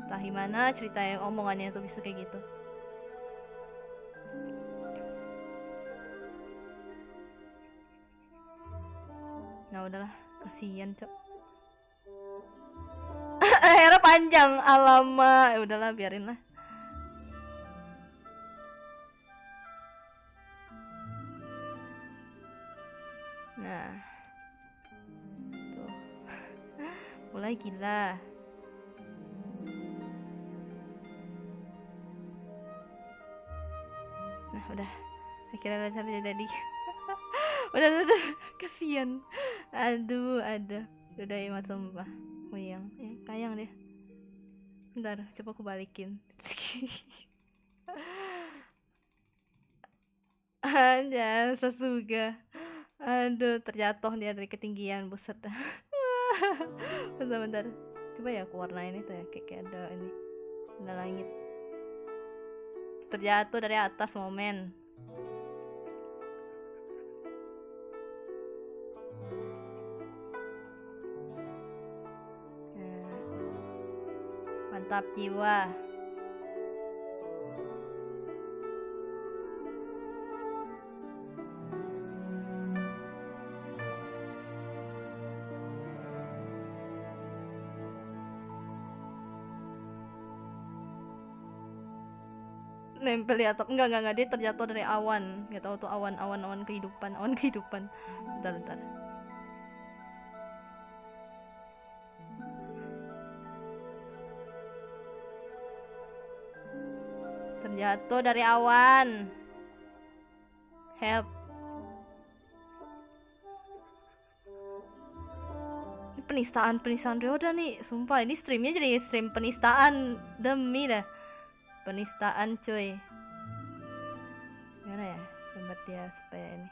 Entah gimana ceritanya omongannya tuh bisa kayak gitu. Nah udahlah, kasihan cok. Lehernya panjang, alamak. Ya udahlah, biarin lah. Nah, tuh. Mulai gila. Nah udah, akhirnya jadi. udah kasihan. Aduh udah ya mas sumpah. Yang kayang deh. Bentar, coba aku balikin. Aja Sasuga. Aduh, terjatuh dia dari ketinggian, buset. bentar. Coba ya aku warnain itu ya, kayak ada ini. Ada langit. Terjatuh dari atas momen. Mantap jiwa. Nempel di atap. Enggak, dia terjatuh dari awan. Nggak tahu tuh awan kehidupan. Bentar. Terjatuh dari awan. Help. Ini penistaan Ryoda nih. Sumpah, ini streamnya jadi stream penistaan. Demi dah. Penistaan cuy. Gimana ya gambar dia supaya ini.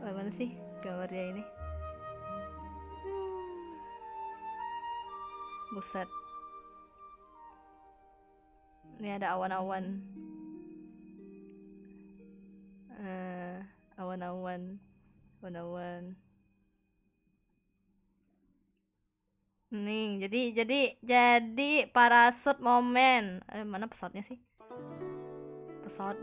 Mana sih gambar dia ini? Buset. Ini ada awan-awan. Awan-awan. Nih, jadi parasut momen. Mana pesawatnya sih? Pesawat.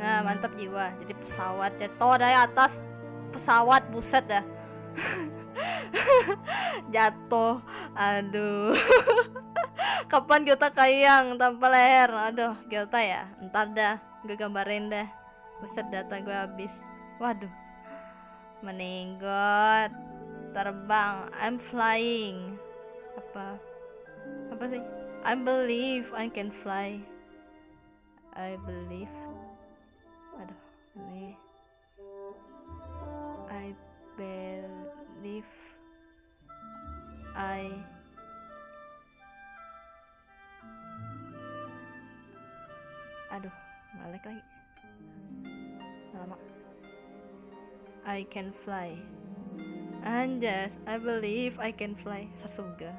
Nah, mantap jiwa. Jadi pesawat jatuh dari atas pesawat, buset dah. Jatuh. Aduh. Kapan Gyota kayang tanpa leher? Aduh, Gyota ya. Ntar dah, gue gambarin dah. Buset, data gue habis. Waduh. Meninggot. Terbang. I'm flying. Apa sih? I believe I can fly. I believe. Aduh, ini. I believe aduh, ngelek lagi. Lama. I can fly. Anjas, I believe I can fly. Sasuga.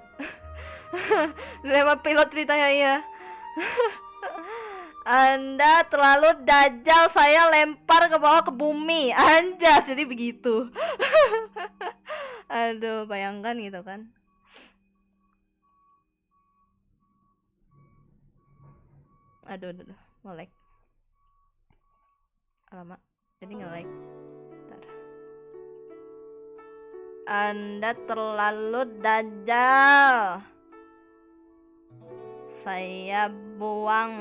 Lewat pilot ceritanya ya. Anda terlalu dajal, saya lempar ke bawah ke bumi. Anjas, jadi begitu. Aduh, bayangkan gitu kan. Aduh, nge-lag. Alamak, jadi nge-lag. Anda terlalu dajal, saya buang.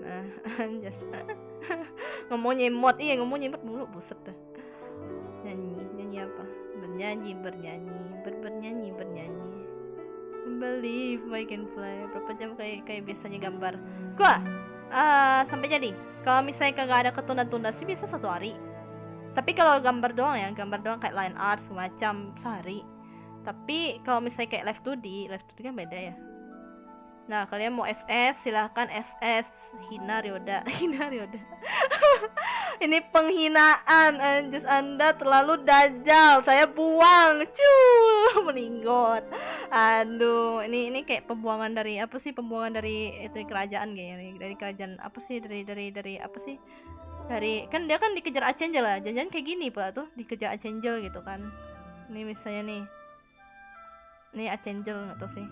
Nah, anjas. Ngomong nyemot, iya ngomong nyemot mulu, buset dah. Nyanyi apa? Bernyanyi. Believe I can fly. Berapa jam kayak biasanya gambar? Gua sampai jadi. Kalau misalnya kagak ada ketunda-tunda sih bisa 1 hari. Tapi kalau gambar doang kayak line art semacam sehari. Tapi kalau misalnya kayak live 2D kan beda ya. Nah, kalian mau SS silahkan SS. Hina Ryoda. Ini penghinaan, anjir. Anda terlalu dajal, saya buang. Meninggot. Aduh, ini kayak pembuangan dari apa sih? Pembuangan dari itu kerajaan kayaknya. Dari kerajaan apa sih? Dari apa sih? Dari kan dia kan dikejar Archangel lah. Jangan-jangan kayak gini pula tuh, dikejar Archangel gitu kan. Ini misalnya nih. Ini Archangel enggak tahu sih.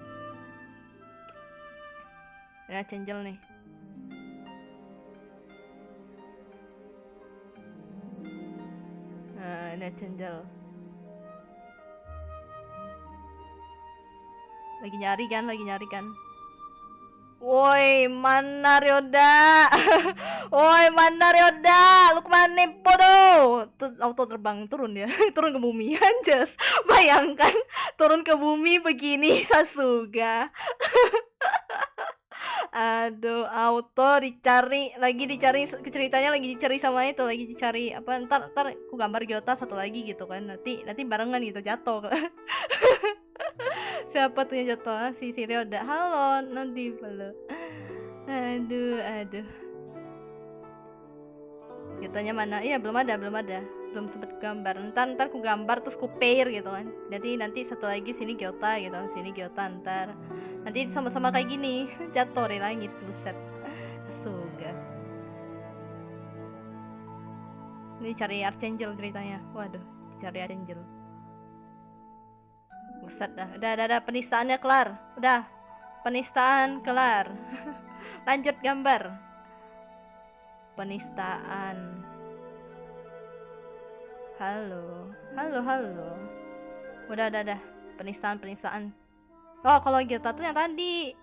Ini Archangel nih. Nah, ini Archangel. Lagi nyari kan. Woi, mana Ryoda? Woi, mana Ryoda? Lu kemana bodoh? Tuh auto terbang turun ya. Turun ke bumi anjas. Bayangkan turun ke bumi begini Sasuga. Aduh, auto dicari ceritanya lagi dicari sama itu, lagi dicari apa, ntar aku gambar Gyota satu lagi gitu kan, nanti barengan gitu jatuh. Siapa tuh yang jatuh? Si Ryoda. Halo, nanti follow. Aduh. Gyotanya mana? Iya, belum ada. Belum sempet gambar. Ntar ku gambar terus ku pair gitu kan. Jadi nanti satu lagi sini Gyota gitu. Sini Gyota ntar. Nanti sama-sama kayak gini. Jatuh dari langit, buset. Astaga. Ini cari Archangel ceritanya. Waduh, cari Archangel. Buset dah. Udah penistaannya kelar. Udah. Penistaan kelar. Lanjut gambar. Penistaan. Halo. Udah. Penistaan. Oh, kalau Gyota tuh yang tadi.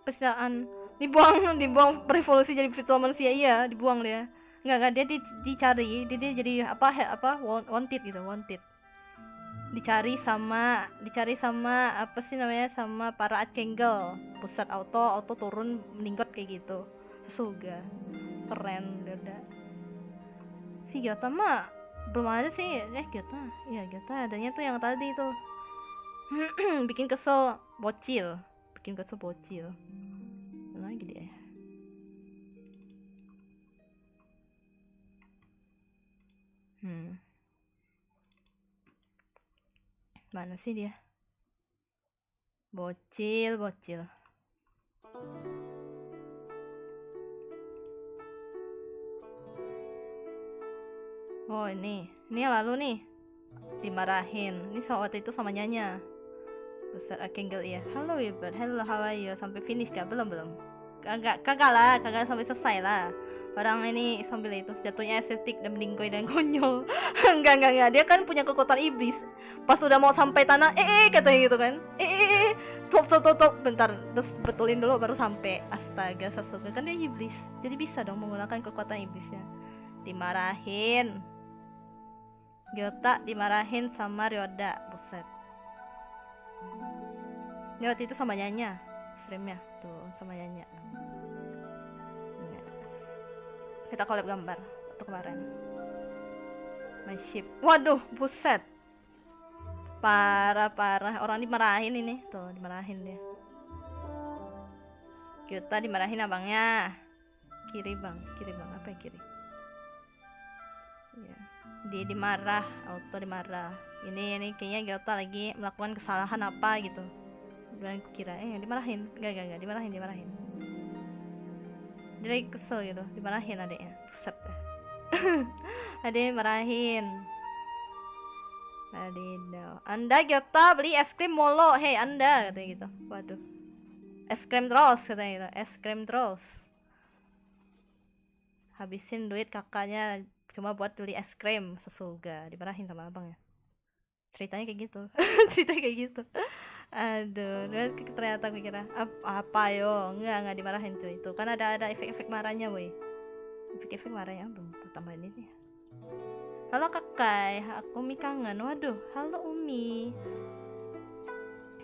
Penistaan. Dibuang revolusi jadi virtual manusia, iya, dibuang dia. Enggak, dia dicari. Dia jadi apa wanted gitu, wanted. Dicari sama apa sih namanya, sama para Archangel. Pusat auto turun meninggot kayak gitu. Sasuga keren udah. Si Gyota mah belum ada sih. Gyota adanya tuh yang tadi tuh. bikin kesel bocil lagi dia. Mana sih dia? Bocil. Oh, ini lalu nih dimarahin. Ini waktu itu sama Nyanya. Besar Archangel ya. Hello how are you? Sampai finish kah? Belum. Kagak sampai selesai lah. orang ini Ismail itu jatuhnya estetik dan meninggoy dan konyol. Enggak, dia kan punya kekuatan iblis. Pas udah mau sampai tanah katanya gitu kan, top, bentar, terus betulin dulu baru sampai. Astaga, Sasuke kan dia iblis, jadi bisa dong menggunakan kekuatan iblisnya. Dimarahin Gyota, dimarahin sama Ryoda, buset. Ini waktu itu sama Nyanya streamnya tuh, sama Nyanya. Kita collab gambar waktu kemarin. My ship. Waduh, buset. Parah. Orang dimarahin ini. Tuh, dimarahin dia. Kita dimarahin abangnya. Kiri bang. Apa yang kiri? Ya. Dia dimarah, auto dimarah. Ini kayaknya Gyota lagi melakukan kesalahan apa gitu. Dan kira dimarahin. Enggak, dimarahin. Dia lagi kesel gitu, dimarahin adeknya. Buset dah. Adeknya marahin. Adino, Anda Gyota beli es krim molo, hei Anda, katanya gitu. Waduh, es krim terus katanya gitu, es krim terus. Habisin duit kakaknya cuma buat beli es krim, Sasuga. Dimarahin sama abangnya. Ceritanya kayak gitu. Aduh, ternyata gue kira apa yo, enggak dimarahin tuh itu kan ada efek-efek marahnya, woi. Efek marahnya belum tambahin ini. Halo kakak, aku Umi kangen. Waduh, halo Umi.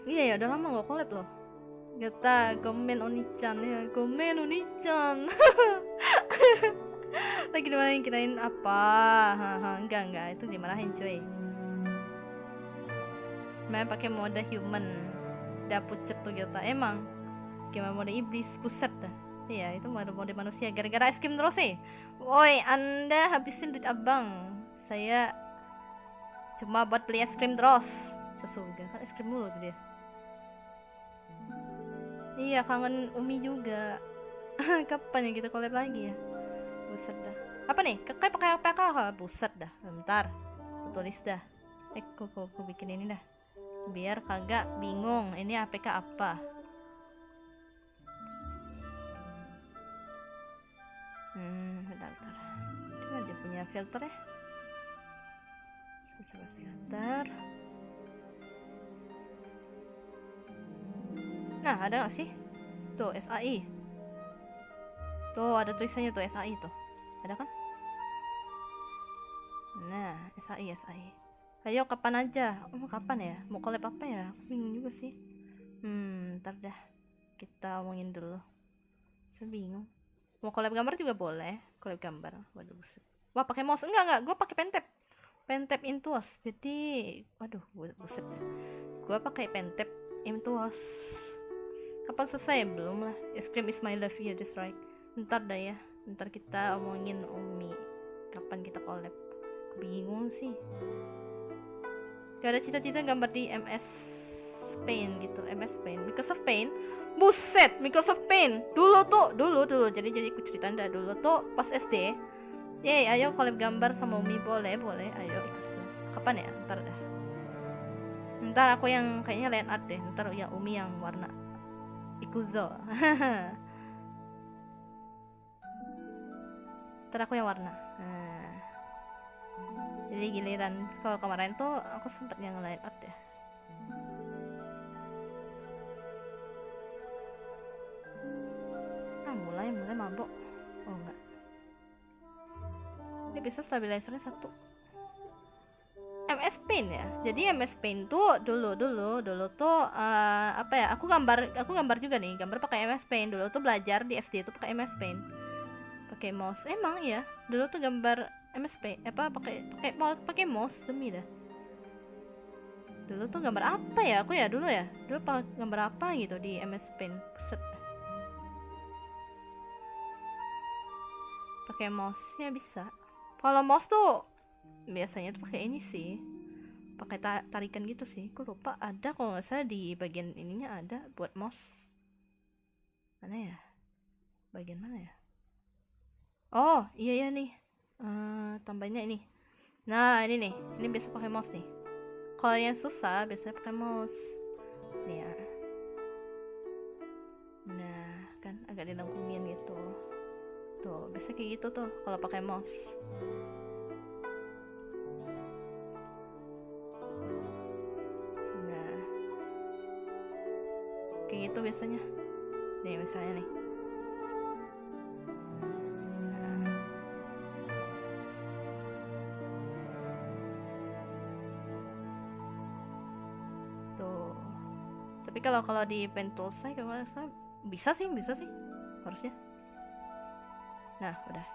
Iya ya, udah lama gak collab loh. Gata, gomen Onichan ya, gomen Onichan. Lagi dimarahin, kirain apa? Enggak, itu dimarahin cuy. Main pakai mode human, udah pucet tuh Gyota. Emang gimana mode iblis, puset dah. Iya, itu mode manusia gara-gara es krim terus sih. Woi, Anda habisin duit abang. Saya cuma buat beli es krim terus. Sasuga kan es krim mulu tuh dia. Iya, kangen Umi juga. Kapan ya kita collab lagi ya? Buset dah. Apa nih? Kakak pakai apa? Buset dah. Bentar, tulis dah. Aku bikin ini dah, biar kagak bingung ini APK apa. Bentar. Coba dia punya filter ya. Coba filter. Nah, ada gak sih? Tuh, SAI. Tuh, ada tulisannya tuh SAI tuh. Ada kan? Nah, SAI. Ayo kapan aja? Kapan ya? Mau collab apa ya? Aku bingung juga sih. Ntar dah. Kita omongin dulu. Saya bingung. Mau collab gambar juga boleh. Collab gambar. Waduh, buset. Wah, pakai mouse. Enggak. Gue pakai pentap Intuos. Jadi, waduh, buset. Gue pakai pentap Intuos. Kapan selesai? Belum lah. Es krim is my love, ya, that's right. Ntar dah ya. Ntar kita omongin Umi. Kapan kita collab? Bingung sih. Gak ada cita-cita gambar di MS Paint gitu. Microsoft Paint. Buset, Microsoft Paint. Dulu. Jadi aku cerita dah dulu tuh pas SD. Yeay, ayo collab gambar sama Umi, boleh. Ayo ikut. Kapan ya? Ntar dah. Ntar aku yang kayaknya line art deh. Ntar ya Umi yang warna Ikuzo. Ntar aku yang warna. Jadi giliran kalau kemarin tuh aku sempet yang line art ya. Mulai mabok. Oh enggak. Ini bisa stabilizernya 1. MS Paint ya. Jadi MS Paint tuh dulu tuh apa ya? Aku gambar juga nih. Gambar pakai MS Paint. Dulu tuh belajar di SD tuh pakai MS Paint. Pakai mouse. Emang ya. Dulu tuh gambar MS Paint pakai mouse demi dah. Dulu tuh gambar apa ya? Aku ya dulu gambar apa gitu di MS Paint. Buset. Pakai mouse ya bisa. Kalau mouse tuh biasanya tuh pakai ini sih. Pakai tarikan gitu sih. Aku lupa ada kalau nggak salah di bagian ininya ada buat mouse. Mana ya? Bagian mana ya? Oh, iya nih. Tambahnya ini. Nah, ini nih. Ini biasa pakai mouse nih. Kalau yang susah biasanya pakai mouse. Nih ya. Nah, kan agak dilengkungin gitu. Tuh, Biasanya kayak gitu tuh kalau pakai mouse. Nah, kayak gitu biasanya. Nih misalnya nih. Tuh. Tapi kalau di pen tool saya bisa sih harusnya. Nah, udah.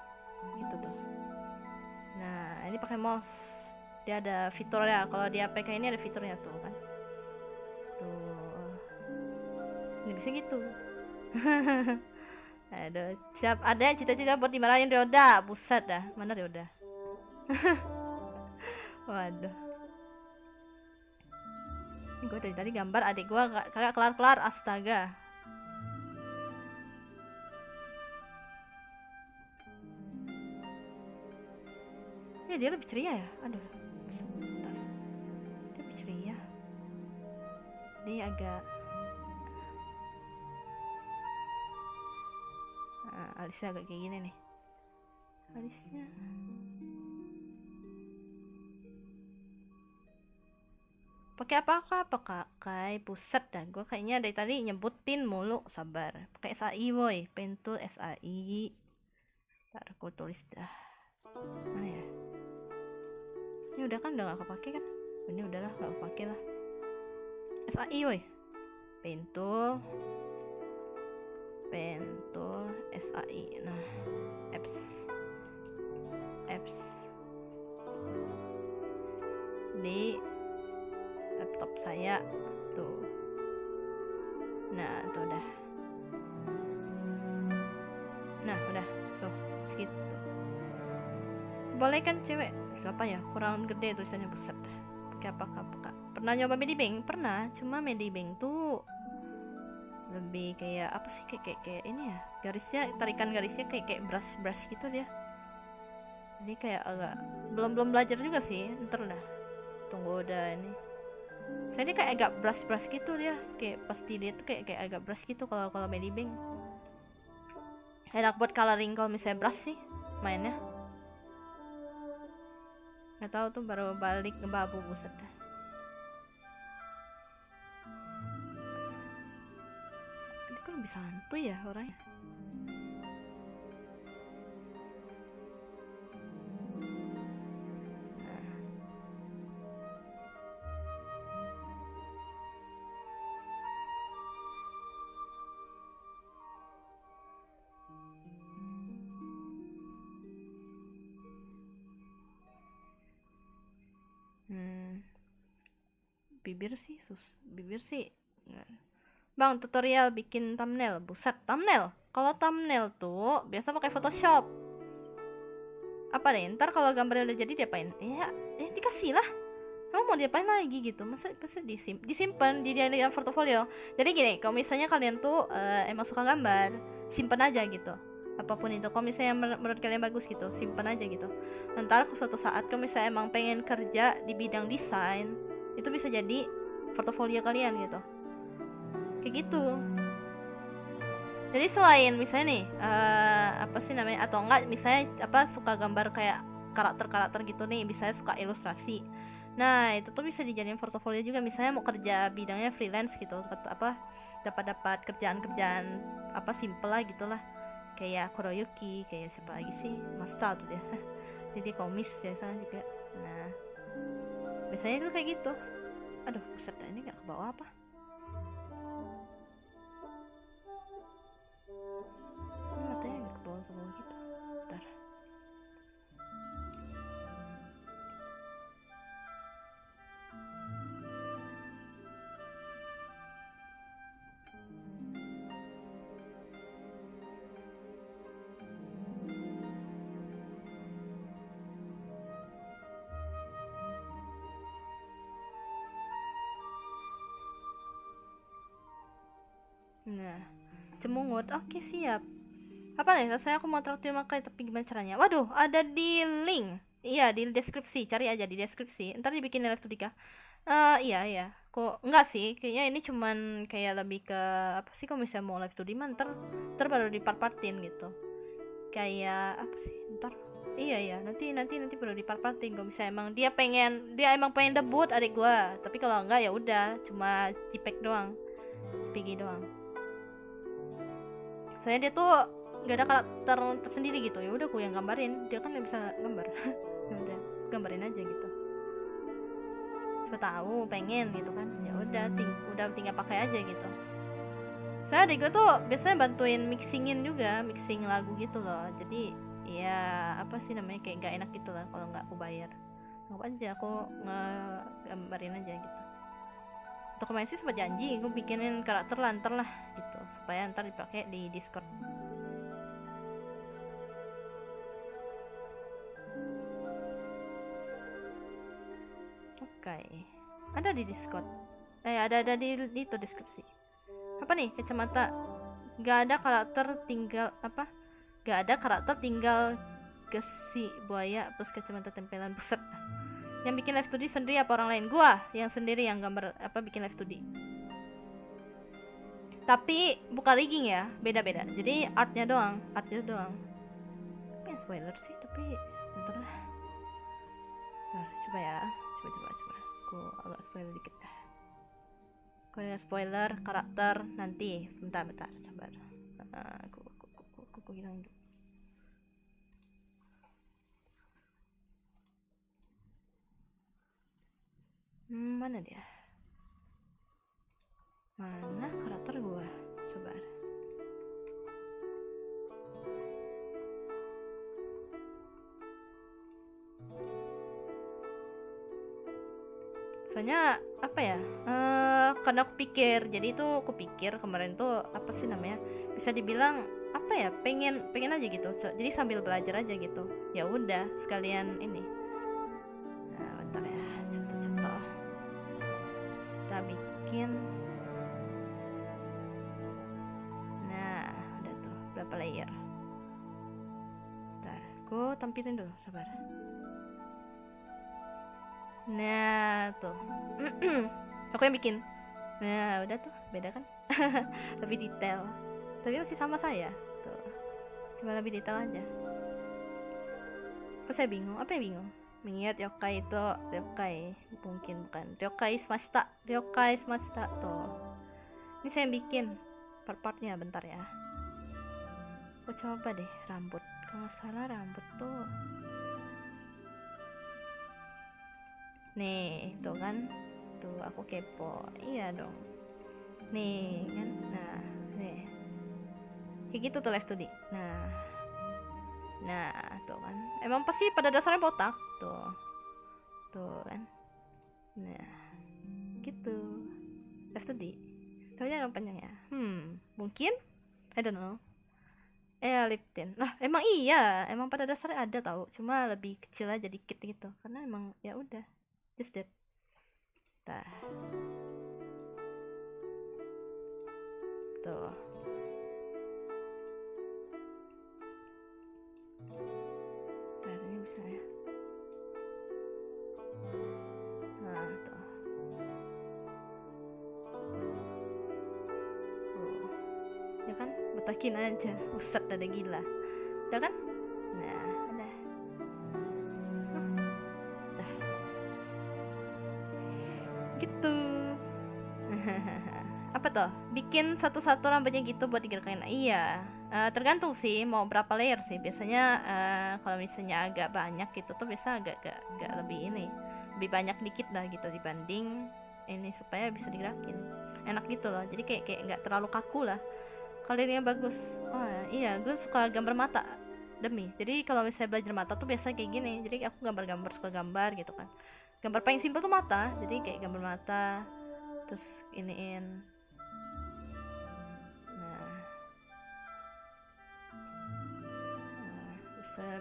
Gitu tuh. Nah, ini pakai mouse. Dia ada fiturnya. Kalau di APK ini ada fiturnya tuh kan. Tuh. Ini bisa gitu. Aduh, siap ada cita-cita buat dimarahin Ryoda. Buset dah. Mana Ryoda? Waduh. Ini gue dari tadi gambar adik gue kagak kelar-kelar, astaga. Ya dia lebih ceria ya. Aduh, sebentar. Dia lebih ceria. Dia agak alisnya agak kayak gini nih. Alisnya pakai apa pakai pusat dah. Gue kayaknya dari tadi nyebutin mulu, sabar. Pakai SAI boy, pen tool SAI. Ntar aku tulis dah. Mana ya? Ini udah kan, udah gak kepake kan? Ini udahlah gak kepake lah. SAI boy, pen tool SAI. Nah, apps di laptop saya tuh. Nah, tuh udah. Nah, udah tuh segitu. Boleh kan cewek? Apa ya? Kurang gede tulisannya, buset. Pakai apa? Pernah nyoba Medibank? Pernah, cuma Medibank tuh lebih kayak apa sih, kayak ini ya, garisnya, tarikan garisnya kayak brush gitu dia. Jadi kayak agak belum belajar juga sih, ntar dah, tunggu udah ini. Saya ini kayak agak brush gitu dia, kayak pasti dia tuh kayak agak brush gitu kalau Medibank. Enak buat coloring kalau misalnya brush sih mainnya. Nggak tahu tuh, baru balik ngebabu, buset dah. Kok lebih santuy ya orangnya. Bibir sih Bang, tutorial bikin thumbnail. Buset, thumbnail. Kalau thumbnail tuh biasa pakai Photoshop. Apa deh, ntar kalau gambarnya udah jadi diapain? Ya dikasih lah. Kamu mau diapain lagi gitu? Masa disimpan di portofolio. Jadi gini, kalau misalnya kalian tuh emang suka gambar, simpen aja gitu. Apapun itu, kalau misalnya menurut kalian bagus gitu, simpen aja gitu. Ntar suatu saat kalau misalnya emang pengen kerja di bidang desain, itu bisa jadi portofolio kalian gitu. Kayak gitu. Jadi selain misalnya nih apa sih namanya, atau enggak misalnya apa suka gambar kayak karakter gitu nih, misalnya suka ilustrasi. Nah, itu tuh bisa dijadiin portofolio juga, misalnya mau kerja bidangnya freelance gitu, apa dapat kerjaan apa simple lah gitulah. Kayak Kuroyuki, kayak siapa lagi sih? Masta tuh dia. Jadi komis biasanya juga. Nah, biasanya itu kayak gitu. Aduh, buset dah, ini gak kebawa apa? Matanya gak ke bawah gitu. Bentar. Nah, cemungut. Oke, siap. Apa nih, rasanya aku mau traktir makan, tapi gimana caranya? Waduh, ada di link. Iya, di deskripsi. Cari aja di deskripsi. Ntar dibikin live Tudika. Iya. Kok enggak sih? Kayaknya ini cuman kayak lebih ke apa sih, kalau misalnya mau live 2D ntar baru di part-partin gitu. kayak apa sih, ntar iya nanti perlu dipart-partin kalau misalnya emang dia emang pengen debut adik gua, tapi kalau enggak ya udah cuma JPEG doang, PG doang. Soalnya dia tuh nggak ada karakter tersendiri gitu, ya udah gue yang gambarin, dia kan nggak bisa gambar. Ya udah gambarin aja gitu, siapa tahu pengen gitu kan, ya udah tinggal pakai aja gitu. Soalnya adik gue tuh biasanya bantuin mixing lagu gitu loh, jadi ya apa sih namanya, kayak gak enak gitu lah kalau nggak aku bayar. Anggap aja aku ngegambarin aja gitu. Untuk kemarin sih sempat janji gue bikinin karakter lanter lah gitu, supaya ntar dipakai di Discord. Oke, ada di Discord, ada di itu deskripsi. Apa nih, kacamata gak ada karakter tinggal apa, gak ada karakter tinggal gesi buaya plus kacamata tempelan. Buset, yang bikin live 2D sendiri apa orang lain? Gua yang sendiri yang gambar apa bikin live 2D, tapi bukan rigging ya, beda-beda, jadi artnya doang. Apa yang spoiler sih, tapi bentar lah. Nah, coba ya, coba aku agak spoiler dikit. Kalau spoiler karakter nanti, sebentar sabar. Aku hilang dulu. Mana dia? Mana karakter gua? Sabar. Soalnya apa ya? Karena aku pikir kemarin tuh apa sih namanya? Bisa dibilang apa ya? Pengen aja gitu. Jadi sambil belajar aja gitu. Ya udah, sekalian ini. Nah, bentar ya. Contoh. Kita bikin. Nah, udah tuh. Berapa layer? Bentar, aku tampilin dulu, sabar. Nah, tuh. Aku yang bikin. Nah, udah tuh, beda kan? Lebih detail. Tapi masih sama saya. Tuh. Cuma lebih detail aja. Kok saya bingung? Apa yang bingung? Mengingat yokai itu yokai, mungkin bukan. Ryokai Smashita tuh. Ini saya yang bikin part-partnya, bentar ya. Aku coba deh rambut. Kalau salah rambut tuh. Nih, tuh kan. Tuh, aku kepo. Iya dong. Nih, kan. Nah, nih. Kayak gitu tuh live 2D. Nah, tuh kan. Emang pasti pada dasarnya botak. Tuh kan. Nah, gitu. Live 2D. Tapi jangan panjang ya. Mungkin. I don't know. Lip tint. Lah, emang iya. Emang pada dasarnya ada tahu. Cuma lebih kecil aja dikit gitu. Karena emang ya udah. Just that. Nah. Tuh. Nah, ini bisa ya. Nah, tuh. Ya kan? Betakin aja. Buset, ada gila. Udah kan? Nah, udah. Udah. Gitu. Apa tuh? Bikin satu-satu rambutnya gitu buat digerakkan. Iya. Tergantung sih mau berapa layer sih. Biasanya kalau misalnya agak banyak gitu tuh bisa agak lebih ini. Lebih banyak dikit lah gitu dibanding ini, supaya bisa digerakin. Enak gitu loh. Jadi kayak nggak terlalu kaku lah. Kalirinya bagus. Oh iya, gue suka gambar mata demi. Jadi kalau misalnya belajar mata tuh biasa kayak gini. Jadi aku suka gambar gitu kan. Gambar paling simpel tuh mata. Jadi kayak gambar mata, terus iniin. Nah,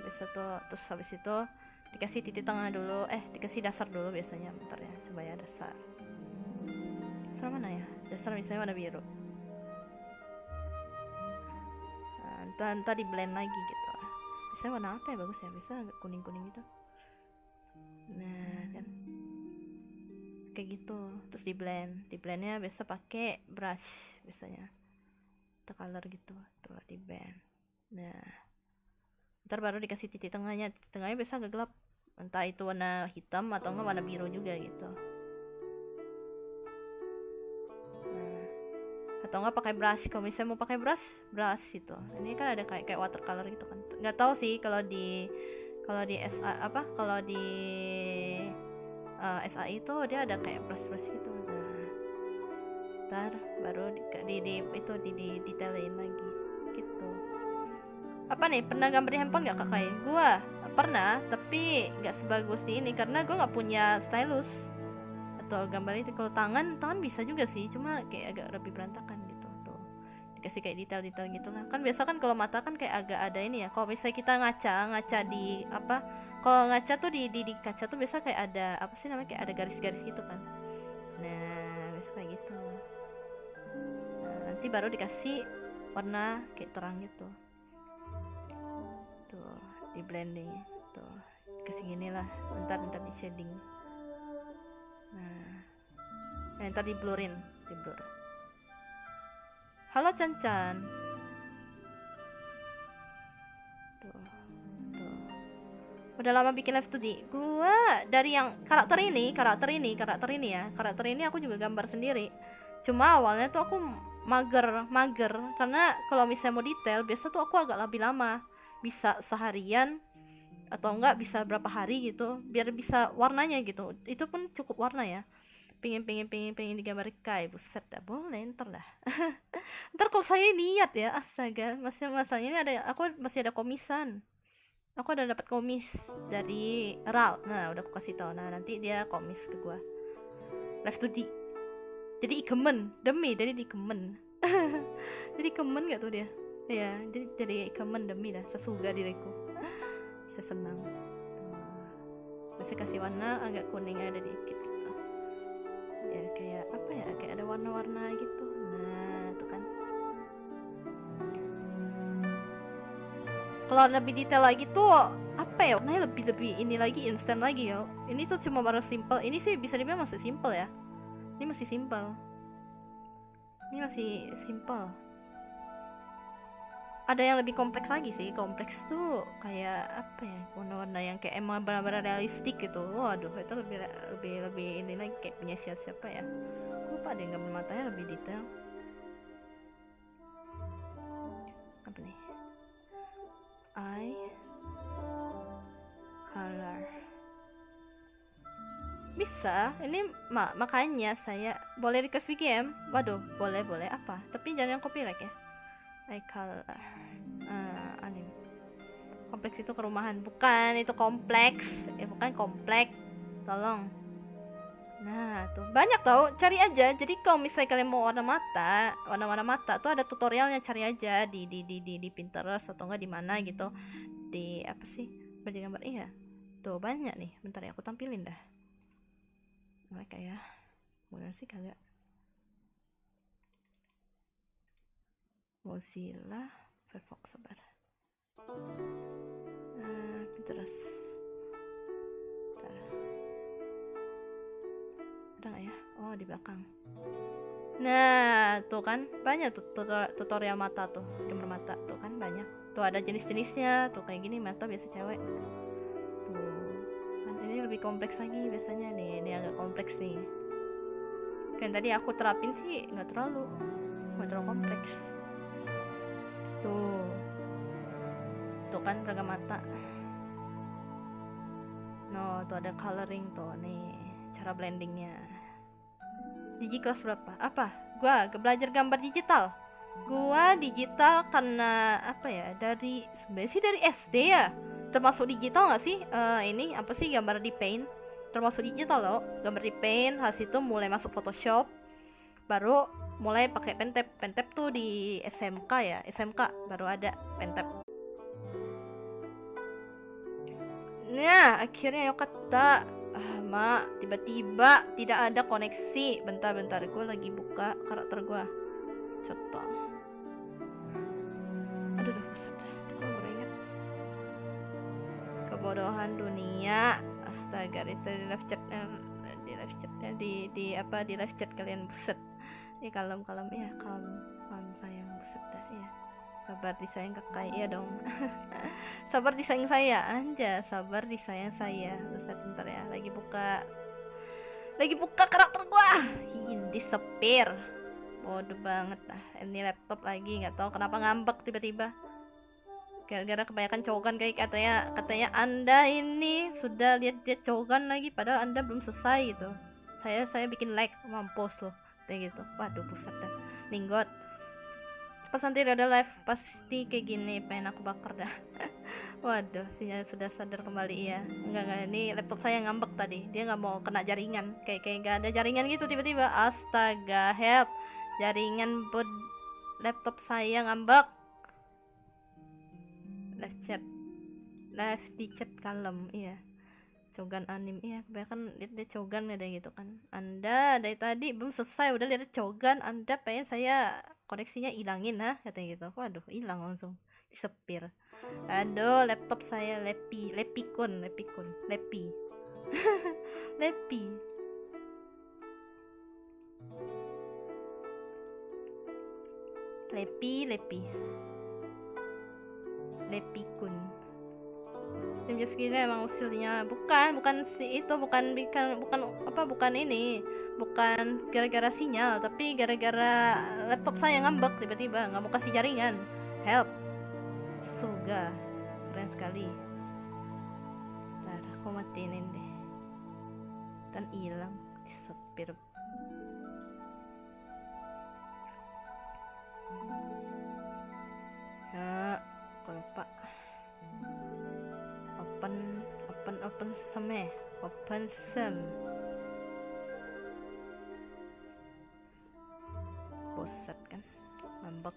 bisa tuh. Terus habis itu dikasih titik tengah dulu. Dikasih dasar dulu biasanya. Bentar ya, coba ya dasar. Dasar mana ya? Dasar misalnya warna biru. Ntar di blend lagi gitu. Bisa warna apa ya bagus ya? Bisa agak kuning-kuning gitu. Nah, kan kayak gitu. Terus di blendnya biasa pakai brush biasanya. Color gitu. Tuh di blend. Nah, ntar baru dikasih titik tengahnya biasa agak gelap, entah itu warna hitam atau enggak warna biru juga gitu. Nah, atau enggak pakai brush. Kalau misalnya mau pakai brush gitu. Ini kan ada kayak watercolor gitu kan. Nggak tahu sih kalau di SA apa, kalau di SAI itu dia ada kayak brush gitu. Nah, ntar baru di detailin lagi gitu. Apa nih, pernah gambar di handphone nggak kakak? Gua pernah, tapi nggak sebagus di ini karena gua nggak punya stylus atau gambar itu. Kalau tangan bisa juga sih, cuma kayak agak lebih berantakan gitu tuh, dikasih kayak detail gitu lah kan. Biasa kan kalau mata kan kayak agak ada ini ya, kalau misalnya kita ngaca di apa, kalau ngaca tuh di kaca tuh biasa kayak ada apa sih namanya, kayak ada garis-garis gitu kan. Nah biasa kayak gitu. Nah, nanti baru dikasih warna kayak terang gitu tuh, di blending tuh, dikasih gini lah, ntar di shading. Nah, ntar di blur. Halo Chan tuh. Udah lama bikin live 2D. Gua dari yang karakter ini aku juga gambar sendiri. Cuma awalnya tuh aku mager karena kalau misalnya mau detail biasa tuh aku agak lebih lama, bisa seharian atau enggak bisa berapa hari gitu biar bisa warnanya gitu. Itu pun cukup warna ya. Pengen digambar kayak buset, dah boleh ntar lah. Ntar kalau saya niat ya, astaga, masalahnya ini aku masih ada komisan. Aku udah dapat komis dari RAL. Nah, udah aku kasih tau. Nah, nanti dia komis ke gua. Live 2D. Jadi ikemen, jadi ikemen. Jadi ikemen gak tuh dia? Ya, jadi ikemen demi dah, sesuga diriku. Bisa senang. Bisa kasih warna agak kuning ada dikit gitu. Ya kayak apa ya? Kayak ada warna-warna gitu. Nah, tuh kan. Kalau lebih detail lagi tuh apa ya, warnanya lebih ini lagi, instan lagi ya. Ini tuh cuma baru simple. Ini sih bisa dibilang masih simple ya. Ini masih simple. Ada yang lebih kompleks lagi sih. Kompleks tuh kayak apa ya, warna-warna yang kayak emang benar-benar realistik gitu. Waduh, itu lebih ini lagi, kayak punya siapa ya, lupa deh, gambar matanya lebih detail. Apa nih, eye color bisa ini makanya saya boleh request BGM. Waduh, boleh apa, tapi jangan yang copyright ya. Eye color anime kompleks itu kerumahan, bukan itu kompleks bukan kompleks, tolong. Nah tuh banyak tau, cari aja. Jadi kalau misalnya kalian mau warna mata tuh ada tutorialnya, cari aja di Pinterest atau enggak di mana gitu, di apa sih, baju gambar. Iya tuh banyak nih, bentar ya aku tampilin dah mereka ya. Bener sih kagak, Mozilla Firefox, sabar. Pinterest ada nggak ya? Oh, di belakang. Nah tuh kan banyak tuh tutorial mata tuh, gambar mata tuh kan banyak tuh, ada jenis-jenisnya tuh, kayak gini mata biasa cewek tuh kan. Ini lebih kompleks lagi biasanya nih, ini agak kompleks nih. Kan tadi aku terapin sih nggak terlalu kompleks tuh kan ragam mata. No, tuh ada coloring tuh nih, cara blendingnya. Digi kelas berapa? Apa? Gua belajar gambar digital. Gua digital karena apa ya? Sebenarnya sih dari SD ya. Termasuk digital nggak sih? Ini apa sih, gambar di Paint? Termasuk digital loh. Gambar di Paint. Habis itu mulai masuk Photoshop. Baru mulai pakai Pentap tuh di SMK ya. SMK baru ada Pentap. Nah, akhirnya yuk kata mak, tiba-tiba tidak ada koneksi. Bentar, gue lagi buka karakter gue. Coba. Aduh, buset. Gue baru ingat. Kebodohan dunia. Astaga, itu di live chat, di live chat kalian, buset. Ya kalem ya, kalem sayang, buset dah ya. Sabar disayang kakak, iya dong. Sabar disayang saya, anja. Sabar disayang saya. Buset, bentar ya, lagi buka karakter gua. Disappear. Bodoh banget lah. Ini laptop lagi, nggak tahu kenapa ngambek tiba-tiba. Gara-gara kebanyakan cogan kayak katanya Anda ini sudah lihat cogan lagi, padahal Anda belum selesai gitu. Saya bikin like, mampus loh, kayak gitu. Waduh, pusat dah. Linggot. Pas nanti udah live pasti kayak gini, pengen aku bakar dah. Waduh, sinyal sudah sadar kembali ya. Enggak, ini laptop saya ngambek tadi. Dia nggak mau kena jaringan, kayak nggak ada jaringan gitu tiba-tiba. Astaga, help. Jaringan buat laptop saya ngambek. Live di chat kalem, iya. Cogan anim, iya, kebanyakan dia cogan ada gitu kan. Anda dari tadi belum selesai udah lihat cogan, Anda pengen saya koneksinya ilangin, katanya gitu. Waduh, hilang langsung, disepir. Aduh, laptop saya lepi lepi lepi lepikun. Jam segini emang usilnya bukan ini, bukan gara-gara sinyal, tapi gara-gara laptop saya ngambek tiba-tiba nggak mau kasih jaringan. Help. Suga, keren sekali. Ntar aku matiin deh, dan hilang, disepir. Ya, aku lupa. Open sesame. Boset kan, ngambek.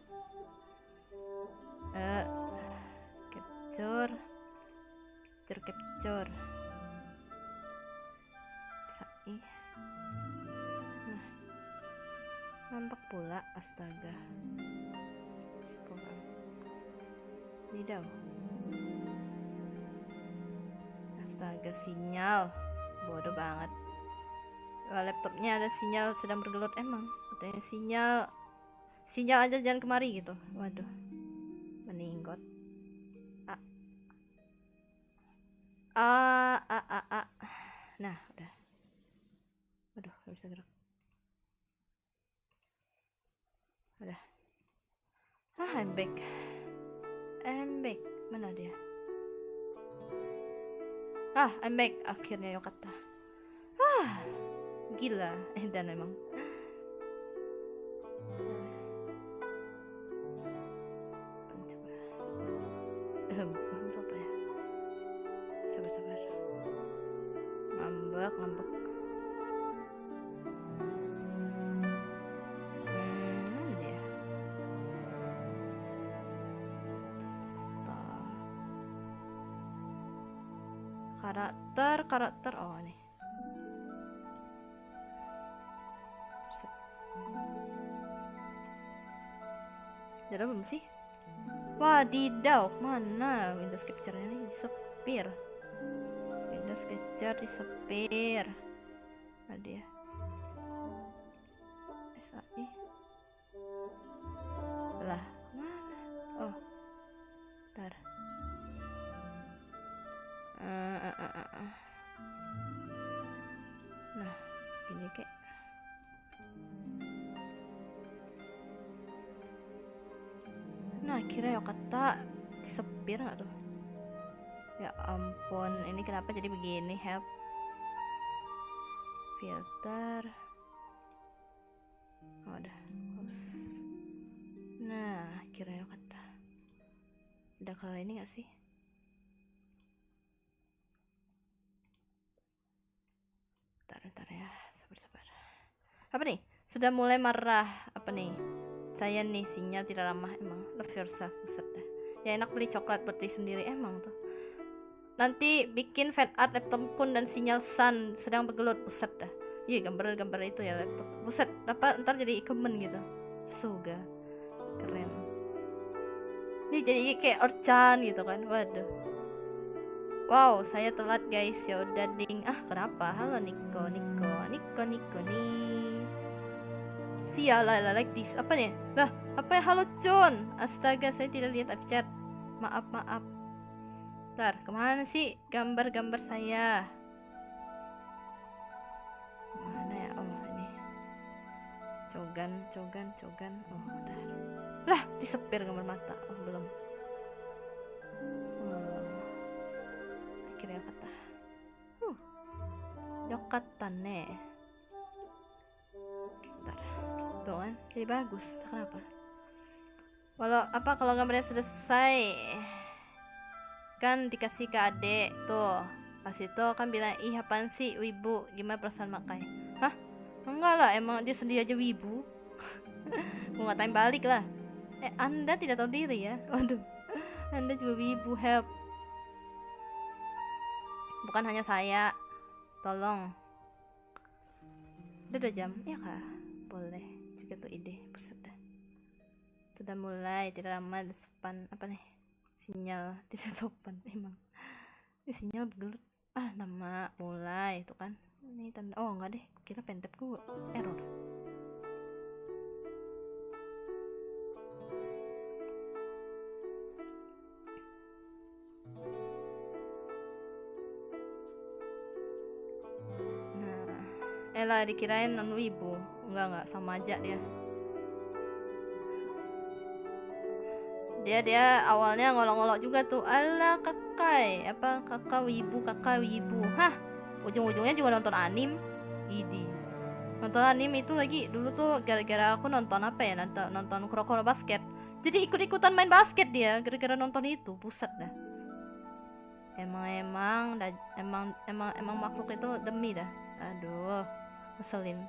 Capture. Sai. Nah, ngambek pula, astaga. Tidak. Astaga, sinyal. Bodoh banget. Laptopnya ada sinyal sedang bergelut emang. Katanya sinyal aja jangan kemari gitu. Waduh. Meninggot. Nah, udah. Waduh, gak bisa gerak. Udah. I'm back. Mana dia? I'm back. Akhirnya yokata. Gila. Dan emang. Apa ya? Sabar. Ngambek. Mana dia? Karakter. Oh, nih. Jadi belum sih? Wadidaw, mana Windows Capture-nya ini disepir. Windows Capture disepir. Ada ya. SAI. Lah, mana? Oh. Bentar. Nah, gini kayak. Nah, kira yokata disepir nggak tuh? Ya ampun, ini kenapa jadi begini? Help. Filter. Oh, udah. Nah, kira yokata. Udah kalau ini nggak sih? Bentar ya, sabar. Apa nih? Sudah mulai marah. Apa nih? Saya nih sinyal tidak ramah emang. Love yourself, buset dah. Ya enak beli coklat buat diri sendiri emang tuh. Nanti bikin fan art laptop pun dan sinyal sun sedang bergelut, buset dah. Iya, gambar itu ya laptop. Buset, ntar jadi ikemen gitu. Suga. Keren. Ini jadi kayak Orchan gitu kan. Waduh. Wow, saya telat guys. Ya udah ding. Kenapa? Halo Niko nih. Sialah, like this. Apa nih? Lah, apa yang halo John? Astaga, saya tidak lihat live chat. Maaf. Bentar, kemana sih gambar-gambar saya? Mana ya? Oh, ini. Cogan. Oh, udah. Lah, disepir gambar mata. Oh, belum. Akhirnya kata. Yokatan nih. Bentar. Tuh kan, jadi bagus. Kenapa? Kalau gambarnya sudah selesai, kan dikasih ke adek tuh. Pas itu kan bilang, ih apaan sih wibu, gimana perasaan makai? Hah? Enggak lah, emang dia sendiri aja wibu. Mau ngatain balik lah. Anda tidak tahu diri ya. Waduh, Anda juga wibu, help. Bukan hanya saya, tolong. Udah 2 jam, ya kah? Boleh juga tuh ide. Buset dah. Sudah mulai tidak ramah dan sopan. Apa nih? Sinyal tidak sopan emang. Ini sinyal bergelut. Nama mulai itu kan. Ini tanda. Oh enggak deh, kira pentapku error. Lah dikirain non wibu. Enggak sama aja dia. Dia awalnya ngolok-ngolok juga tuh. Alah kakak wibu. Hah, ujung-ujungnya juga nonton anim. Idi nonton anim itu lagi dulu tuh gara-gara aku nonton apa ya, nonton Kuroko no Basket, jadi ikut-ikutan main basket dia gara-gara nonton itu. Pusat dah. Emang makhluk itu demi dah. Aduh, ngeselin.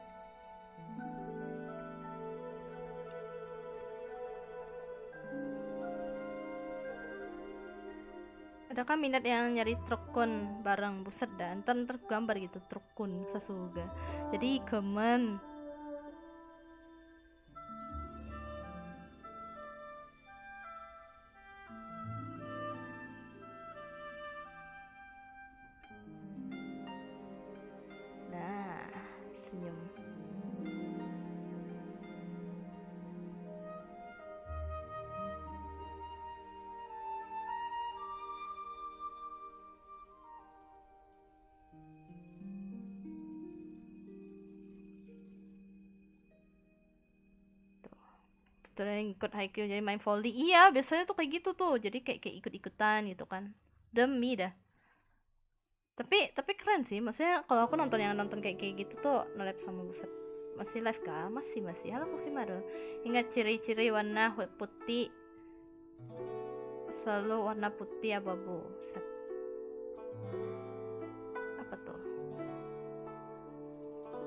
Adakah minat yang nyari trukun bareng? Buset dah, ntar gambar gitu trukun Sasuga. Jadi kemen. Nah, senyum. Terus ikut Haikyuu jadi main volley. Iya, biasanya tuh kayak gitu tuh. Jadi kayak ikut-ikutan gitu kan. Demi dah. Tapi keren sih. Maksudnya kalau aku nonton kayak gitu tuh nolep sama buset. Masih live kah? Masih. Halo Kokimaru. Ingat ciri-ciri warna putih. Selalu warna putih abu-abu. Set. Apa tuh?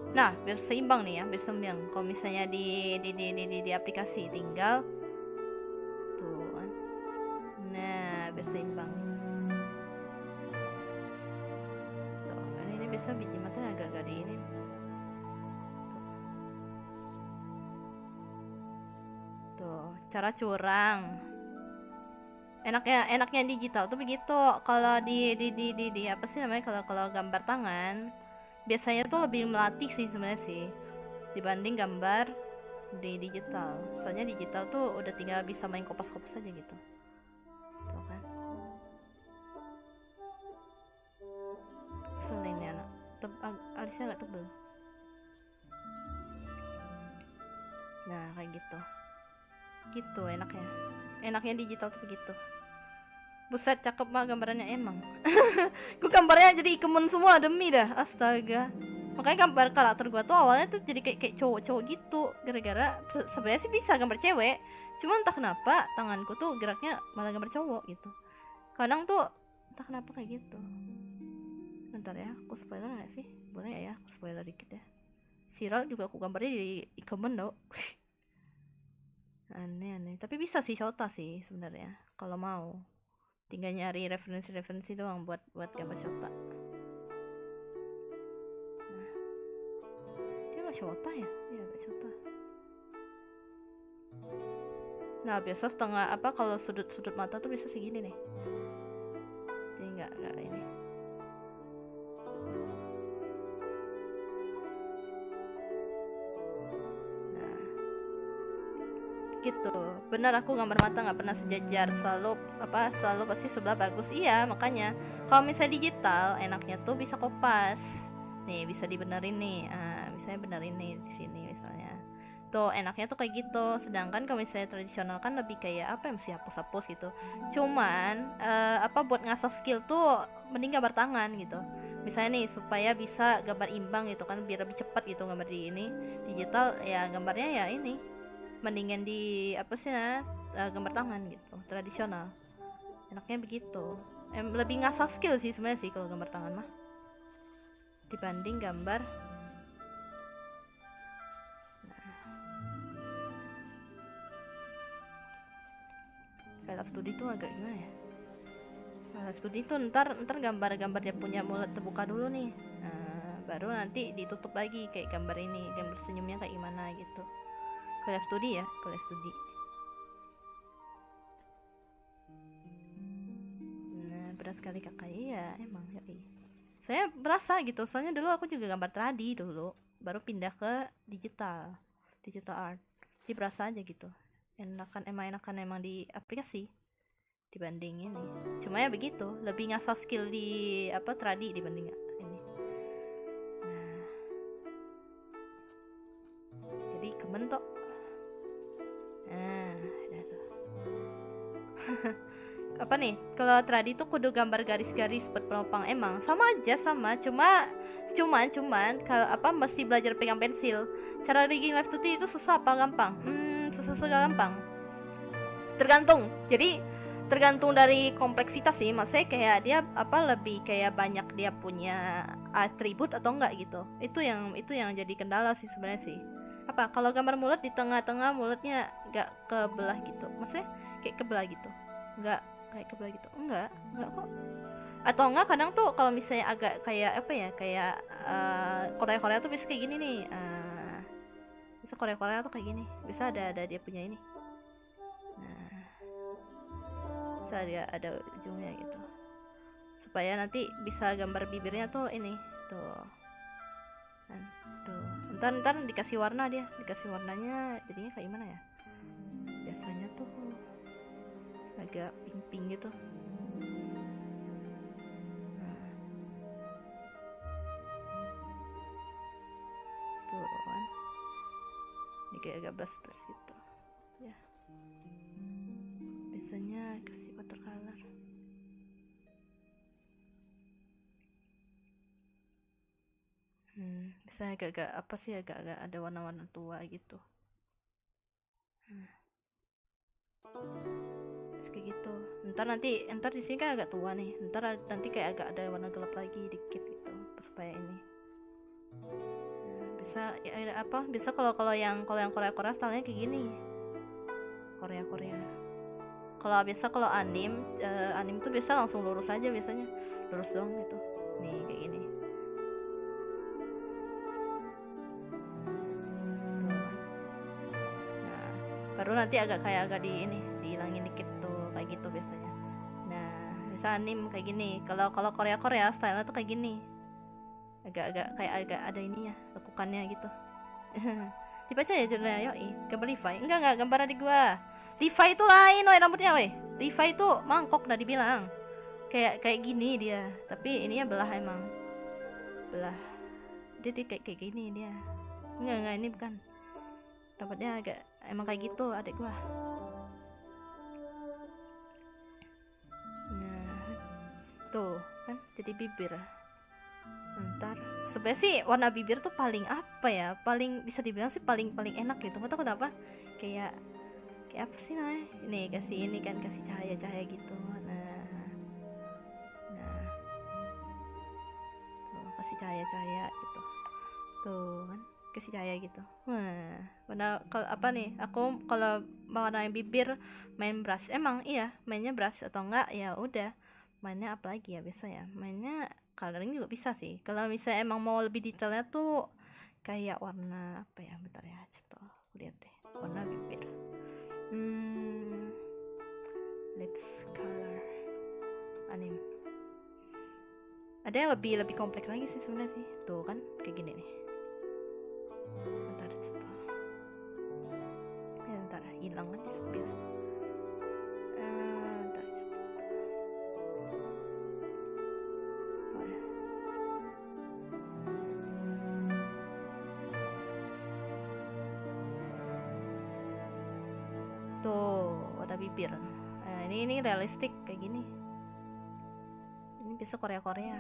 Nah, biar seimbang nih ya, biar seimbang. Kalau misalnya di aplikasi tinggal tuh kan. Nah, biar seimbang. Tuh, ini bisa biji mata agak-agak di ini. Tuh, cara curang. Enaknya digital tuh begitu. Kalau di apa sih namanya, kalau gambar tangan biasanya tuh lebih melatih sih sebenarnya sih dibanding gambar di digital. Soalnya digital tuh udah tinggal bisa main kopas-kopas aja gitu. Tuh kan. Selain ya, alisnya agak tebel. Nah, kayak gitu. Gitu enaknya digital tuh begitu. Buset, cakep mah gambarannya emang. Gue gambarnya jadi ikemen semua demi dah. Astaga. Makanya gambar karakter gue tuh awalnya tuh jadi kayak cowok-cowok gitu. Gara-gara sebenarnya sih bisa gambar cewek. Cuma entah kenapa tanganku tuh geraknya malah gambar cowok gitu. Kadang tuh entah kenapa kayak gitu. Bentar ya, aku spoiler gak sih? Boleh ya, aku spoiler dikit ya. Siral juga aku gambarnya jadi ikemen dong. Aneh. Tapi bisa sih Shota sih sebenarnya kalau mau. Tinggal nyari referensi doang buat gambar Shota. Nah, dia nggak Shota ya? Iya nggak Shota. Nah, biasa setengah apa kalau sudut mata tuh bisa segini nih. Jadi nggak ini. Nah, gitu. Bener, aku gambar mata nggak pernah sejajar, selalu pasti sebelah bagus. Iya, makanya kalau misalnya digital enaknya tuh bisa kopas nih, bisa dibenerin nih, misalnya benerin nih di sini misalnya tuh, enaknya tuh kayak gitu. Sedangkan kalau misalnya tradisional kan lebih kayak apa ya, mesti hapus-hapus gitu. Cuman buat ngasah skill tuh mending gambar tangan gitu. Misalnya nih supaya bisa gambar imbang gitu kan, biar lebih cepat gitu gambar di ini digital ya, gambarnya ya ini mendingan di gambar tangan gitu, tradisional enaknya begitu. Lebih ngasah skill sih sebenarnya sih kalau gambar tangan mah dibanding gambar. Live 2D tuh agak gimana ya, Live 2D tuh ntar gambar-gambar dia punya mulut terbuka dulu nih, baru nanti ditutup lagi kayak gambar ini, gambar senyumnya kayak gimana gitu. Live 2D ya, Live 2D. Nah, berat sekali kakak, iya emang ya. Saya berasa gitu, soalnya dulu aku juga gambar tradi dulu, baru pindah ke digital art. Jadi berasa aja gitu, enakan emang di aplikasi dibanding ini. Cuma ya begitu, lebih ngasah skill di tradi dibanding ini. Nah, jadi kebentok. Nah, udah tuh. Apa nih, kalau tradi tuh kudu gambar garis-garis buat penopang. Emang sama aja, cuman kalau mesti belajar pegang pensil. Cara rigging Live 2D itu susah apa gampang? Susah gampang, tergantung. Jadi tergantung dari kompleksitas sih, maksudnya kayak dia lebih kayak banyak dia punya atribut atau enggak gitu. Itu yang jadi kendala sih sebenarnya sih. Kalau gambar mulut di tengah-tengah mulutnya enggak kebelah gitu, maksudnya kayak kebelah gitu, enggak kayak kebelah gitu, enggak kok. Atau enggak kadang tuh kalau misalnya agak kayak kayak Korea tuh bisa kayak gini nih, bisa Korea tuh kayak gini, bisa ada dia punya ini. Nah, bisa dia ada ujungnya gitu, supaya nanti bisa gambar bibirnya tuh ini tuh. Tuh, ntar dikasih warnanya jadinya kayak gimana ya, biasanya tuh agak pink gitu. Tuh kan, ini kayak agak blush gitu ya, biasanya kasih watercolor. Biasanya agak agak ada warna-warna tua gitu. Kayak gitu. Ntar di sini kan agak tua nih. Nanti kayak agak ada warna gelap lagi dikit gitu supaya ini. Bisa ya, bisa kalau yang Korea stylenya kayak gini. Korea. Kalau anim tuh biasa langsung lurus aja biasanya. Lurus dong gitu. Nih kayak gini. Nah, baru nanti agak dihilangin dikit tuh kayak gitu biasanya. Nah, bisa anim kayak gini. Kalau Korea stylenya tuh kayak gini. Agak ada ininya, lekukannya gitu. Dibaca ya judulnya, yoi. Gambar Levi. Enggak gambar adik gua. Levi itu lain woi rambutnya woi. Levi itu mangkok udah dibilang. Kayak gini dia, tapi ininya belah emang. Belah. Dia kayak gini dia. Enggak ini bukan. Rambutnya agak emang kayak gitu adik gua. Nah, tuh kan jadi bibir. Ntar sebenarnya sih warna bibir tuh paling paling bisa dibilang sih paling enak gitu, nggak tahu kenapa, kayak apa sih namanya, ini kasih cahaya gitu. Nah tuh kasih cahaya gitu tuh kan, kasih cahaya gitu. Warna kalau aku kalau mau warnain bibir main brush, emang iya mainnya brush, atau enggak ya udah mainnya apa lagi ya, biasa ya mainnya coloring juga bisa sih. Kalau misalnya emang mau lebih detailnya tuh kayak warna bentar ya, coba aku lihat deh warna bibir. Lips color anim, ada yang lebih kompleks lagi sih sebenarnya sih, tuh kan kayak gini nih. Bentar hilang kan, disepil. Tuh, ada bibir. Nah, ini realistik kayak gini. Ini bisa Korea-Korea.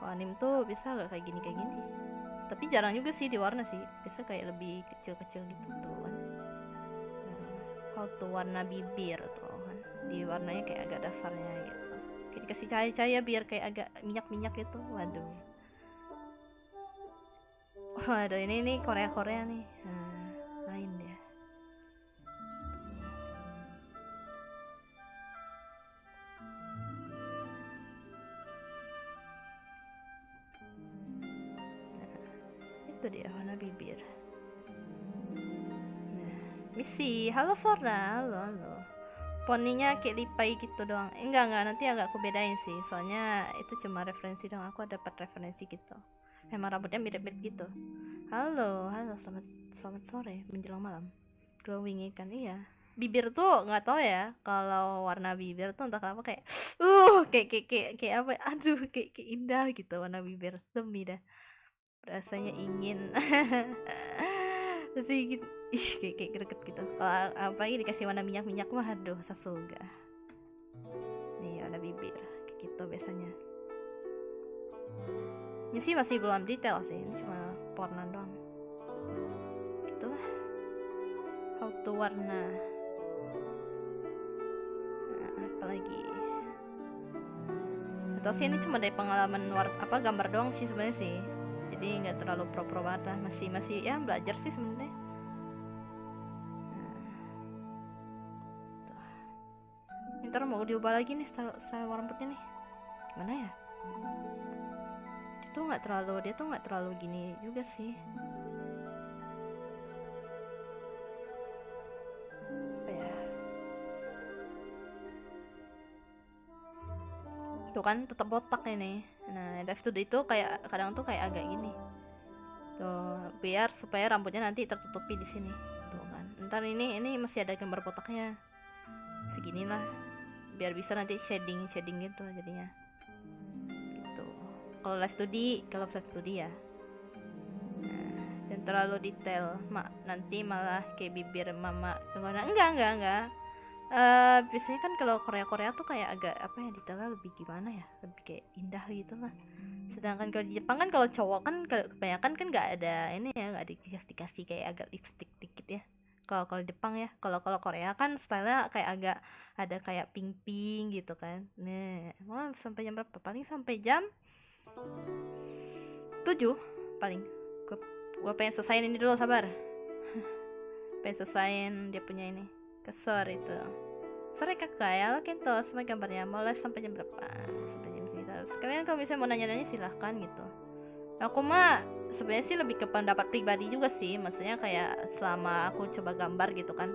Kalau anim tuh bisa gak kayak gini. Tapi jarang juga sih di warna sih. Bisa kayak lebih kecil-kecil gitu tuh kan. How to warna bibir tuh kan. Di warnanya kayak agak dasarnya gitu. Kayak dikasih cahaya-cahaya biar kayak agak minyak-minyak gitu. Waduh. Waduh, ini Korea-Korea nih. Lain dia. Itu dia warna bibir. Nah, misi, halo Sora, halo. Poninya kayak lipai gitu doang. Enggak, nanti agak aku bedain sih. Soalnya itu cuma referensi doang. Aku dapat referensi gitu. Emang rambutnya mirip-mirip gitu. Halo, selamat sore menjelang malam. Glowing ikan, iya. Bibir tuh nggak tahu ya. Kalau warna bibir tuh entah kenapa kayak, kayak apa? Aduh, kayak indah gitu warna bibir. Demi dah. Rasanya ingin terus gitu, kayak greget gitu. Kalau apalagi dikasih warna minyak mah, aduh sasoga. Nih warna bibir kayak gitu biasanya. Ini sih masih belum detail sih, ini cuma warna doang gitulah. How to warna. Nah, apalagi atau sih ini cuma dari pengalaman gambar doang sih sebenarnya sih, jadi nggak terlalu pro banget lah, masih ya belajar sih sebenarnya. Ntar mau diubah lagi nih style rambutnya nih, gimana ya? Dia tuh nggak terlalu gini juga sih. Apa ya? Tuh kan tetap botak ini. Nah, Dive to itu kayak kadang tuh kayak agak gini. Tuh, biar supaya rambutnya nanti tertutupi di sini. Tuh kan. Ntar ini masih ada gambar botaknya. Seginilah. Biar bisa nanti shading gitu jadinya. Gitu. Kalau live 2D ya. Nah, dan terlalu detail, nanti malah kayak bibir mama. Enggak. Biasanya kan kalau Korea tuh kayak agak apa ya, detailnya lebih gimana ya, lebih kayak indah gitu lah. Sedangkan kalau di Jepang kan kalau cowok kan kebanyakan kan nggak ada ini ya, nggak dikasih kayak agak lipstick dikit ya. Kalau Jepang ya, kalau Korea kan stylenya kayak agak ada kayak pink gitu kan. Nah, malah sampai jam berapa? Paling sampai jam 7 paling. Gua pengen selesaiin ini dulu, sabar. Pengen selesaiin dia punya ini. Kesor itu. Sore kakak ya, lo kento sama gambarnya. Mau live sampai jam berapa? Sampai jam segitu. Kalian kalau misalnya mau nanya-nanya silahkan gitu. Aku mah sebenarnya sih lebih ke pendapat pribadi juga sih. Maksudnya kayak selama aku coba gambar gitu kan,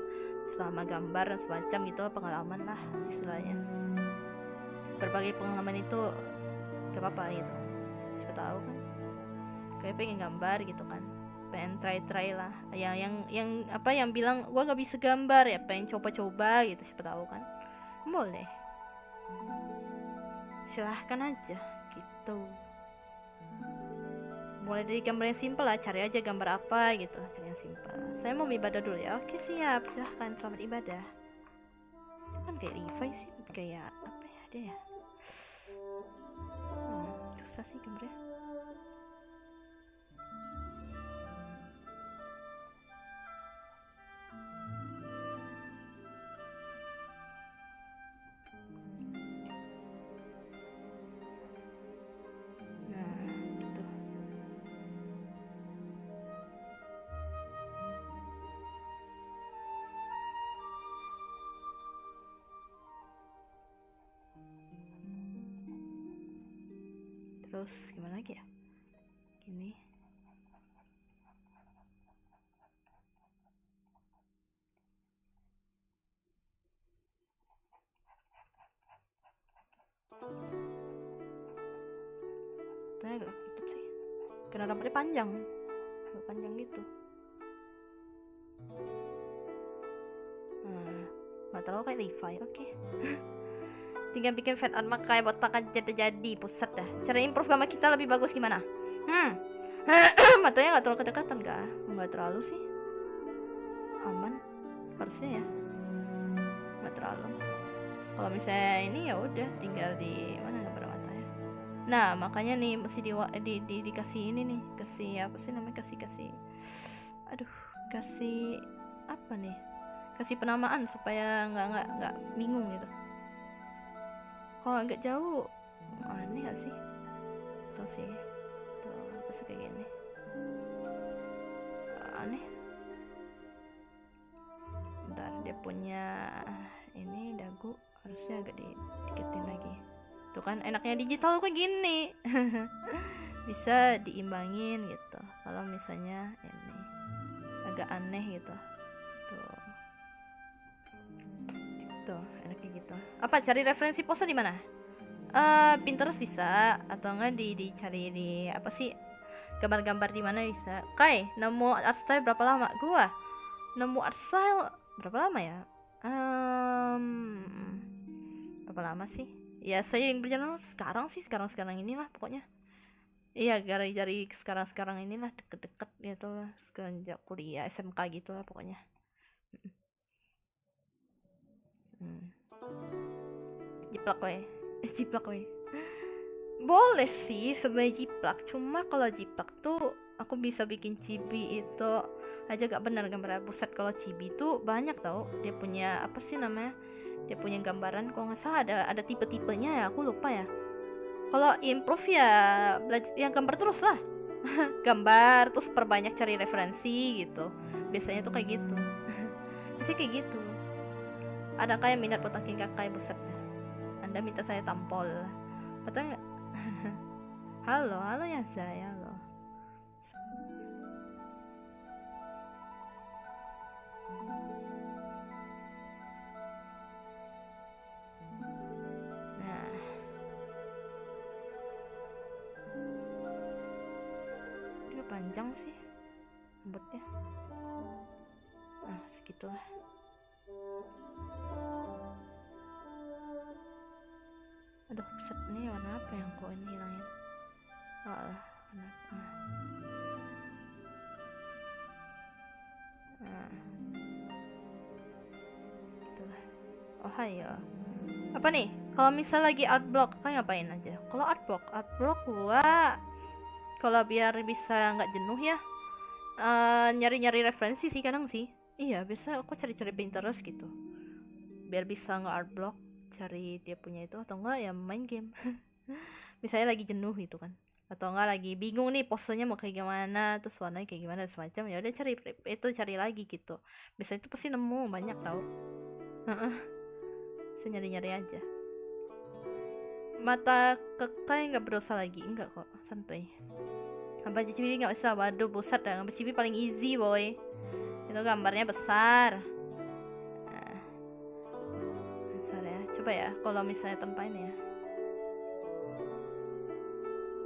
selama gambar dan semacam gitu, pengalaman lah istilahnya. Berbagai pengalaman itu gak apa-apa gitu. Siapa tahu kan. Kayak pengen gambar gitu kan, pengen try lah, yang apa, yang bilang gua nggak bisa gambar ya, pengen coba gitu, siapa tahu kan, boleh, silahkan aja gitu. Mulai dari gambar yang simpel lah, cari aja gambar apa gitu, cari yang simpel. Saya mau ibadah dulu ya. Oke siap, silahkan, selamat ibadah. Itu kan kayak Levi sih, kayak apa ya dia ya, susah sih gambarnya. Terus gimana lagi ya, gini tuh agak tutup sih karena rambutnya panjang gitu. nggak terlalu kayak Levi. Oke. Tinggal bikin fan art maka botak aja jadi. Pusat dah. Cara improve gambar kita lebih bagus gimana? Matanya nggak terlalu kedekatan kah? Nggak terlalu sih. Aman. Harusnya ya. Nggak terlalu. Kalau misalnya ini ya udah tinggal di mana gambar matanya. Nah makanya nih mesti dikasih ini nih, kasih apa sih namanya, kasih aduh, kasih apa nih, kasih penamaan supaya nggak bingung gitu. Kalau agak jauh aneh gak sih tuh sih, tuh apa sih kayak gini aneh. Bentar, dia punya ini dagu harusnya agak diketin lagi tuh kan, enaknya digital kayak gini. Bisa diimbangin gitu kalau misalnya ini agak aneh gitu tuh enaknya gitu. Apa cari referensi pose di mana? Pinterest bisa, atau enggak dicari di apa sih, gambar-gambar di mana bisa. Kai nemu art style berapa lama? Gua nemu art style berapa lama ya? Berapa lama sih? Ya saya yang berjalan sekarang sih, sekarang inilah pokoknya. Iya, dari sekarang inilah deket-deket gitu lah, semenjak kuliah SMK gitu lah pokoknya. Jiplak we. Jiplak we. Boleh sih sebenarnya jiplak, cuma kalau jiplak tuh aku bisa bikin chibi itu aja gak benar gambarnya. Buset, kalau chibi tuh banyak tau, dia punya apa sih namanya, dia punya gambaran, kalau nggak salah ada tipe-tipenya ya, aku lupa ya. Kalau improve ya belajar yang gambar terus lah. Gambar terus perbanyak cari referensi gitu, biasanya tuh kayak gitu. Pasti kayak gitu. Ada kayak minat botakin kakak, buset, Anda minta saya tampol, betul nggak? Halo ya saya, halo. Nah, dia panjang sih rambutnya. Nah, segitulah. Aduh, set, ini warna apa yang kok ini hilangin? Alah, kenapa? Nah, gitulah. Oh hayo. Apa nih? Kalau misal lagi art block, kayak ngapain aja? Kalau art block gua kalau biar bisa nggak jenuh ya, nyari-nyari referensi sih kadang sih. Iya, biasa aku cari-cari Pinterest gitu. Biar bisa nggak art block, cari dia punya itu, atau enggak ya main game. Misalnya lagi jenuh gitu kan, atau enggak lagi bingung nih posenya mau kayak gimana, terus warnanya kayak gimana semacam, ya udah cari lagi gitu. Biasanya itu pasti nemu banyak tau. Bisa nyari-nyari aja. Mata kekay nggak berdosa lagi, enggak kok, santai. Gambar cibi nggak usah, waduh buset dah, gambar cibi paling easy boy, itu gambarnya besar. Nah, besar ya, coba ya kalau misalnya tanpa ini ya,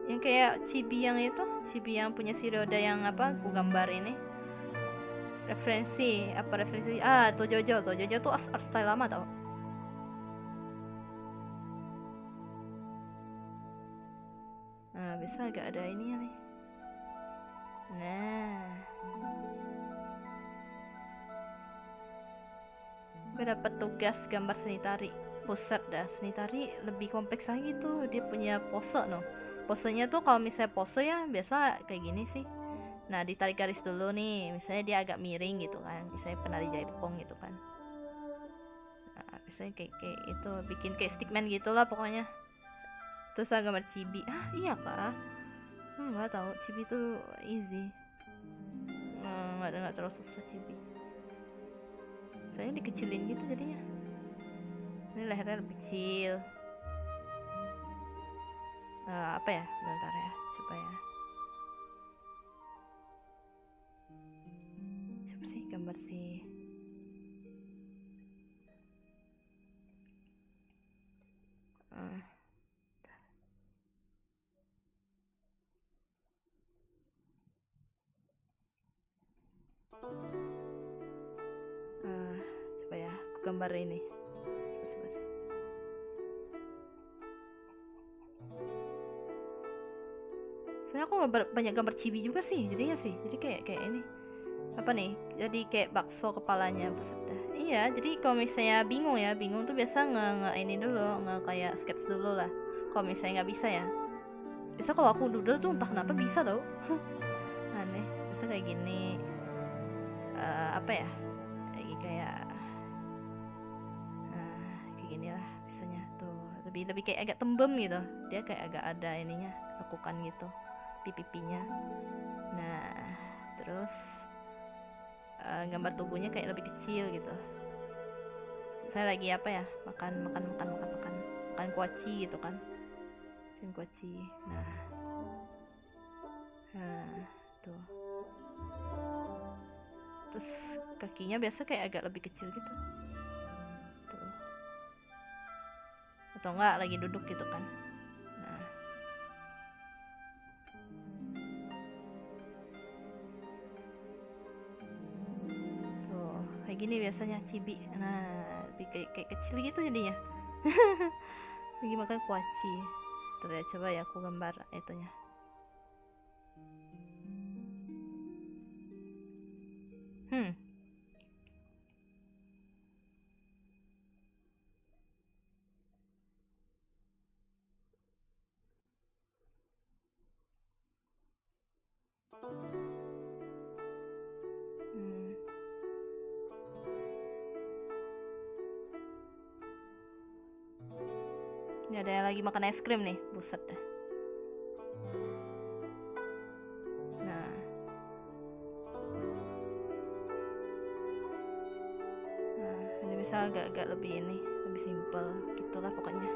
yang kayak cibi yang punya si Roda yang apa aku gambar ini, referensi tuh Jojo tuh art style lama tau. Nah bisa agak ada ini ya nih. Nah, gue dapat tugas gambar seni tari. Buset dah, seni tari lebih kompleks lagi tuh, dia punya pose no. Posenya tuh kalau misalnya pose ya biasa kayak gini sih. Nah ditarik garis dulu nih, misalnya dia agak miring gitu kan, misalnya penari jaipong gitu kan. Nah misalnya kayak itu, bikin kayak stickman gitulah pokoknya. Terus gambar cibi. Iya kah? Nggak tahu, cibi tuh easy. Nggak terlalu susah cibi. Soalnya dikecilin gitu jadinya. Ini lehernya lebih kecil. Apa ya? Bentar ya, coba ya. Siapa sih gambar sih? Coba ya, aku gambar ini. Soalnya aku banyak gambar chibi juga sih jadinya sih. Jadi kayak ini apa nih, jadi kayak bakso kepalanya. Buset dah. Iya, jadi kalau misalnya bingung tuh biasa ini dulu, kayak sketch dulu lah. Kalau misalnya nggak bisa ya, biasa kalau aku doodle tuh entah kenapa bisa tau. Aneh, bisa kayak gini. Apa ya, kayak kayak gini lah bisanya tuh, lebih kayak agak tembem gitu, dia kayak agak ada ininya, lekukan gitu pipinya. Nah terus gambar tubuhnya kayak lebih kecil gitu. Saya lagi apa ya, makan kuaci gitu kan, kuaci. Nah tuh, terus kakinya biasa kayak agak lebih kecil gitu tuh, atau enggak lagi duduk gitu kan. Nah tuh kayak gini biasanya chibi. Nah lebih kayak kecil gitu jadinya. Lagi makan kuaci. Terus ya, coba ya aku gambar itunya. Ini ada yang lagi makan es krim nih, buset dah. Nah ini bisa agak lebih ini, lebih simpel gitulah pokoknya.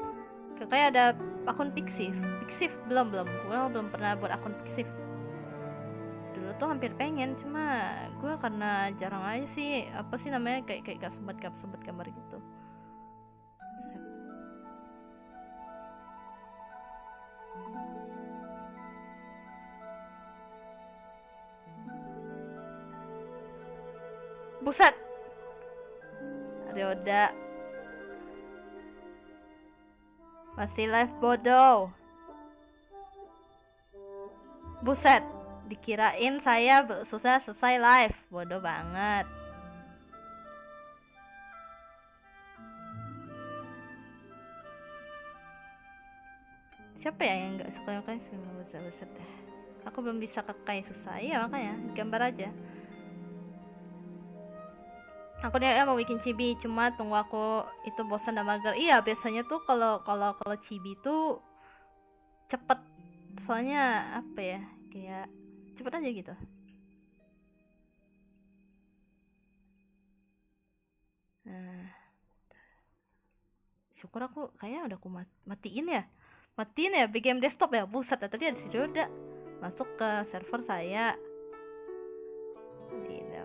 Kayak ada akun Pixiv belum pernah buat akun Pixiv. Dulu tuh hampir pengen, cuma gue karena jarang aja sih, apa sih namanya, kayak gak sempet gambar gitu. Buset, Ryoda masih live bodoh. Buset, dikirain saya susah selesai live, bodoh banget. Siapa ya yang nggak suka kayak buset dah. Aku belum bisa kayak susah ya, makanya gambar aja. Aku dia mau bikin chibi, cuma tunggu aku itu bosan dan mager. Iya, biasanya tuh kalau chibi tuh cepet, soalnya apa ya, kayak cepet aja gitu. Nah, syukur aku kayaknya udah aku matiin ya game desktop ya. Buset, tadi ada si Roda masuk ke server saya gitu.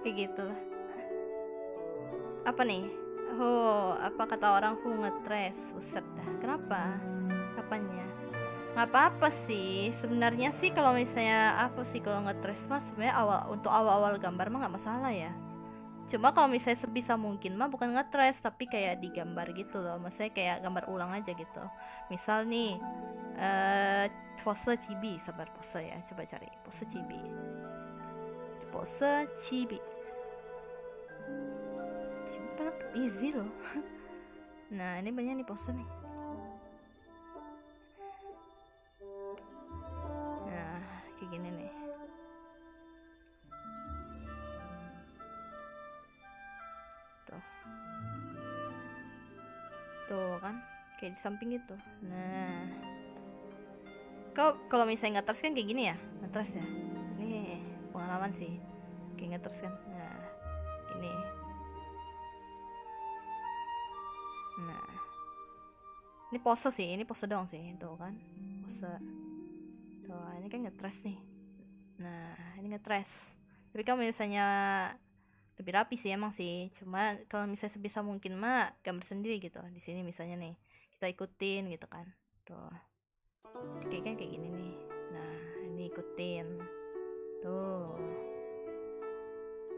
Kayak gitu lah. Apa nih? Oh, apa kata orang ngetres? Buset dah. Kenapa? Apanya? Nggak apa-apa sih. Sebenarnya sih kalau misalnya apa sih, kalau ngetres mah sebenarnya untuk awal-awal gambar mah nggak masalah ya. Cuma kalau misalnya sebisa mungkin mah bukan ngetres, tapi kayak digambar gitu loh. Maksudnya kayak gambar ulang aja gitu. Misal nih pose chibi, sabar, pose ya. Coba cari pose chibi. Pose chibi. Easy loh. Nah ini banyak nih pose nih. Nah kayak gini nih. Tuh kan kayak di samping gitu. Nah kalau misalnya ngetres kan kayak gini ya, ngetres ya. Ini pengalaman sih, kayak ngetres kan. Nah ini. Nah ini pose sih, ini pose doang sih, tuh kan pose. Tuh ini kan ngetres nih. Nah ini ngetres. Tapi kalau misalnya lebih rapi sih emang sih, cuma kalau misalnya sebisa mungkin mah gambar sendiri gitu. Di sini misalnya nih kita ikutin gitu kan, tuh kayak gini nih. Nah ini ikutin tuh,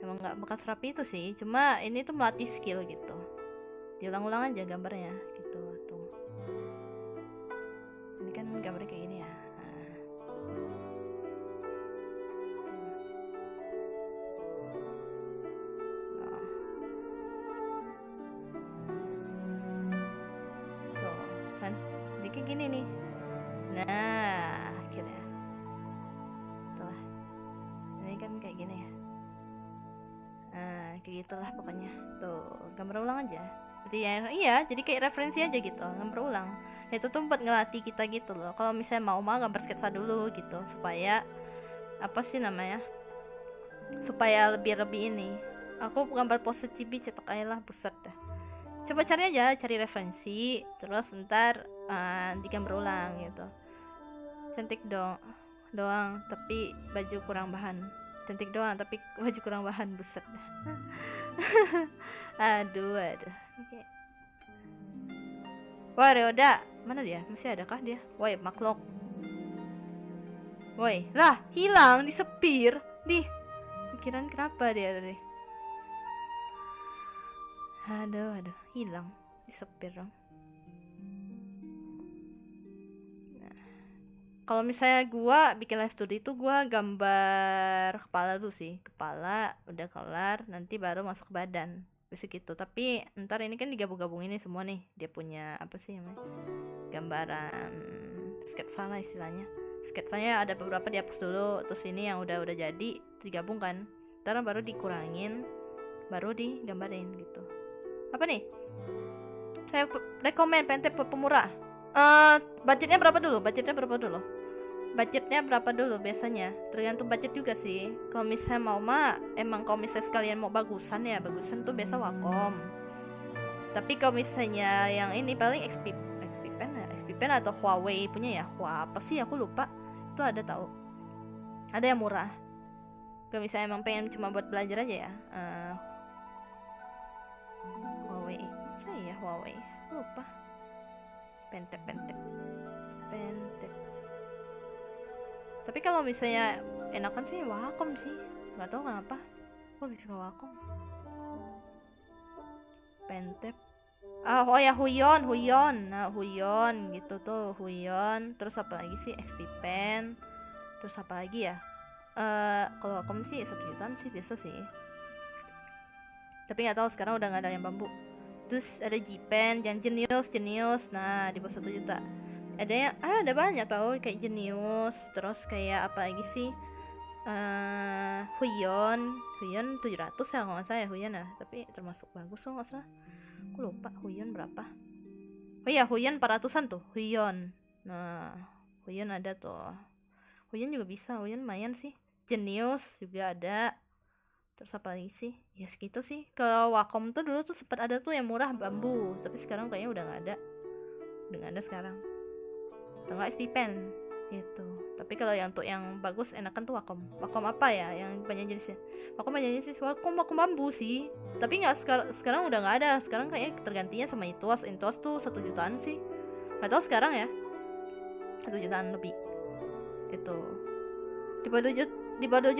emang nggak bekas rapi itu sih, cuma ini tuh melatih skill gitu, diulang-ulang aja gambarnya gitu. Tuh ini kan gambarnya kayak gini ya. Nah, tuh kan jadi kayak gini nih. Nah akhirnya tuh ini kan kayak gini ya. Nah kayak gitulah pokoknya. Tuh gambar ulang aja. Jadi ya iya, jadi kayak referensi aja gitu, gambar ulang. Itu tuh buat ngelatih kita gitu loh. Kalau misalnya mau gambar sketsa dulu gitu, supaya apa sih namanya? Supaya lebih ini. Aku gambar pose chibi cetok aja lah, buset dah. Coba cari aja, cari referensi, terus ntar digambar ulang gitu. Cantik doang, tapi baju kurang bahan. Cantik doang, tapi baju kurang bahan, buset dah. aduh. Oke. Wah, Reoda, mana dia? Masih ada kah dia? Woi, makhluk. Woi, lah, hilang, disepir. Pikiran kenapa dia tadi? Aduh, hilang, disepir dong. Nah, kalau misalnya gua bikin live tour itu gua gambar kepala dulu sih. Kepala udah kelar, nanti baru masuk ke badan. Bisa gitu. Tapi ntar ini kan digabung-gabung ini semua nih. Dia punya apa sih namanya? Gambaran sketsa lah istilahnya. Sketsanya ada beberapa dihapus dulu, terus ini yang udah jadi digabung kan. Ntar baru dikurangin, baru digambarin gitu. Apa nih? Rekomen Pentep pemurah. Budgetnya berapa dulu? Budgetnya berapa dulu biasanya? Tergantung budget juga sih. Kalau misalnya mau emang kalau misalnya sekalian mau bagusan tuh biasa Wacom. Tapi kalau misalnya yang ini paling XP Pen atau Huawei punya ya. Apa sih aku lupa. Itu ada tahu. Ada yang murah. Kalau misalnya emang pengen cuma buat belajar aja ya. Huawei. Saya Huawei. Lupa. Pentep. Tapi kalau misalnya enakan sih Wacom sih. Gak tahu kenapa. Kok bisa Wacom? Pentep. Oh ya Huion. Nah, Huion gitu tuh, Huion. Terus apa lagi sih? XP Pen. Terus apa lagi ya? Kalau Wacom sih 1 jutaan sih biasa sih. Tapi nggak tahu sekarang udah nggak ada yang bambu. Terus ada G-Pen, yang Genius. Nah, di bawah 1 juta. Ada banyak tau, kayak Genius. Terus kayak apa lagi sih? Huion 700 ya kalau nggak salah ya Huion ya. Tapi termasuk bagus kalau nggak salah. Aku lupa Huion berapa. Oh iya, Huion 400-an tuh, Huion. Nah, Huion ada tuh. Huion juga bisa, Huion lumayan sih. Genius juga ada. Terus apa lagi sih? Ya segitu sih. Kalau Wacom tuh dulu tuh sempat ada tuh yang murah bambu, tapi sekarang kayaknya udah nggak ada. Udah nggak ada sekarang. Atau nggak SP Pen gitu. Tapi kalau yang untuk yang bagus enakan tuh Wacom. Wacom apa ya? Yang banyak jenisnya. Wacom bambu sih. Tapi nggak sekarang udah nggak ada. Sekarang kayaknya tergantinya sama Intuos tuh 1 jutaan sih. Nggak tahu sekarang ya. 1 jutaan lebih. Itu. Di bawah 2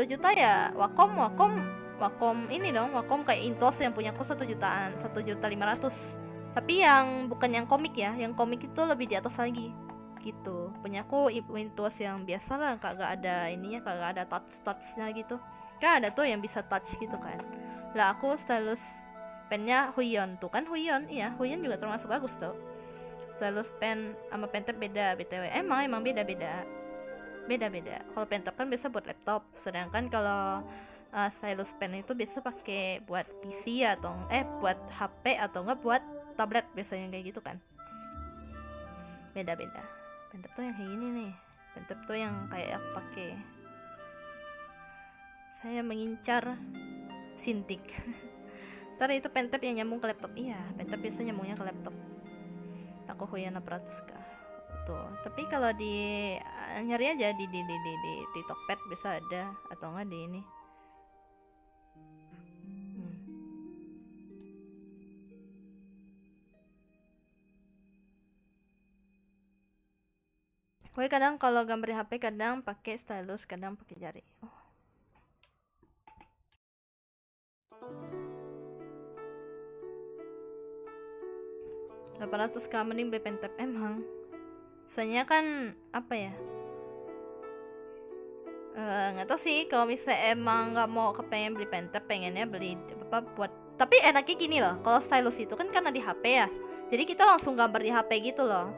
juta ya Wacom ini dong, Wacom kayak Intuos yang punya aku 1 jutaan, 1.500.000. Tapi yang bukan yang komik ya, yang komik itu lebih di atas lagi gitu. Punya aku Intuos yang biasa lah, kagak ada ininya, kagak ada touchnya gitu. Kan ada tuh yang bisa touch gitu kan. Lah aku stylus pennya Huion tuh kan, Huion juga termasuk bagus tuh. Stylus pen sama Pentep beda BTW. Emang beda. Kalau Pentep kan biasa buat laptop, sedangkan kalau stylus pen itu biasa pakai buat PC atau buat HP atau enggak buat tablet biasanya kayak gitu kan. Beda. Pentep tuh yang kayak gini nih. Pentep tuh yang kayak aku pakai. Saya mengincar Cintiq. Ntar itu Pentep yang nyambung ke laptop. Iya, Pentep biasa nyambungnya ke laptop. Aku Huion 600k. Tuh. Tapi kalau di nyari aja di Tokped bisa ada, atau enggak di ini Gue kadang kalau gambar di HP kadang pakai stylus, kadang pakai jari. Oh. $800 mending beli pentap emang. Soalnya kan apa ya? Nggak tahu sih, kalau misalnya emang nggak mau kepengen beli pentap, pengennya beli apa buat, tapi enaknya gini loh, kalau stylus itu kan karena di HP ya, jadi kita langsung gambar di HP gitu loh,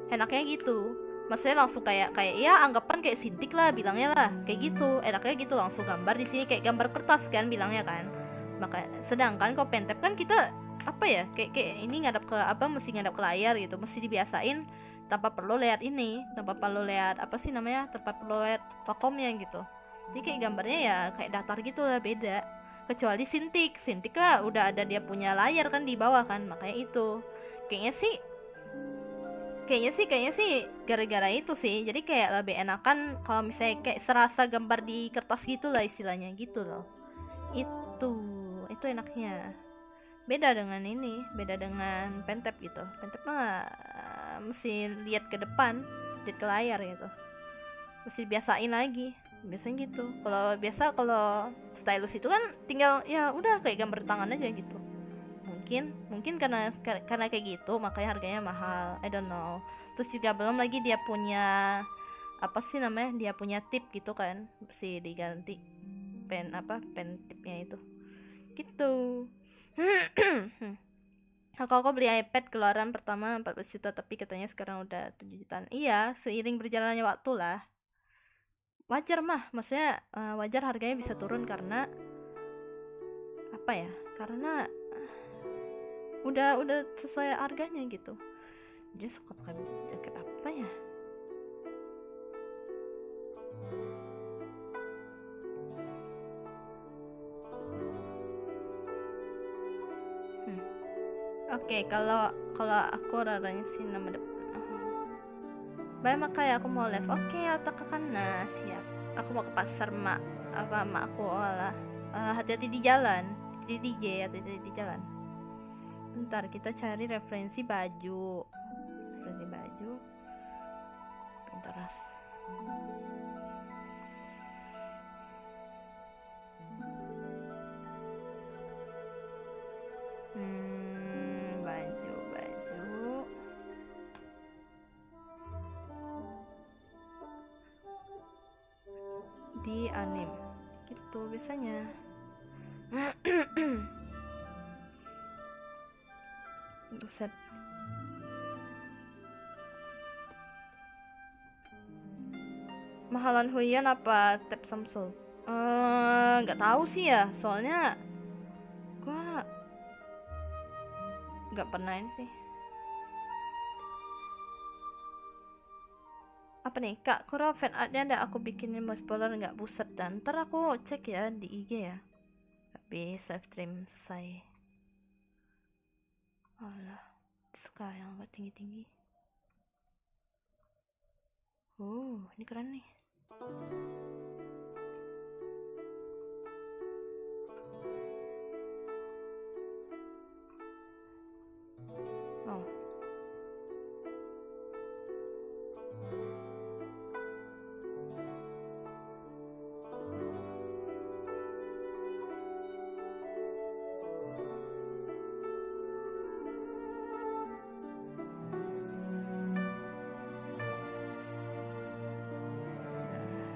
enaknya gitu. Maksudnya langsung kayak kayak ya anggapan kayak Cintiq lah bilangnya lah, kayak gitu enaknya gitu, langsung gambar di sini kayak gambar kertas kan bilangnya kan. Maka sedangkan kalau pentap kan kita apa ya, kayak ini ngadap ke apa, mesti ngadap ke layar gitu, mesti dibiasain tanpa perlu lihat ini, tanpa perlu lihat apa sih namanya, tanpa perlu lihat tokomnya gitu. Jadi kayak gambarnya ya kayak datar gitu lah, beda. Kecuali Cintiq lah udah ada dia punya layar kan di bawah kan, makanya itu kayaknya sih gara-gara itu sih, jadi kayak lebih enakan kalau misalnya kayak serasa gambar di kertas gitu lah istilahnya gitu loh. Itu enaknya. Beda dengan pentap gitu. Pentap mah mesti lihat ke depan, lihat ke layar gitu, mesti biasain lagi, biasanya gitu. Kalau stylus itu kan tinggal ya udah kayak gambar tangan aja gitu. Mungkin karena kayak gitu makanya harganya mahal, I don't know. Terus juga belum lagi dia punya apa sih namanya, dia punya tip gitu kan, mesti diganti pen tipnya itu gitu. Aku beli iPad keluaran pertama 14 juta, tapi katanya sekarang udah 7 jutaan. Iya, seiring berjalannya waktu lah. Wajar mah, maksudnya wajar harganya bisa turun karena apa ya? Karena udah sesuai harganya gitu. Dia suka pakai jaket apa ya? Oke, kalau aku raranya sih nama depan. Baik, makanya aku mau live. Oke, otak kakaknya siap. Aku mau ke pasar mak aku olah. Hati-hati di jalan. Di DJ, hati-hati di jalan. Bentar, kita cari referensi baju. Pinterest. Baju. Di anim. Gitu biasanya. Buset. Mahalan Huiyan apa Tap Samsul? Nggak tahu sih ya, soalnya gua nggak pernah ini sih. Apa nih kak, kurang fan artnya ada aku bikinin mau spoiler nggak, buset, dan ntar aku cek ya di IG ya, tapi live stream selesai. Alah, suka yang agak tinggi-tinggi. Ini keren nih. Oh.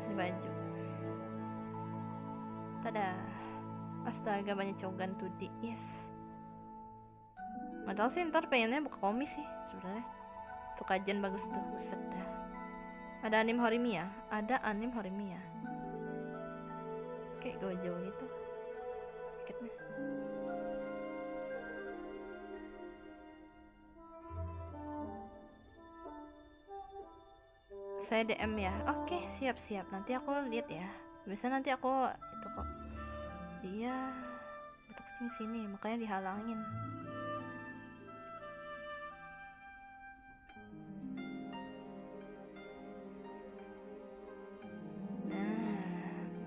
Ini baju. Tada. Astaga, banyak cogan 2D. Yes. Nggak tahu sih, ntar pengennya buka komik sih sebenarnya. Sukajen bagus tuh, buset dah. Ada anim Horimiya? Ada anim Horimiya. Kayak Gojo gitu. Tiketnya. Saya DM ya. Oke, siap-siap. Nanti aku lihat ya. Bisa nanti aku itu kok. Dia betul kucing sini, makanya dihalangin.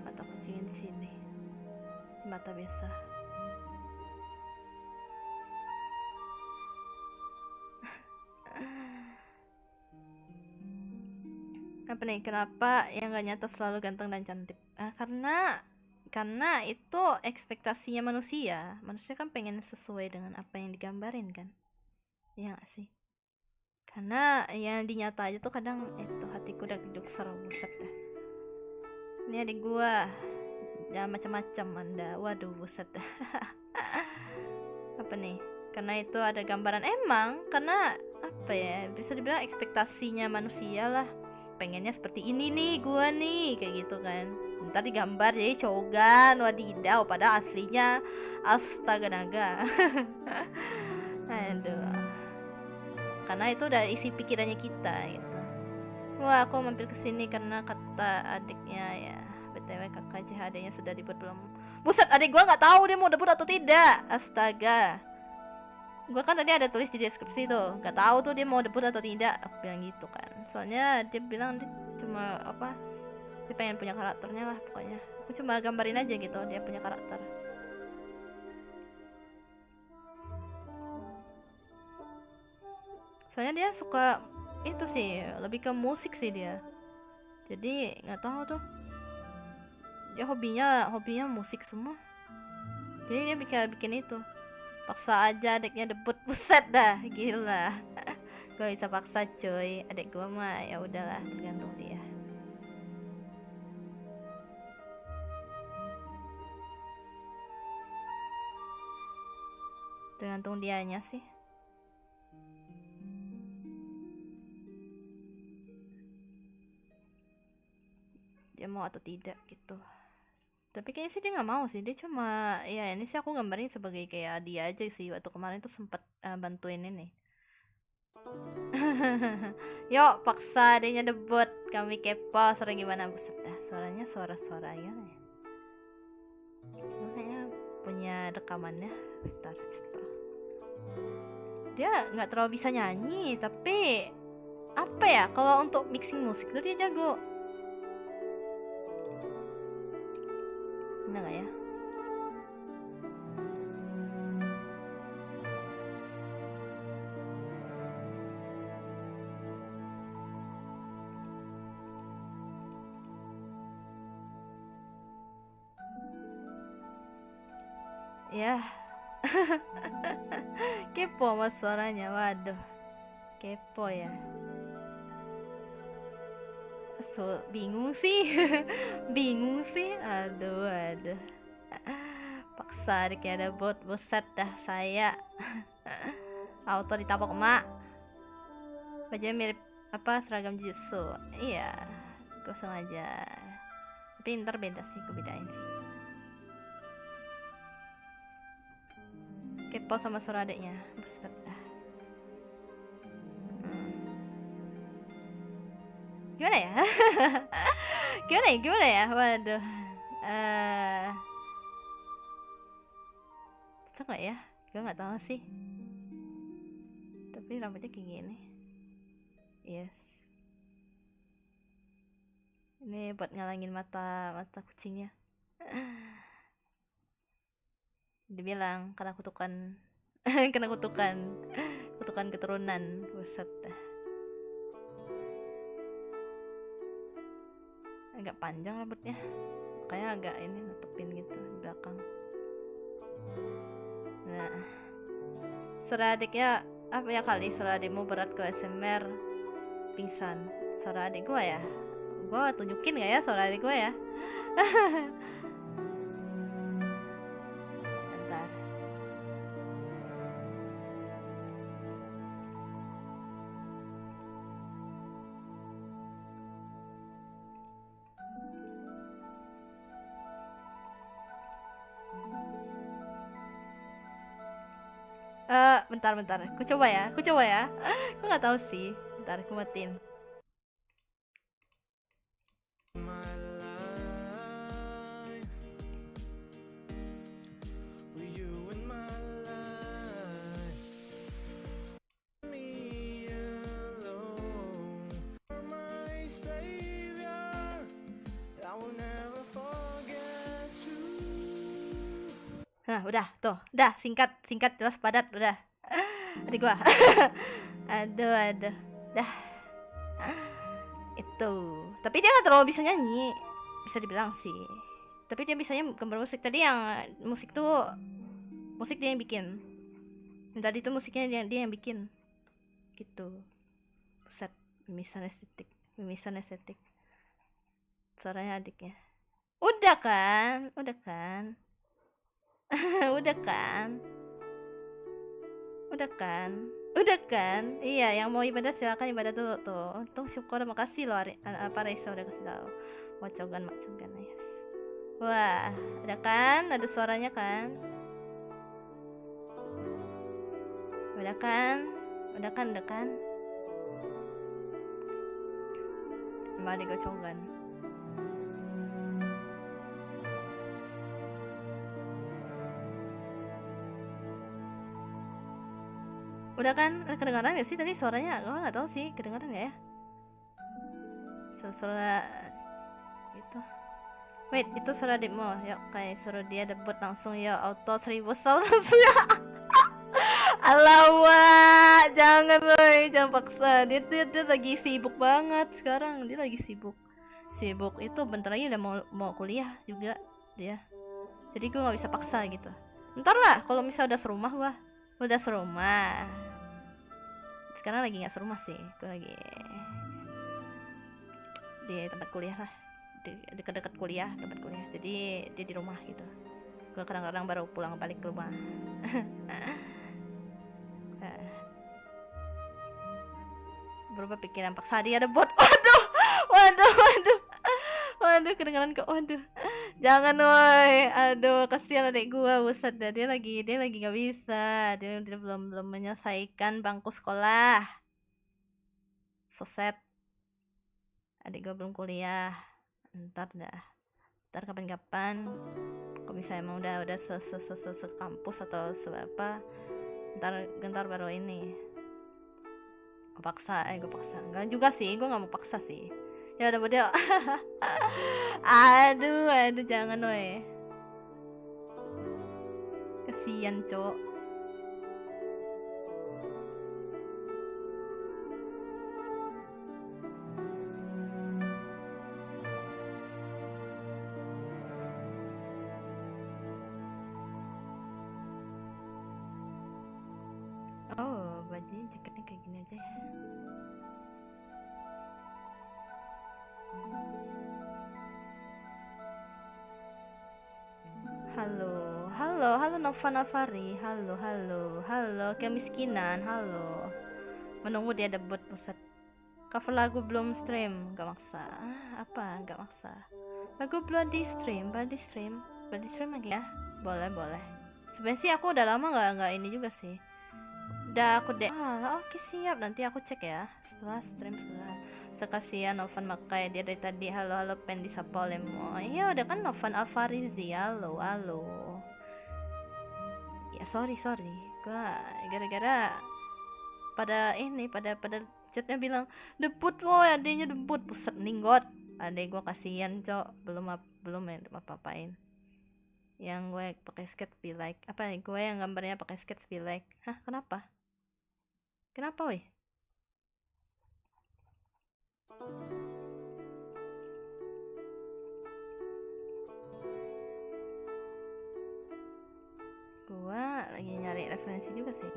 Mata kucingin sini. Mata biasa. Apa nih, kenapa yang gak nyata selalu ganteng dan cantik? Karena itu ekspektasinya manusia. Manusia kan pengen sesuai dengan apa yang digambarin kan. Iya gak sih? Karena yang dinyata aja tuh kadang itu hatiku udah geduk serem buset dah. Ini adik gua. Jangan macam-macam Anda. Waduh buset dah. Apa nih? Karena itu ada gambaran emang karena apa ya? Bisa dibilang ekspektasinya manusia lah. Pengennya seperti ini nih gua nih kayak gitu kan. Ntar digambar jadi cogan wadidaw pada aslinya astaga naga. Aduh. Karena itu udah isi pikirannya kita gitu. Wah, aku mampir ke sini karena kata adiknya ya. BTW kakak CHD-nya sudah debut belum? Buset, adik gua nggak tahu dia mau debut atau tidak. Astaga. Gua kan tadi ada tulis di deskripsi tuh, nggak tahu tuh dia mau debut atau tidak. Aku bilang gitu kan. Soalnya dia bilang dia cuma apa? Dia pengen punya karakternya lah pokoknya. Aku cuma gambarin aja gitu dia punya karakter. Soalnya dia suka itu sih, lebih ke musik sih dia. Jadi nggak tahu tuh. Dia hobinya musik semua. Jadi dia bikin itu. Paksa aja adiknya debut, buset dah, gila. Gue bisa paksa cuy, adik gue mah ya udahlah tergantung dia. Tergantung dianya sih. Dia mau atau tidak gitu. Tapi kayaknya sih dia nggak mau sih, dia cuma ya ini sih aku gambarin sebagai kayak dia aja sih waktu kemarin tuh sempet bantuin ini. Yuk paksa adanya debut, kami kepo suara gimana buset dah, suaranya suara ya. Kayaknya punya rekamannya, bentar gitu. Dia nggak terlalu bisa nyanyi, tapi apa ya kalau untuk mixing musik tuh dia jago. Bener gak ya? Ya. Kepo mas suaranya, waduh. Kepo ya. Bingung sih. Bingung sih. Aduh. Paksa kayak ada bot, buset dah saya. Auto ditabok emak. Bajunya mirip apa seragam Jujutsu. Iya. Gue sengaja. Tapi ntar beda sih, gue bedain sih. Kepo sama suara adeknya, buset dah. Gimana ya? Gimana ya? Waduh. Cocok gak ya? Gue gak tahu sih. Tapi rambutnya kayak gini. Yes. Ini buat ngalangin mata kucingnya. Dibilang karena kutukan kutukan keturunan, buset dah. Agak panjang rambutnya, kayak agak ini nutupin gitu di belakang. Nah, suara adiknya apa ya kali suara adikmu berat ke ASMR pingsan. Suara adik gua ya, gua tunjukin gak ya suara adik gua ya? Bentar. Bentar. Aku coba ya. Aku nggak tahu sih. Bentar, aku matiin. Nah, udah, tuh. Udah, singkat, jelas, padat, udah. Adik gua. Aduh. Dah. Itu. Tapi dia nggak terlalu bisa nyanyi, bisa dibilang sih. Tapi dia bisanya gambar musik. Tadi yang musik dia yang bikin. Dan tadi tuh musiknya dia yang bikin. Gitu. Buset, mimisan estetik. Suaranya adiknya. Udah kan? Udah kan? Udah kan? Iya, yang mau ibadah silakan ibadah dulu tuh. Tuh syukur, makasih loh apa Raisa udah kasih tahu. Macogan, yes. Wah, udah kan? Ada suaranya kan? Udah kan? Kembali gocongan. Udah kan? Kedengaran gak sih tadi suaranya? Gue gak tahu sih, kedengaran gak ya? Suara itu. Wait, itu suara adikmu. Yuk, kayak suruh dia debut langsung ya, auto 1000 sound langsung ya. Alamak, jangan boy, jangan paksa. Dia lagi sibuk banget sekarang. Dia lagi sibuk itu bentar lagi udah mau kuliah juga dia. Jadi gue nggak bisa paksa gitu. Ntar lah, kalau misalnya udah serumah. Sekarang lagi nggak serumah sih, gue lagi di tempat kuliah lah, dekat kuliah. Jadi dia di rumah gitu. Gue kadang-kadang baru pulang balik ke rumah. Berubah pikiran paksa dia ada bot. Waduh, kedengaran kok. Waduh, jangan woi. Aduh, kasihan adik gua, buset dah, dia lagi nggak bisa, dia belum menyelesaikan bangku sekolah. Seset, adik gua belum kuliah. Ntar kapan-kapan kok bisa emang udah kampus atau seberapa, ntar baru ini gue paksa. Enggak juga sih, gue nggak mau paksa sih. Ya udah model. aduh jangan weh, kasian cok. Oh, bajunya jaketnya kayak gini aja ya. Halo Nova Navari, halo kemiskinan, halo. Menunggu dia debut, pusat. Cover lagu belum stream, gak maksa. Gak maksa. Lagu Bloody stream lagi ya? Boleh. Sebenarnya sih aku udah lama nggak ini juga sih. Udah aku oke siap, nanti aku cek ya setelah stream. Sekasian Novan Makai dia dari tadi halo pen disapa olehmu. Iya udah kan Novan Alfarizi, halo. Ya sorry gua gara-gara pada chatnya bilang debut woy, adanya debut, buset ninggot. Adek gua kasihan cok, belum apa-apain. Yang gue pakai skate be like gue yang gambarnya pakai skate be like. Hah, kenapa weh? Gua lagi nyari referensi juga sih.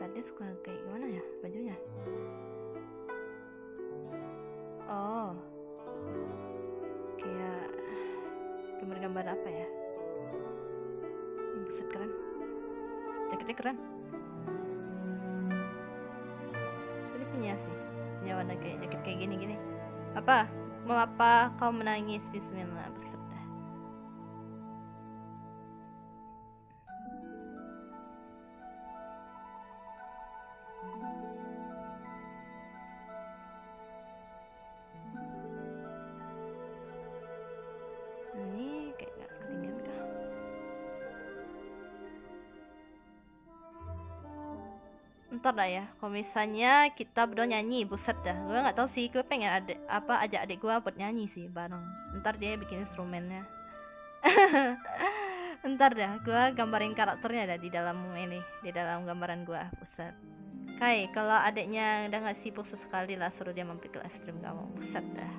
Tadi suka kayak gimana ya bajunya? Oh, kayak gambar-gambar apa ya? Buset keren, jaketnya keren. Sini punya warna kayak jaket kayak gini. Apa? Mau apa kau menangis? Bismillah, buset dah. Ini kayak gak ketinggian kah? Ntar dah ya, kalau misalnya kita berdua nyanyi, buset dah. Gue nggak tahu sih, gue pengen ajak adik gue buat nyanyi sih bareng. Ntar dia bikin instrumennya. Ntar dah, gue gambarin karakternya dah di dalam gambaran gue, buset. Kai, kalau adiknya udah ngasih pulsa sekali lah, suruh dia mampir ke live stream kamu. Buset dah.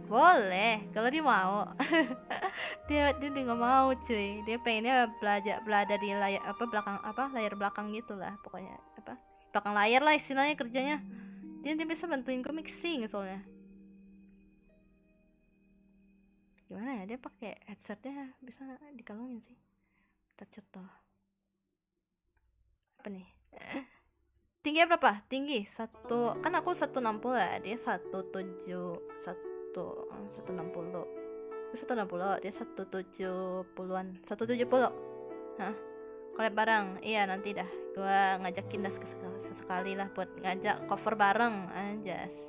Boleh, kalau dia mau. dia nggak mau cuy. Dia pengennya belajar di layar layar belakang gitu lah, pokoknya belakang layar lah istilahnya kerjanya. Dia bisa bantuin gue mixing soalnya. Gimana ya, dia pakai headsetnya bisa dikalungin sih. Tercontoh. Apa nih? Tinggi berapa? Tinggi satu, kan aku 160 ya, dia 160, dia 170-an, 170. Hah? Collab bareng, iya nanti dah, gua ngajakin dah sesekali lah buat ngajak cover bareng anjas.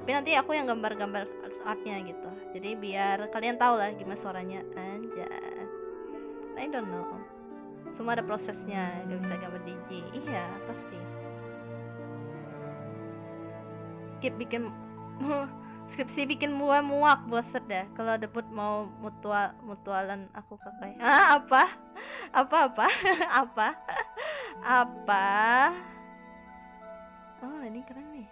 Tapi nanti aku yang gambar-gambar artnya gitu, jadi biar kalian tahu lah gimana suaranya anjas. I don't know, semua ada prosesnya, gak bisa gambar DJ. Iya pasti bikin skripsi bikin muak boset dah kalau debut mau mutualan aku kakak. Apa apa oh ini keren nih,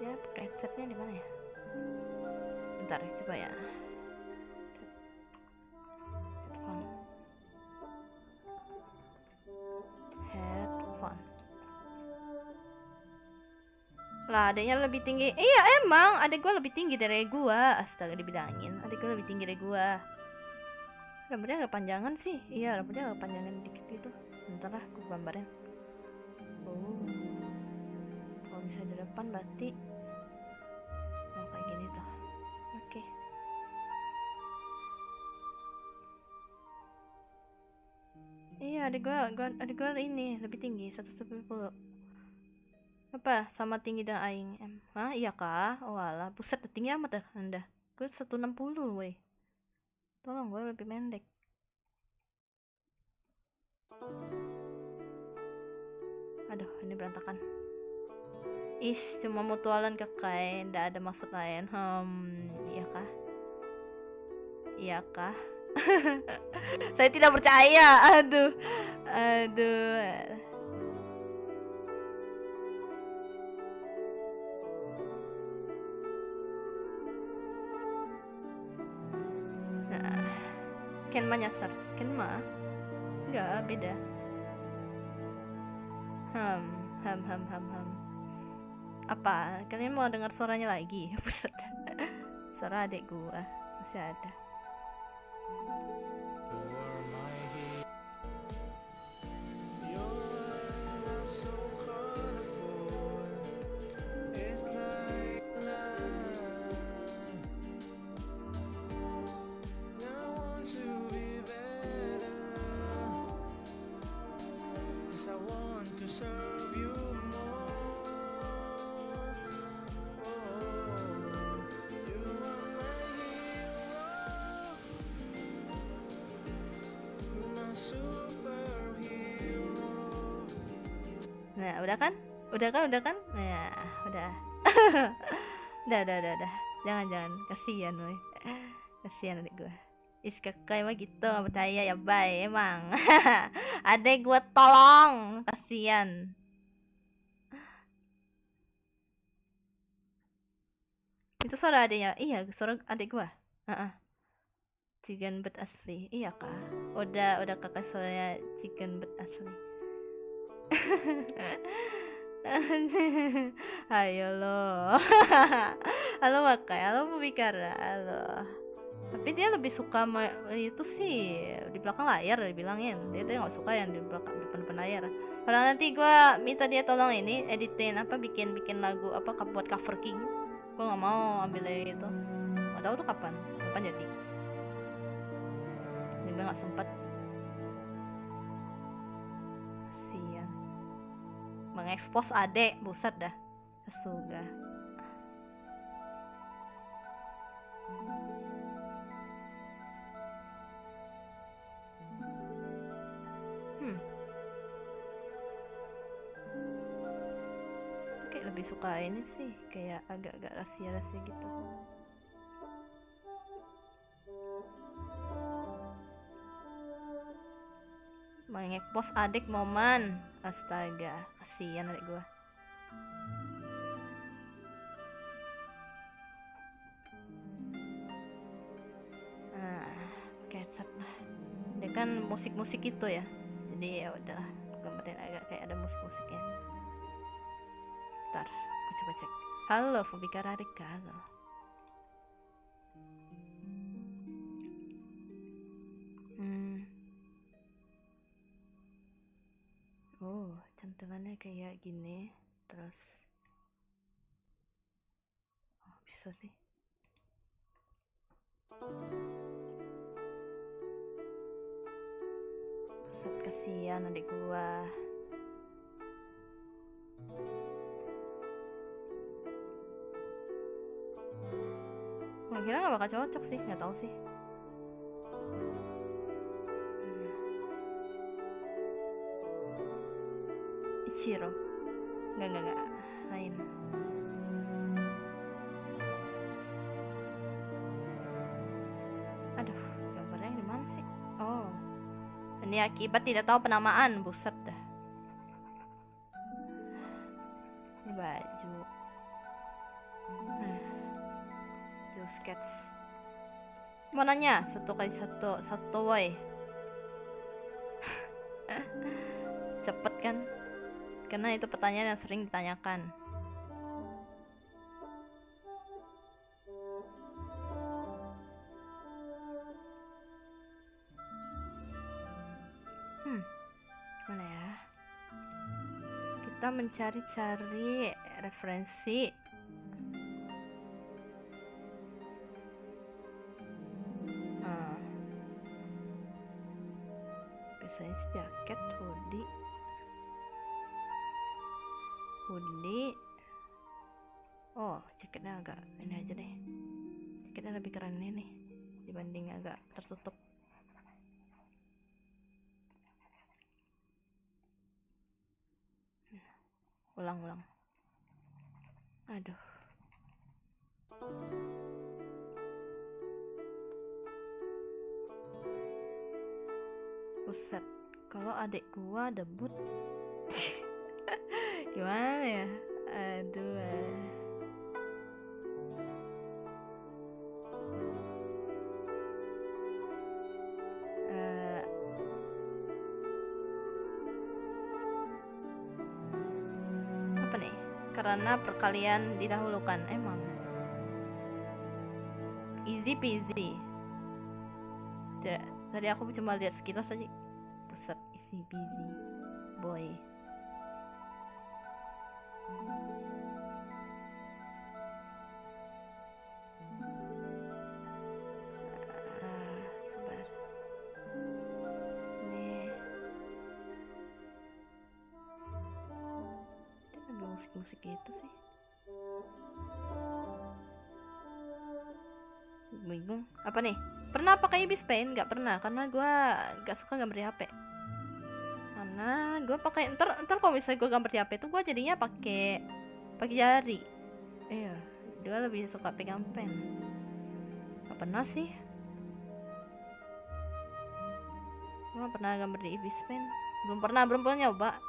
ya pakai headsetnya di mana ya, bentar coba ya. Headphone lah, adanya lebih tinggi. Iya emang adek gue lebih tinggi dari gua, astaga dibilangin adek gue lebih tinggi dari gua. Rambutnya agak panjangan sih, iya rambutnya agak panjangan dikit gitu. Bentar lah gue gambarin. Oh, kalau bisa di depan berarti kayak gini tuh. Oke. Iya adek gue ini lebih tinggi 170. Apa sama tinggi dan aing iya kah? Oh alah, buset tinggi amat dah anda. Gue 160 weh, tolong gue lebih pendek. Aduh ini berantakan. Cuma mutualan kakak, ndak ada maksud lain. Iya kah? Saya tidak percaya. Aduh. Kenma nyasar. Kenma? Enggak, beda. Apa? Kalian mau dengar suaranya lagi? Buset. Suara adik gua masih ada. Nah, udah kan? Nah, udah. udah. Jangan. Kasihan, woy. Kasihan adik gue. Kakak mah gitu, percaya ya, bay. Emang. Adek gue tolong. Kasihan. Itu suara adeknya. Iya, suara adik gue. Chicken bird asli. Iya kah? Udah kakak suaranya chicken bird asli. Ayo lo. Halo Makai, halo Pembicara, halo. Tapi dia lebih suka itu sih di belakang layar, dibilangin. Dia nggak suka yang di belakang depan layar. Kalau nanti gue minta dia tolong ini editin bikin lagu buat cover King. Gue nggak mau ambil dari itu. Nggak tahu tuh kapan jadi. Dia nggak sempat. Sian. Mengekspos adek, buset dah. Astaga. Kayak lebih suka ini sih, kayak agak-agak rahasia gitu. Mengekpos adik momen. Astaga, kasihan adik gua. Kecap lah. Dia kan musik-musik itu ya. Jadi ya udah gambarin agak kayak ada musik-musiknya. Ntar, aku coba cek. Halo, Fubika Rarika. Halo. Oh, cantilannya kayak gini. Terus oh, bisa sih. Set, kasihan adik gua. Kira nggak bakal cocok sih, nggak tahu sih. Ichiro, nggak lain. Aduh, gambarnya yang dimana sih? Oh, ini akibat tidak tahu penamaan. Buset dah. Ini baju. Sketch. Mau nanya 1x1 woy. Cepet kan? Karena itu pertanyaan yang sering ditanyakan. Mana ya? Kita mencari-cari referensi. Biasanya sih jaket, hoodie. Oh, jaketnya agak ini aja deh. Jaketnya lebih keren ini dibanding agak tertutup. Ulang. Aduh. Buset, kalau adik gua debut gimana ya? Aduh. Apa nih? Karena perkalian didahulukan. Emang easy peasy. Tadi aku cuma lihat sekilas aja. Buset, easy peasy boy. Sabar. Nih. Dia ambil musik-musik gitu sih. Bingung. Apa nih? Pernah pakai Ibis Pen? Nggak pernah, karena gue nggak suka gambar di HP. Karena gue pakai ntar kalau misalnya gue gambar di HP itu gue jadinya pakai jari. Iya, dia lebih suka pegang pen. Nggak pernah sih. Gue nggak pernah gambar di Ibis Pen. Belum pernah nyoba.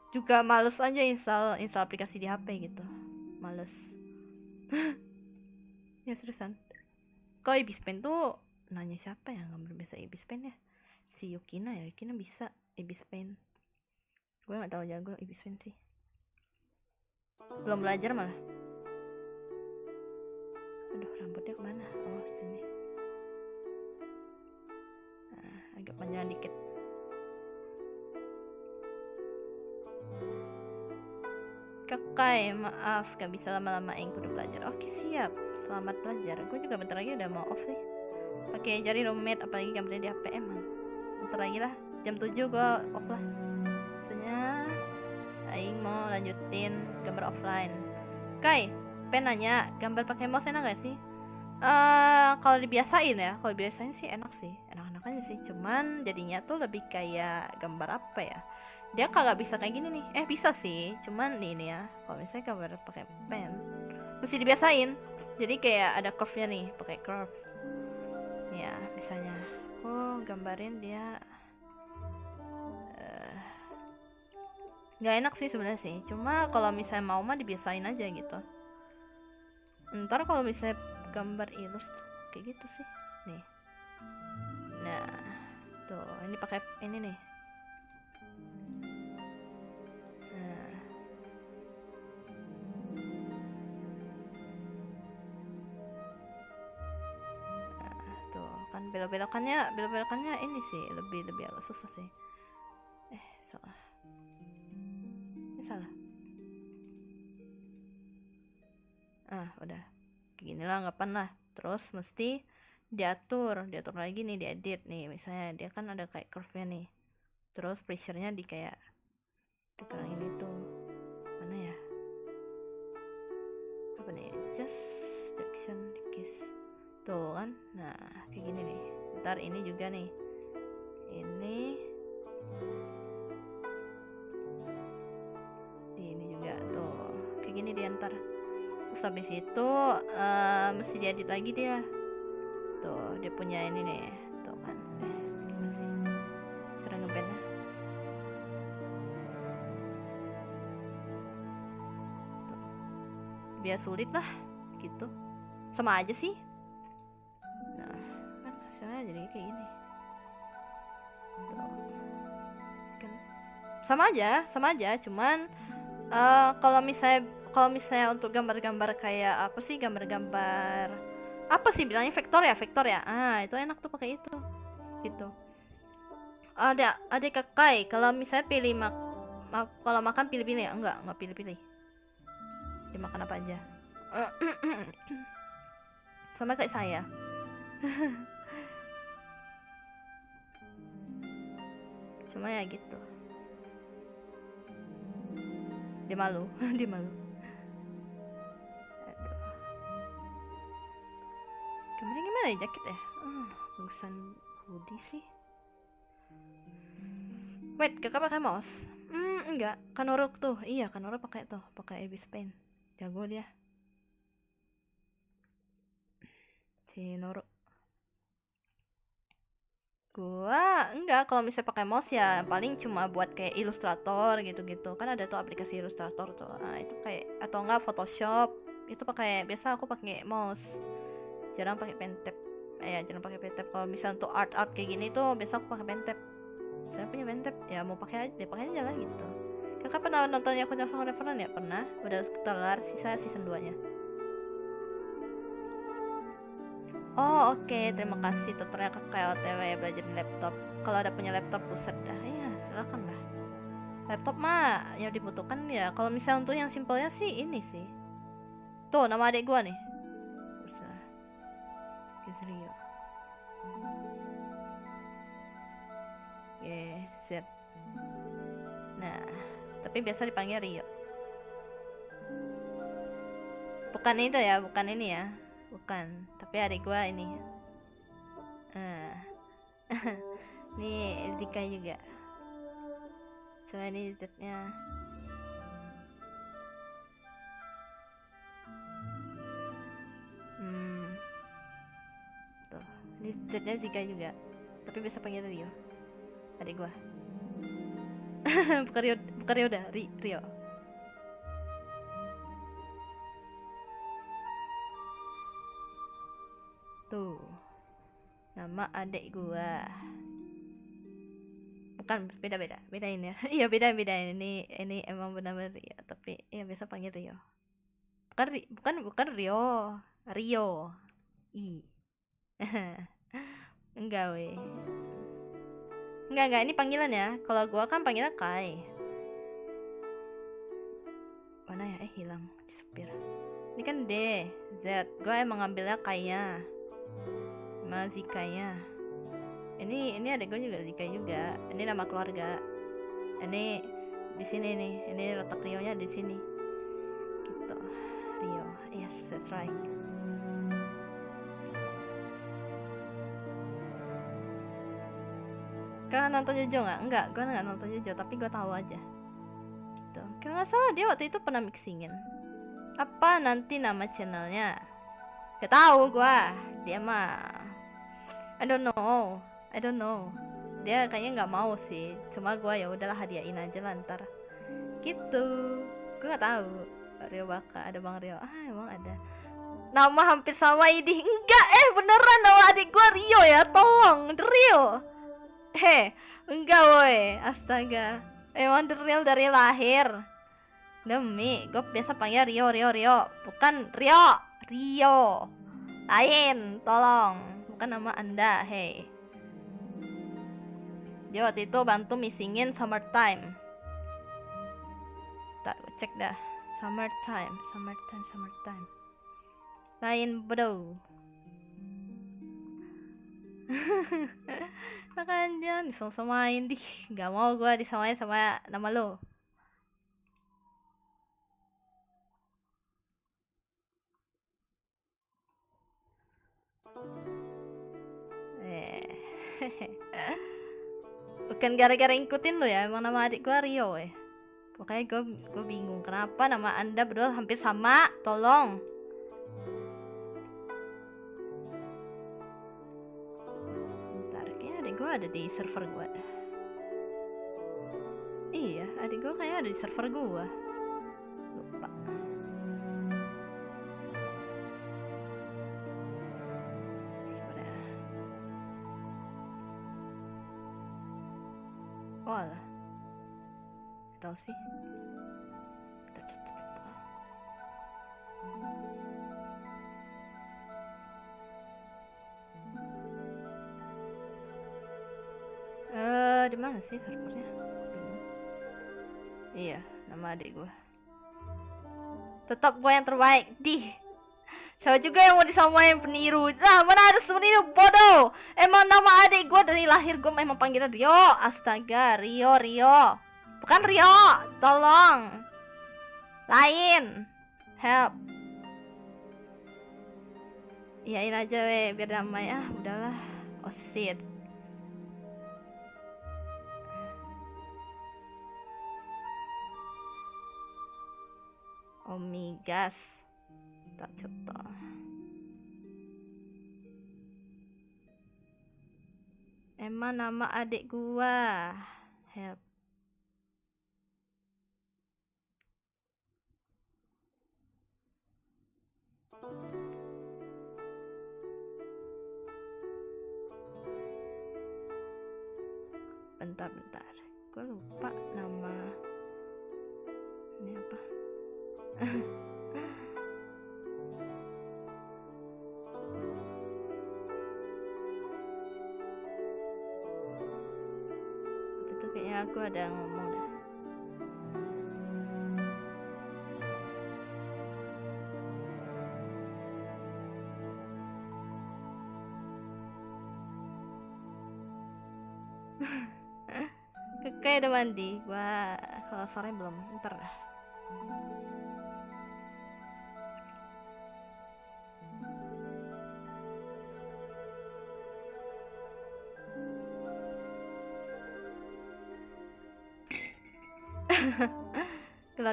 Juga males aja install aplikasi di HP gitu. Males. Ya seriusan. Kalau Ibis Pen tuh nanya siapa yang gambar bisa Ibis Pen ya? Si Yukina bisa Ibis Pen. Gue nggak tahu jago Ibis Pen sih. Belum belajar malah. Aduh, rambutnya kemana? Oh, sini. Nah, agak panjang dikit. Kakai, maaf gak bisa lama-lamain, kudu belajar. Oke, siap, selamat belajar. Gue juga bentar lagi udah mau off sih. Pakai jari roommate, apalagi gambarnya di HP emang. Bentar lagi lah, jam 7 gue off lah. Soalnya Aing mau lanjutin gambar offline. Kai, pengen nanya, gambar pakai mouse enak gak sih? Kalau dibiasain sih enak sih, enak-enak aja sih. Cuman jadinya tuh lebih kayak gambar apa ya? Dia kagak bisa kayak gini nih. Bisa sih, cuman ini ya. Kalau misalnya gambar pakai pen, mesti dibiasain. Jadi kayak ada curve-nya nih, pakai curve. Ya, misalnya aku gambarin dia nggak enak sih sebenarnya sih, cuma kalau misalnya mau mah dibiasain aja gitu. Ntar kalau misalnya gambar ilus tuh kayak gitu sih nih. Nah tuh ini pakai ini nih. Nah tuh kan belok-belokannya ini sih lebih agak susah sih. Salah. Salah. Udah kayak gini lah, anggapan lah. Terus mesti diatur lagi nih, diedit nih. Misalnya dia kan ada kayak curve-nya nih, terus pressure-nya di kayak dikurangin itu. Mana ya, apa nih, just direction kiss tuh kan. Nah kayak gini nih. Ntar ini juga nih, ini juga tuh kayak gini dia ntar. Terus habis itu mesti diedit lagi dia. Tuh dia punya ini nih, tuh kan. Gimana sih cara ngebandnya? Biar sulit lah gitu, sama aja sih. Nah kan hasilnya jadi kayak gini tuh. Kan sama aja cuman kalau misalnya untuk gambar-gambar kayak apa sih, gambar-gambar apa sih bilangnya, vektor ya. Itu enak tuh pakai itu gitu. Ada Kakai kalau misalnya pilih kalau makan pilih-pilih ya, enggak pilih-pilih, dia makan apa aja. Sama kayak saya. Cuma ya gitu, dia malu. Dia malu. Kemarin gimana ya jaket ya? Bagusan hoodie sih. Wait, kakak pakai mouse? Enggak, Kanorok tuh. Iya, Kanorok pakai tuh, pakai Abyss Paint. Jago dia. Si Noro. Gua enggak, kalau misalnya pakai mouse ya paling cuma buat kayak Illustrator gitu-gitu. Kan ada tuh aplikasi Illustrator tuh. Itu kayak, atau enggak Photoshop. Itu biasa aku pakai mouse. Jarang pakai pen tab. Jarang pakai pen tab. Kalau misalnya untuk art kayak gini tuh biasa aku pakai pen tab. Saya punya pen tab, ya mau pakai aja lah gitu. Kakak pernah nontonnya aku Revenant ya? Pernah. Udah kelar sisa season 2 nya. Oh oke, terima kasih tutornya kakak OTW belajar di laptop. Kalau ada punya laptop buset dah, ya silakan lah. Laptop mah yang dibutuhkan ya. Kalau misalnya untuk yang simpelnya sih ini sih. Tuh nama adik gua nih. Bisa. Rizrio. Set. Nah, tapi biasa dipanggil Rio. Bukan itu ya, bukan ini ya. Bukan, tapi adik gua ini. Nih Dika juga. Coba ini Z-nya. Tuh, ini Z-nya Zika juga. Tapi bisa panggil Rio. Adik gua. bukan Rio dah, Rio. Tuh. Nama adik gua. Bukan, bedain ya. Iya, bedain. Ini emang benar-benar Rio, tapi ya biasa panggil Rio. Bukan Rio. Enggak weh. Enggak, ini panggilan ya. Kalau gua kan panggilan Kai. Mana ya? Hilang, disepir. Ini kan D, Z. Gua emang ngambilnya Kai-nya. Sama Zika-nya. Ini ada gue juga, Zika juga. Ini nama keluarga. Ini di sini nih. Ini letak Rio-nya di sini. Gitu. Rio. Yes, that's right. Kalian nonton Jojo nggak? Enggak, gue nggak nonton Jojo, tapi gue tahu aja. Gitu. Kalau nggak salah dia waktu itu pernah mixingin. Apa nanti nama channelnya? Gak tahu gue. Dia mah I don't know. Dia kayaknya nggak mau sih. Cuma gue ya udahlah hadiahin aja lah ntar. Gitu. Gue nggak tahu. Rio Baka ada Bang Rio. Emang ada. Nama hampir sama ini. Enggak, beneran nama adik gue Rio ya. Tolong, The Rio. Enggak woi. Astaga. Emang The Real dari lahir. Demi, gue biasa panggil Rio. Bukan Rio. Lain, tolong. Bukan nama Anda, hey. Dia waktu itu bantu missingin Summertime. Tak, cek dah. Summertime. Lain bro. Makanya disamain di. Gak mau gue disamain sama nama lo. Bukan gara-gara ngikutin lo ya, emang nama adik gue Rio Pokoknya gue bingung kenapa nama Anda berdua hampir sama. Tolong. Bentar, kayaknya adik gue ada di server gue. Iya, adik gue kayaknya ada di server gue. Lupa. Sebenarnya. Oh alah. Tahu sih. Di mana sih servernya? Iya, nama adik gue. Tetap gue yang terbaik. Siapa juga yang mau disamain peniru? Nah, mana ada peniru bodoh. Emang nama adik gue dari lahir gue memang panggilan Rio. Astaga, Rio. Bukan Rio, tolong. Lain. Help. Iyain aja biar damai. Udahlah. Oh shit. Omigas. Tak cetok. Emang nama adik gua. Help. Bentar. Gue lupa nama. Ini apa? Itu kayaknya aku ada ngomong dah. Kayak udah mandi. Gua kalau sore belum. Ntar dah.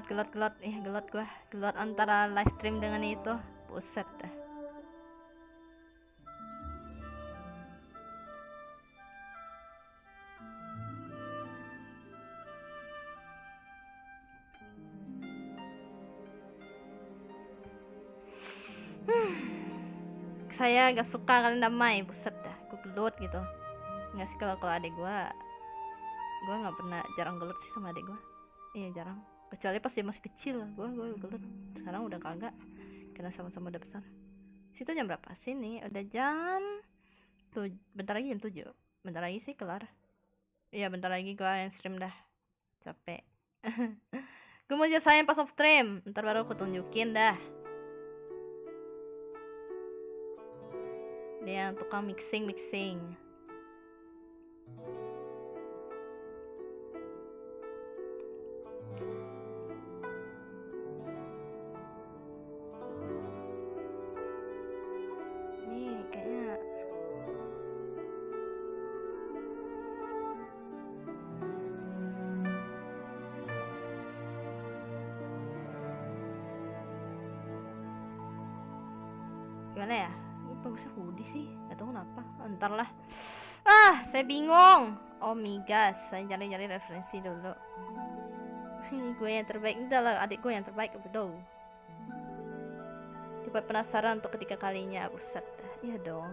Gelot gua. Gelot antara live stream dengan itu. Buset dah. Saya gak suka kalian damai. Buset dah. Gue gelut gitu. Nggak sih kalau adik gue nggak pernah, jarang gelut sih sama adik gue. Iya jarang, kecuali pas dia masih kecil gue gelut. Sekarang udah kagak karena sama-sama udah besar. Situ jam berapa sih nih? Udah jam bentar lagi jam 7. Bentar lagi sih kelar. Iya bentar lagi gue yang stream dah, capek. Gue mau jelasin pas off stream, ntar baru aku tunjukin dah. Dia yang tukang mixing. Gimana ya? Ini bagusnya hoodie sih, gak tau kenapa. Ntar lah. Saya bingung. Oh migas, saya cari referensi dulu. Gue yang terbaik. Enggak lah, adik gue yang terbaik betul. Dibuat penasaran untuk ketiga kalinya. Buset dah. Iya dong.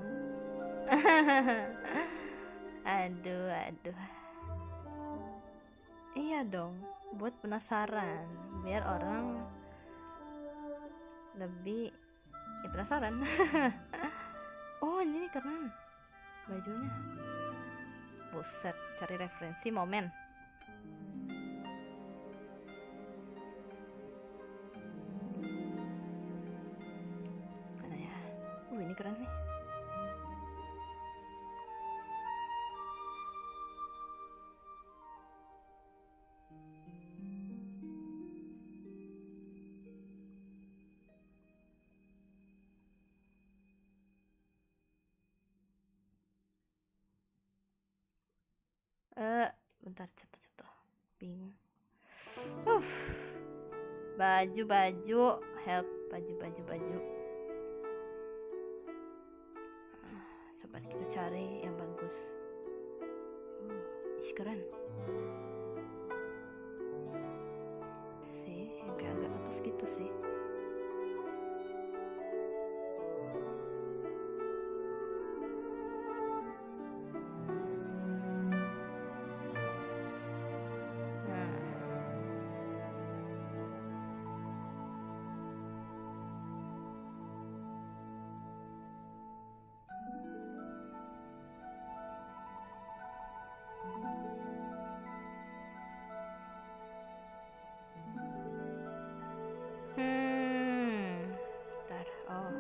Aduh. Iya dong, buat penasaran biar orang lebih penasaran. Oh, ini keren bajunya. Buset, cari referensi momen. Mana ya? Ini keren nih. Bentar, cetuh. Bingung. Baju, help, baju. Coba kita cari yang bagus. Ih, keren. Sih, yang kayak agak atas gitu sih. Bentar. Oh.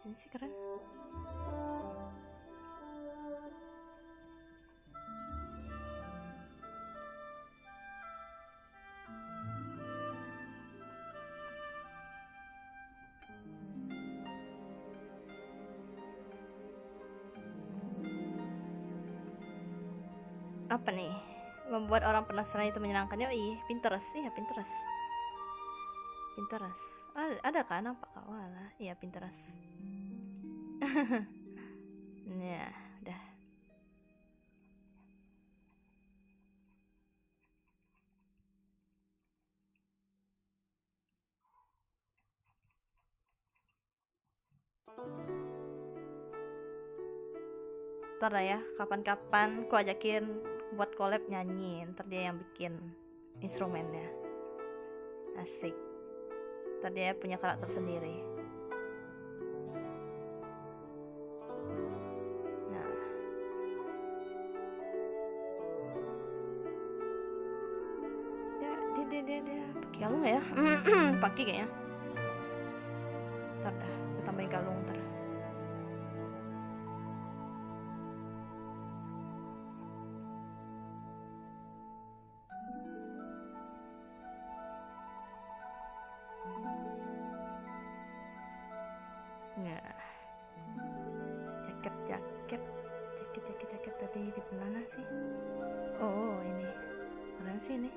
Ini sih keren. Apa nih? Membuat orang penasaran itu menyenangkan. Yoi, Pinterest. Iya, Pinterest. Ada kan apa kawalah? Iya, Pinterest. Ya, udah. Ntar lah ya, kapan-kapan ku ajakin buat collab nyanyi. Ntar dia yang bikin instrumennya. Asik. Ntar dia punya karakter sendiri. Nah. Dia pakai kalung ya? Pakai kayaknya. Ntar dah, gue tambahin kalung ntar. Nah, jaket tadi di mana sih? Oh, ini keren sih ini.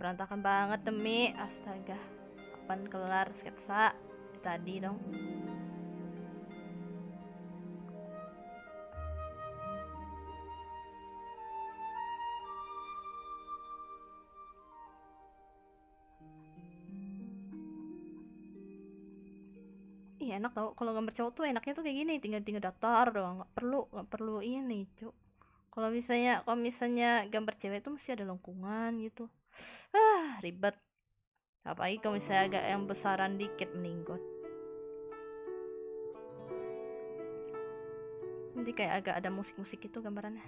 Berantakan banget demi astaga. Kapan kelar sketsa tadi dong? Iya, enak tau kalau gambar cowok tuh enaknya tuh kayak gini, tinggal daftar doang, nggak perlu ini cuy. Kalau misalnya gambar cewek itu mesti ada lengkungan gitu. Ribet. Apalagi kalau misalnya agak yang besaran dikit meninggot. Nanti kayak agak ada musik-musik gitu gambarannya.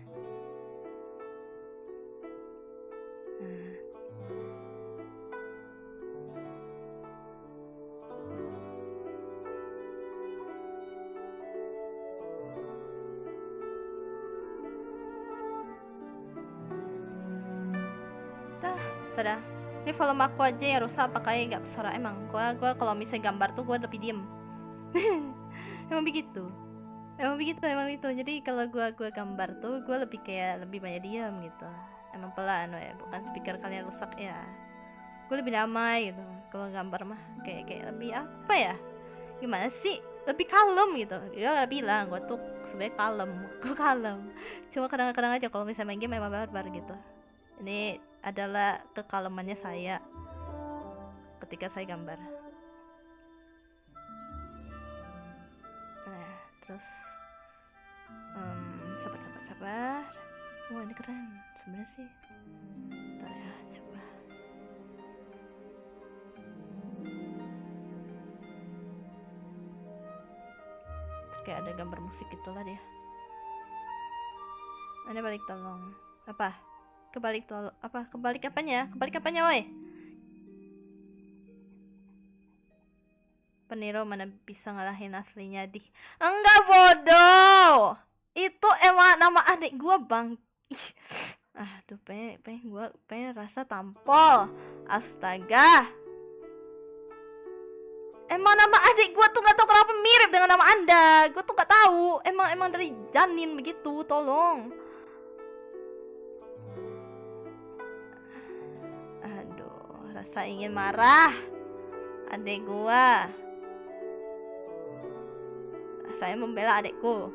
Tada. Ini volume aku aja yang rusak, pakai nggak bersuara emang. Gua kalau misalnya gambar tuh gua lebih diem. Emang begitu. emang begitu. Jadi kalau gua gambar tuh gua lebih banyak diam gitu. Emang pelan ya, bukan speaker kalian rusak ya. Gue lebih damai gitu. Kalau gambar mah kayak lebih apa ya? Gimana sih? Lebih kalem gitu. Dia udah bilang gue tuh sebenarnya kalem. Gue kalem. Cuma kadang-kadang aja kalau misalnya main game emang barbar gitu. Ini adalah kekalemannya saya ketika saya gambar. Nah, terus sabar. Wah, ini keren sebenarnya sih. Bentar ya, coba. Kayak ada gambar musik gitulah dia. Ada balik tolong. Apa? Kebalik tolong. Apa? Kebalik apanya? Kebalik apanya, woi? Peniru mana bisa ngalahin aslinya di. Enggak, bodoh. Itu emang nama adik gua, Bang. Ih. Aduh, pengen rasa tampol. Astaga. Emang nama adik gua tuh gak tau kenapa mirip dengan nama Anda. Gua tuh gak tahu. Emang dari janin begitu, tolong. Aduh, rasa ingin marah. Adik gua. Saya membela adikku.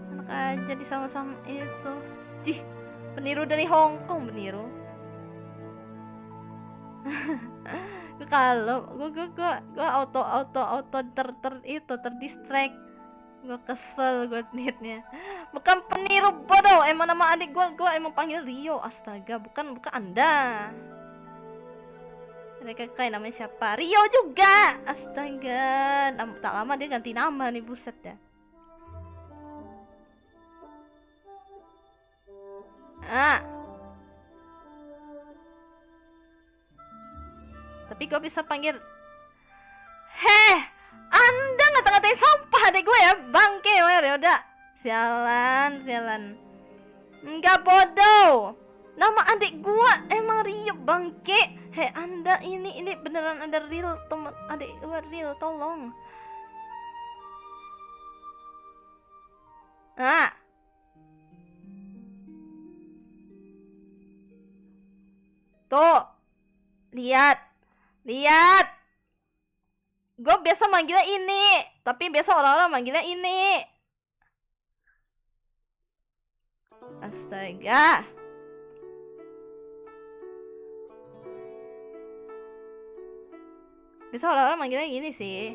Enak aja disama-sama itu. Jih, peniru dari Hong Kong peniru. Kalau gue auto terdistract. Gue kesel gue niatnya. Bukan peniru, bodoh. Emang nama adik gue emang panggil Rio. Astaga, bukan Anda. Mereka kayak namanya siapa? Rio juga. Astaga, tak lama dia ganti nama nih, buset ya. Tapi gue bisa panggil. Heh, Anda ngata-ngatain sampah adek gue ya, bangke. Ya udah, sialan. Enggak, bodoh. Nama adik gue emang Rio, bangke. Heh, Anda ini beneran ada real teman adik gue, real, tolong. Tuh, lihat. Gue biasa manggilnya ini, tapi biasa orang-orang manggilnya ini. Astaga. Biasa orang-orang manggilnya gini sih.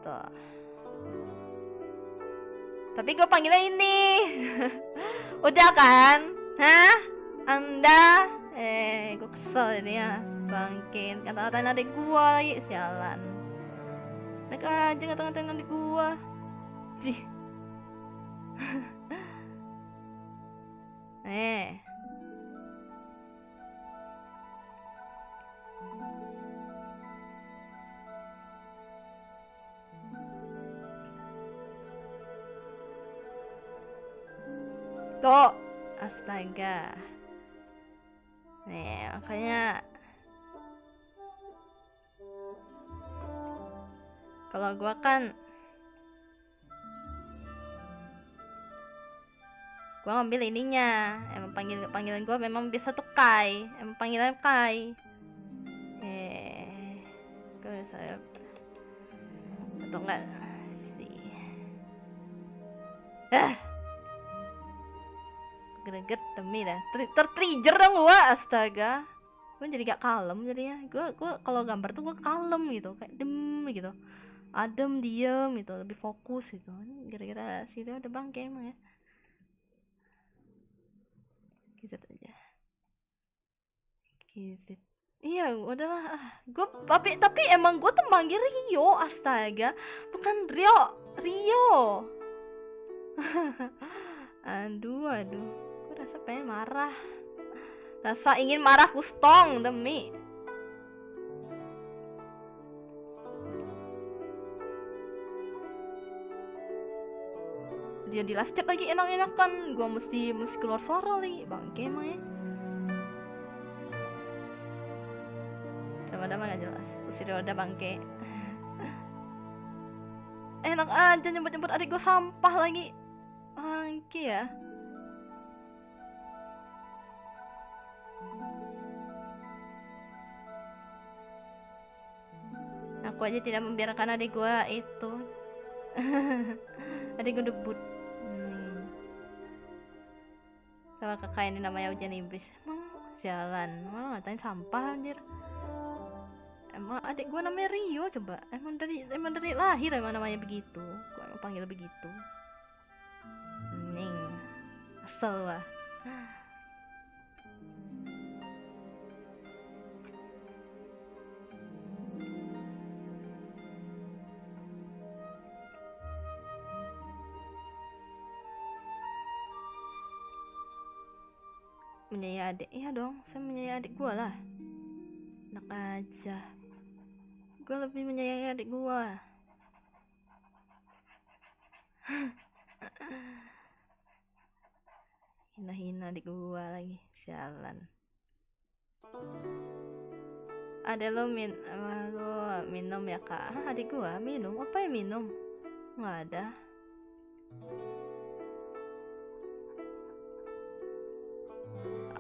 Tuh. Tapi gue panggilnya ini. Udah kan? Hah? Anda? Gue kesel ini ya. Bangkin. Kata-katain adik gue lagi. Sialan. Naik aja kata-katain adik gue. Jih. Tuh, astaga. Nih, makanya kalau gua kan gua ngambil ininya. Emang panggilan gua memang biasa tuh Kai. Emang panggilan Kai. Kalau saya atau enggak sih. Greget demi dah. Tertrigger dong gua, astaga. Gua jadi gak kalem jadinya. Gua kalau gambar tuh gua kalem gitu, kayak dem gitu. Adem, diem gitu, lebih fokus gitu. Gara-gara sih udah bangke emang ya. Gizet aja. Gizet. Iya, udahlah. Gue tapi emang gue tuh manggil Rio, astaga. Bukan Rio. aduh. Gue rasa pengen marah. Rasa ingin marah kustong demi. Dia di live chat lagi enak-enakan. Gue mesti keluar suara lagi. Bangke emang ya. Ramadan mah gak jelas. Kursi roda bangke. Enak aja nyebut-nyebut adik gue sampah lagi. Bangke ya. Aku aja tidak membiarkan adik gue itu. Adik gue debut. Sama kakak ini namanya ujian iblis. Emang jalan malah ngatain sampah anjir. Emang adik gue namanya Rio coba. Emang dari lahir emang namanya begitu. Gue emang panggil begitu. Ning. Asal lah. Menyayangi adik, iya dong, saya menyayangi adik gue lah. Enak aja. Gue lebih menyayangi adik gue. Hina-hina adik gue lagi, sialan. Ada lo minum ya kak? Hah, adik gue minum? Apa yang minum? Nggak ada.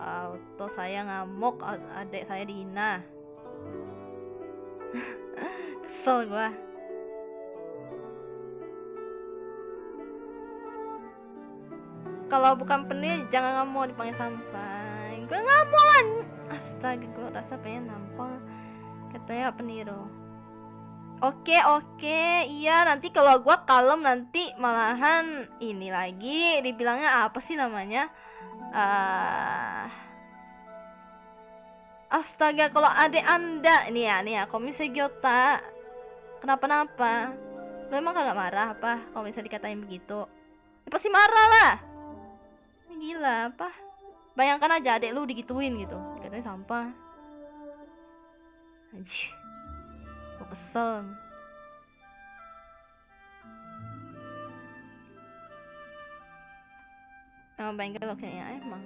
Auto saya ngamuk, adik saya dihina. Kesel gua. Kalau bukan penil jangan ngamuk dipanggil sampai. Gue ngamuk lah. Astaga, gue rasa pengen nampol. Katanya peniru. Oke, iya nanti kalau gue kalem nanti malahan ini lagi dibilangnya apa sih namanya? Astaga, kalau adik anda nih ya Komise Gyota kenapa-napa, lo emang kagak marah apa kalau misalnya dikatain begitu? Ya pasti marah lah. Gila apa? Bayangkan aja adik lu digituin gitu, dikatain sampah. Anjir, gue kesel. Emang bengkel kayaknya emang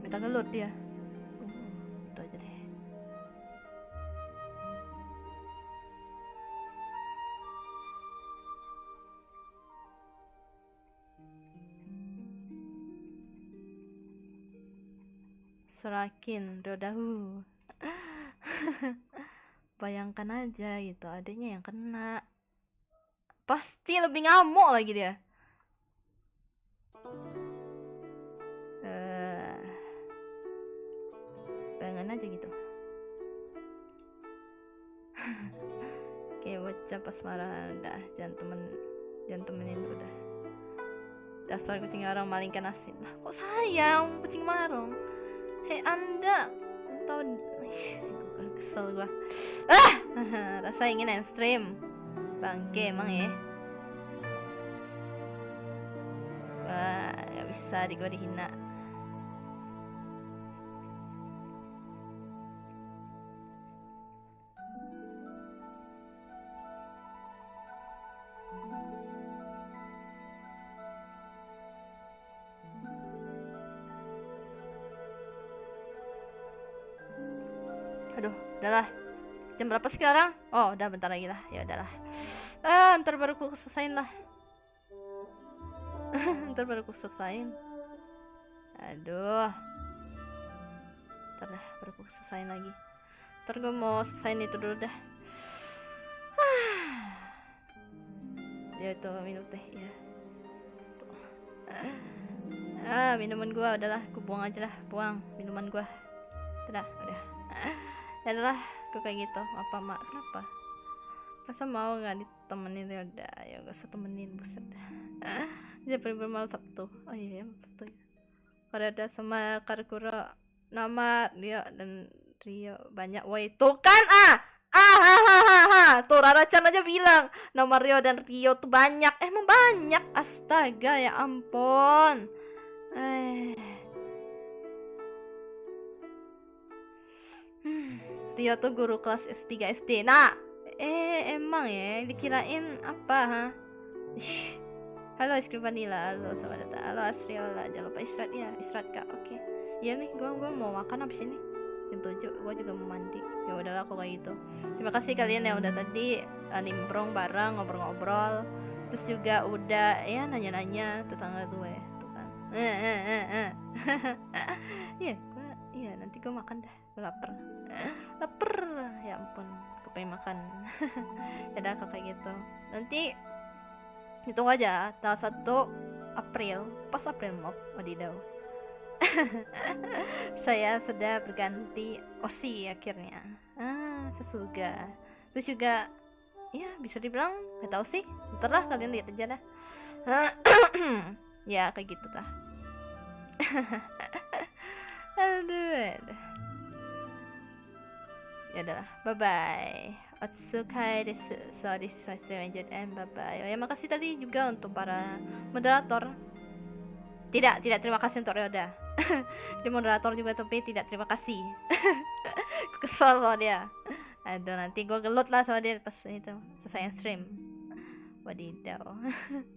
minta gelut dia. Itu aja deh. Surakin Dodahu. Bayangkan aja gitu, adiknya yang kena. Pasti lebih ngamuk lagi dia. Pengen aja gitu. Kayak bocah pas marah, udah jangan temenin udah. Dasar kucing marong malingkan asin. Lah kok sayang kucing marong? Hei anda, entah. Kesel gua. Rasa ingin ekstrim. Bangke emang ya. Wah, gak bisa di gua dihina. Aduh, udahlah. Jam berapa sekarang? Oh, udah bentar lagi lah. Ya udahlah. Ntar baru ku selesain lah. Ntar baru ku selesain. Aduh. Ntar dah, baru ku selesain lagi. Ntar gue mau selesain itu dulu dah. Ya itu minum teh ya. Tuh. Minuman gue udahlah, ku buang aja lah, buang minuman gue. Udah. Ya udahlah, gue kayak gitu. Apa mak? Kenapa? Masa mau nggak ditemenin? Ya udah, ya gak usah temenin, buset. Dia bermalam Sabtu. Oh iya, Sabtu ya. Karada sama Karkura, nama dia dan Rio banyak. Woi, tuh kan tuh Rara-chan aja bilang nama Rio dan Rio tuh banyak. Emang banyak, astaga ya ampun. Rio tuh guru kelas S3 SD. Nah, emang ya dikirain apa ha? Halo es krim vanila, halo selamat datang, halo Asriola, jangan lupa istirahat ya, istirahat kak, oke. Iya nih, gua mau makan abis ini. jam 7 gue juga mau mandi. Ya udahlah kok kayak gitu. Terima kasih kalian yang udah tadi nimbrong bareng, ngobrol-ngobrol, terus juga udah ya nanya-nanya tetangga gue tuh kan. Iya gue, iya nanti gue makan dah, gue lapar. Lapar, ya ampun, gue pengen makan. Ya udah kok kayak gitu. Nanti hitung aja tanggal 1 April, pas April Mop, wadidaw. Saya sudah berganti OSI akhirnya. Sesuga. Terus juga ya bisa dibilang nggak tahu sih, ntar lah kalian lihat aja dah. Ya kayak gitu lah. Aduh. Ya udah, bye bye. Otsukai desu. So this is Stranger and bye bye. Ya makasih tadi juga untuk para moderator. Tidak terima kasih untuk Ryoda. Dia moderator juga tapi tidak terima kasih. Kesel sama dia. Aduh nanti gue gelut lah sama dia pas itu selesai stream. Wadidaw.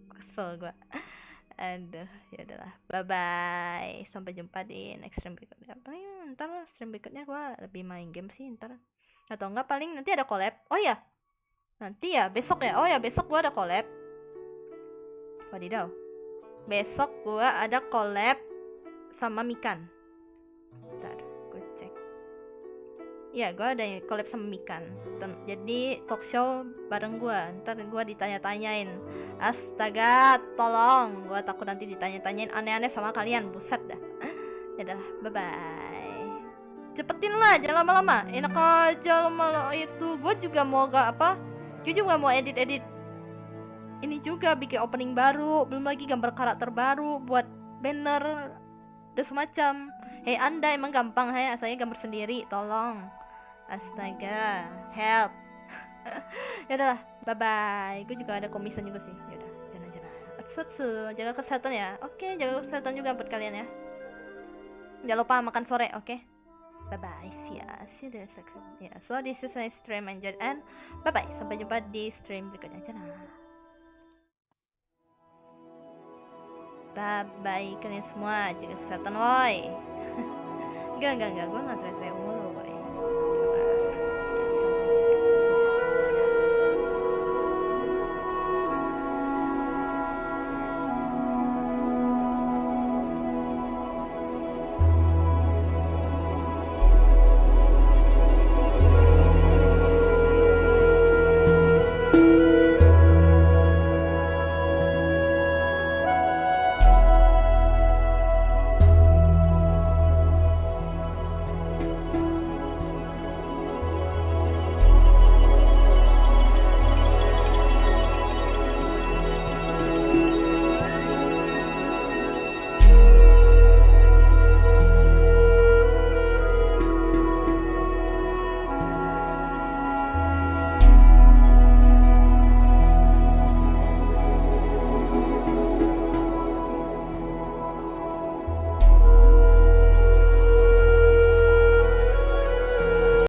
Kesel gue. Aduh ya udahlah, bye bye, sampai jumpa di next stream berikutnya. Ntar stream berikutnya gue lebih main game sih ntar, atau enggak paling nanti ada collab. Oh ya nanti ya besok ya, oh ya besok gue ada collab. Wadidaw, besok gue ada collab sama Mikan. Ntar gue cek. Ya gue ada collab sama Mikan. Jadi talk show bareng gue. Ntar gue ditanya-tanyain. Astaga, tolong. Gue takut nanti ditanya-tanyain aneh-aneh sama kalian. Buset dah. Yaudah, bye-bye. Cepetin lah, jangan lama-lama. Enak aja lama itu. Gue juga mau gue juga mau edit-edit. Ini juga bikin opening baru. Belum lagi gambar karakter baru buat banner dan semacam. Hei Anda emang gampang saya gambar sendiri, tolong. Astaga, help. Ya udahlah, bye bye. Gue juga ada komision juga sih. Ya udah, jangan. Jaga kesehatan ya. Oke, jaga kesehatan juga buat kalian ya. Jangan lupa makan sore, oke? Bye bye. See you the second. Ya, so this is my stream and bye bye. Sampai jumpa di stream berikutnya. Bye bye kalian semua, jaga kesehatan woi. Enggak, gue nggak teriak-teriak mulu.